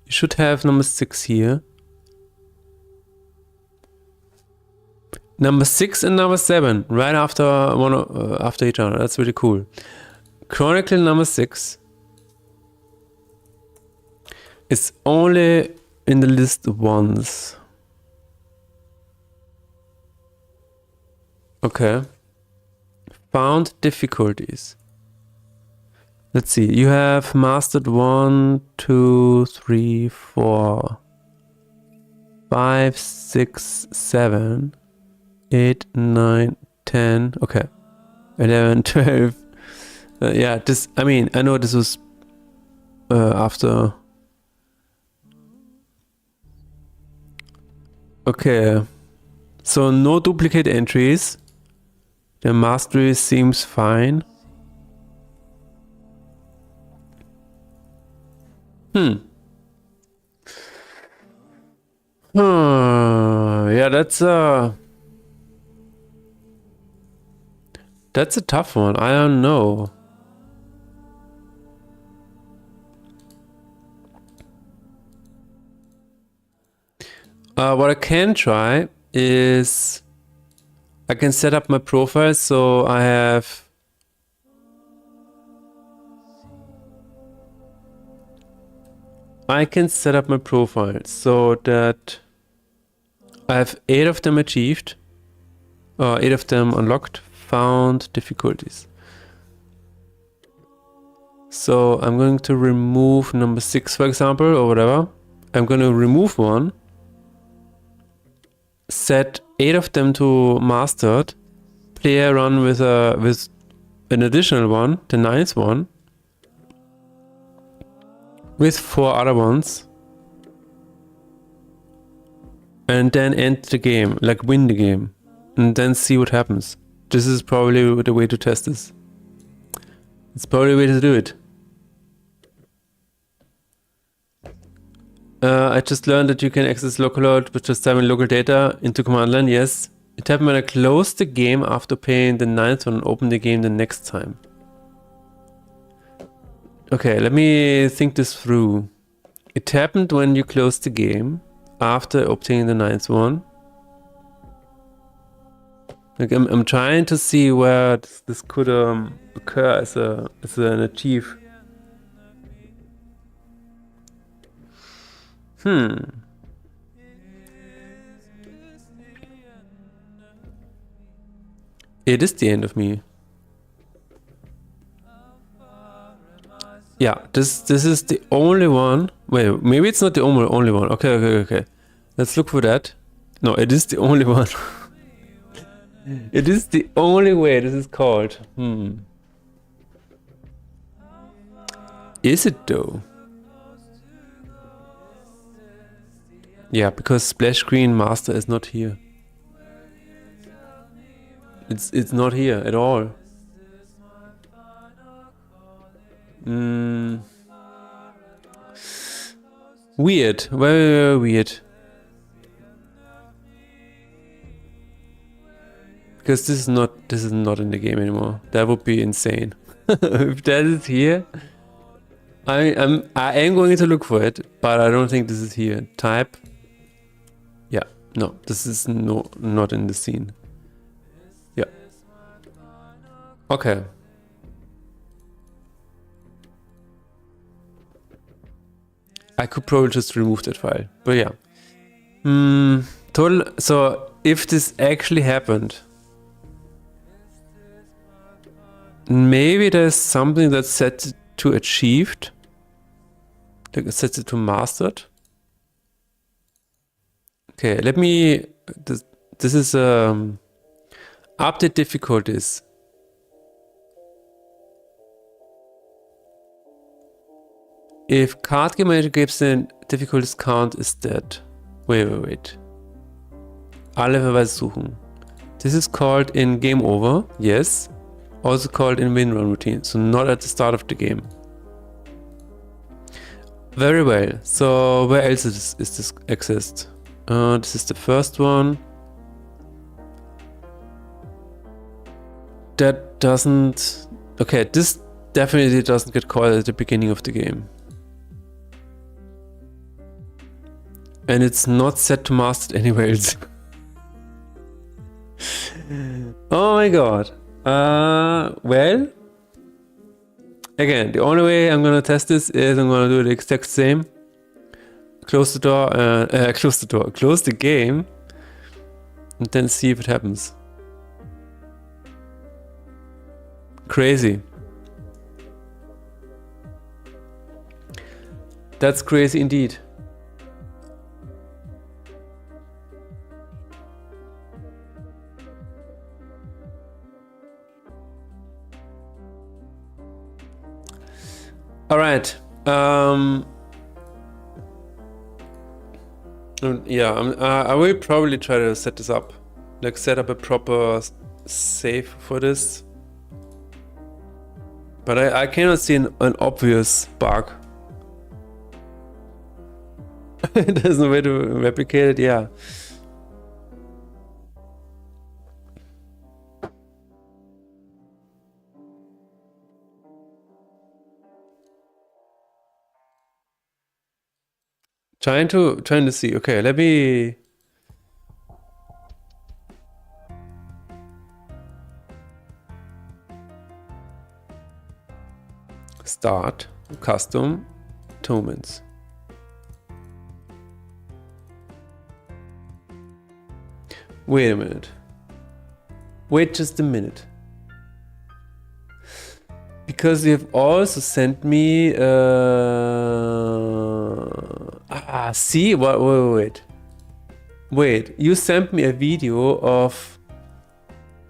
you should have number 6 here. Number 6 and number 7, right after after each other. That's really cool. Chronicle number 6 is only in the list once. Okay. Found difficulties. Let's see. You have mastered 1, 2, 3, 4, 5, 6, 7. 8, 9, 10, okay, 11, 12. Yeah, this, I mean, I know this was after Okay. So no duplicate entries. The mastery seems fine. Yeah, that's a tough one. I don't know. What I can try is I can set up my profile so I can set up my profile so that I have 8 of them achieved, 8 of them unlocked, found difficulties. So I'm going to remove number 6, for example, or whatever. I'm going to remove one, set 8 of them to mastered, play a run with an additional one, the 9th one, with 4 other ones, and then end the game, like win the game, and then see what happens. This is probably the way to test this. It's probably the way to do it. I just learned that you can access localhost with just having local data into command line. Yes. It happened when I closed the game after paying the 9th one and open the game the next time. Okay, let me think this through. It happened when you closed the game after obtaining the 9th one. Like I'm trying to see where this could occur as an achieve. It is the end of me. Yeah, this is the only one. Wait, maybe it's not the only one. Okay. Let's look for that. No, it is the only one. It is the only way this is called. Is it though? Yeah, because splash screen master is not here. It's not here at all. Weird, very weird. Because this is not in the game anymore. That would be insane. If that is here, I am going to look for it, but I don't think this is here. Type. Yeah, no, this is not in the scene. Yeah. Okay. I could probably just remove that file, but yeah. Total. So if this actually happened, maybe there's something that's set to achieved, like it sets it to mastered. Okay, let me. This is update difficulties. If card game manager gives the difficulties count is dead. Wait. Alle Verweise suchen. This is called in game over, yes. Also called in win run routine, so not at the start of the game. Very well. So where else is this exist? This is the first one. That doesn't. Okay, this definitely doesn't get called at the beginning of the game. And it's not set to mastered anywhere else. Oh my god. Well, again, the only way I'm gonna test this is I'm gonna do the exact same. Close the door, close the game, and then see if it happens. Crazy. That's crazy indeed. All right. Yeah, I will probably try to set this up. Like set up a proper save for this. But I cannot see an obvious bug. There's no way to replicate it, yeah. Trying to see. Okay, let me start custom toolments. Wait a minute. Wait just a minute. Because you have also sent me see what wait, you sent me a video of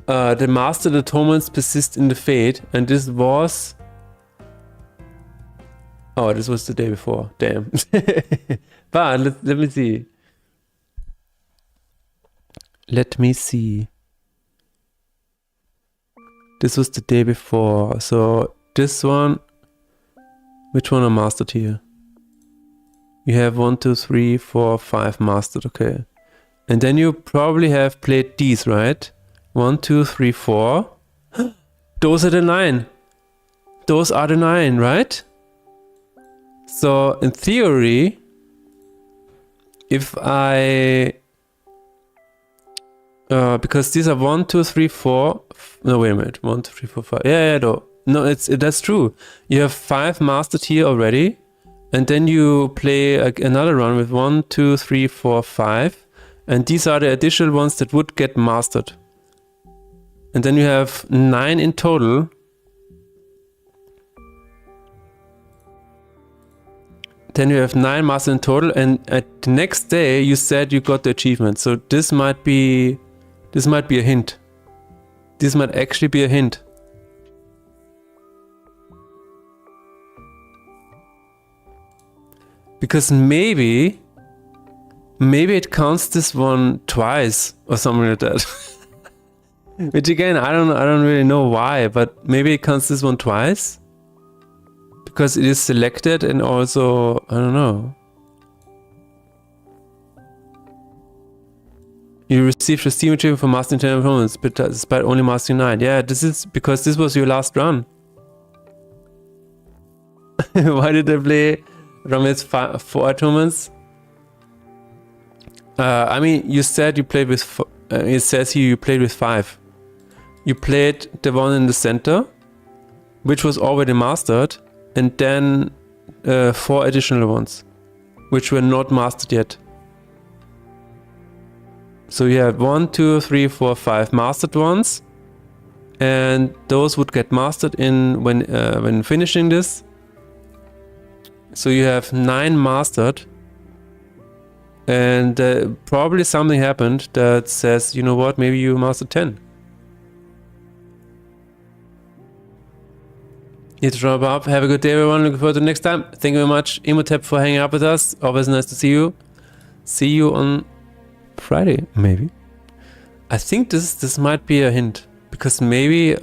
the mastered atonements persist in the fate, and this was this was the day before. Damn. But let me see. Let me see. This was the day before. So this one, which one are mastered here? You have 1, 2, 3, 4, 5 mastered, okay. And then you probably have played these, right? 1, 2, 3, 4. Those are the 9. Those are the 9, right? So in theory, if I because these are 1, 2, 3, 4. No, wait a minute. 1, 2, 3, 4, 5. Yeah, no, that's true. You have 5 mastered here already, and then you play another run with 1, 2, 3, 4, 5, and these are the additional ones that would get mastered. And then you have 9 in total. Then you have 9 mastered in total, and at the next day you said you got the achievement. So this might be a hint. This might actually be a hint. Because maybe it counts this one twice or something like that. Which again, I don't really know why, but maybe it counts this one twice. Because it is selected, and also, I don't know. You received a Steam achievement for mastering 10 performance, but despite only mastering 9. Yeah, this is because this was your last run. Why did I play Ramet's 4 tournaments? I mean, you said you played with. It says here you played with 5. You played the one in the center, which was already mastered, and then 4 additional ones, which were not mastered yet. So you have 1, 2, 3, 4, 5 mastered ones, and those would get mastered in when finishing this. So you have 9 mastered, and probably something happened that says, you know what, maybe you mastered 10. It's wrap up. Have a good day, everyone. Looking forward to the next time. Thank you very much, Imhotep, for hanging out with us. Always nice to see you. See you on Friday, maybe. I think this might be a hint, because maybe.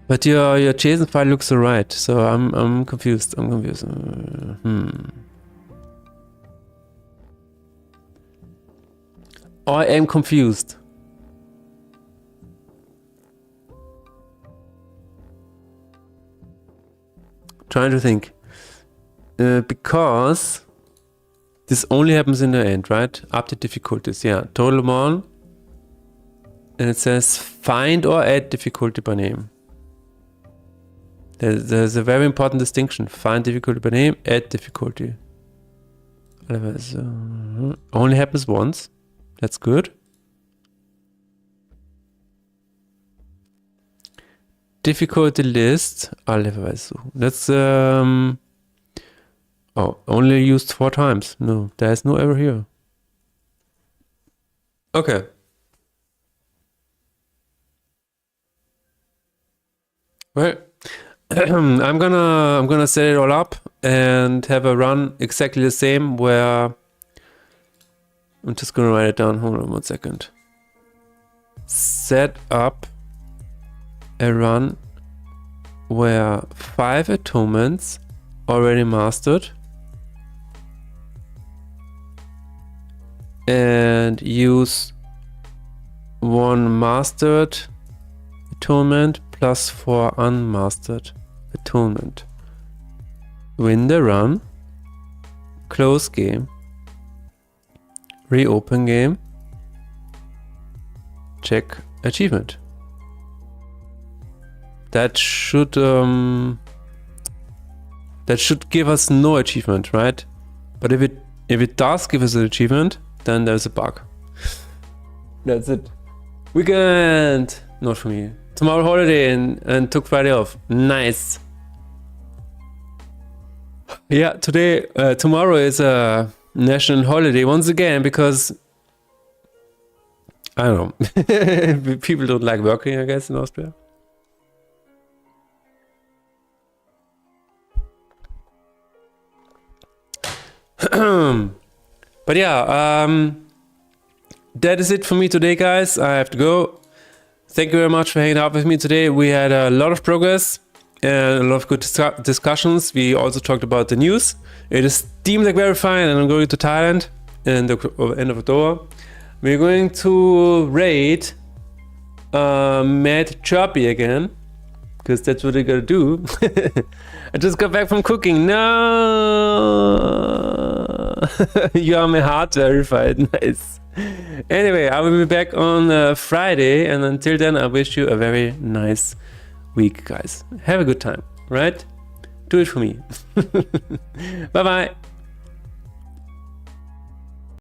But your JSON file looks alright, so I'm confused. I am confused. Trying to think. Because this only happens in the end, right? Update difficulties, yeah. Total 1. And it says find or add difficulty by name. There's a very important distinction. Find difficulty by name, add difficulty. Only happens once. That's good. Difficulty list. That's only used 4 times. No, there's no error here. Okay. Well, I'm gonna set it all up, and have a run exactly the same where I'm just gonna write it down. Hold on 1 second. Set up a run where 5 atonements already mastered and use 1 mastered atonement plus 4 unmastered atonement. Win the run, close game, reopen game, check achievement. That should give us no achievement, right? But if it does give us an achievement, then there's a bug. That's it. Weekend! Not for me. Tomorrow holiday and took Friday off. Nice. Yeah, tomorrow is a national holiday once again because I don't know. People don't like working, I guess, in Austria. But yeah, that is it for me today, guys. I have to go. Thank you very much for hanging out with me today. We had a lot of progress and a lot of good discussions. We also talked about the news. It is Steam Deck verified and I'm going to Thailand in the end of October. We're going to raid Mad Chirpy again, because that's what I gotta do. I just got back from cooking. No, you are my heart verified. Nice. Anyway, I will be back on Friday, and until then, I wish you a very nice week, guys. Have a good time, right? Do it for me. Bye bye.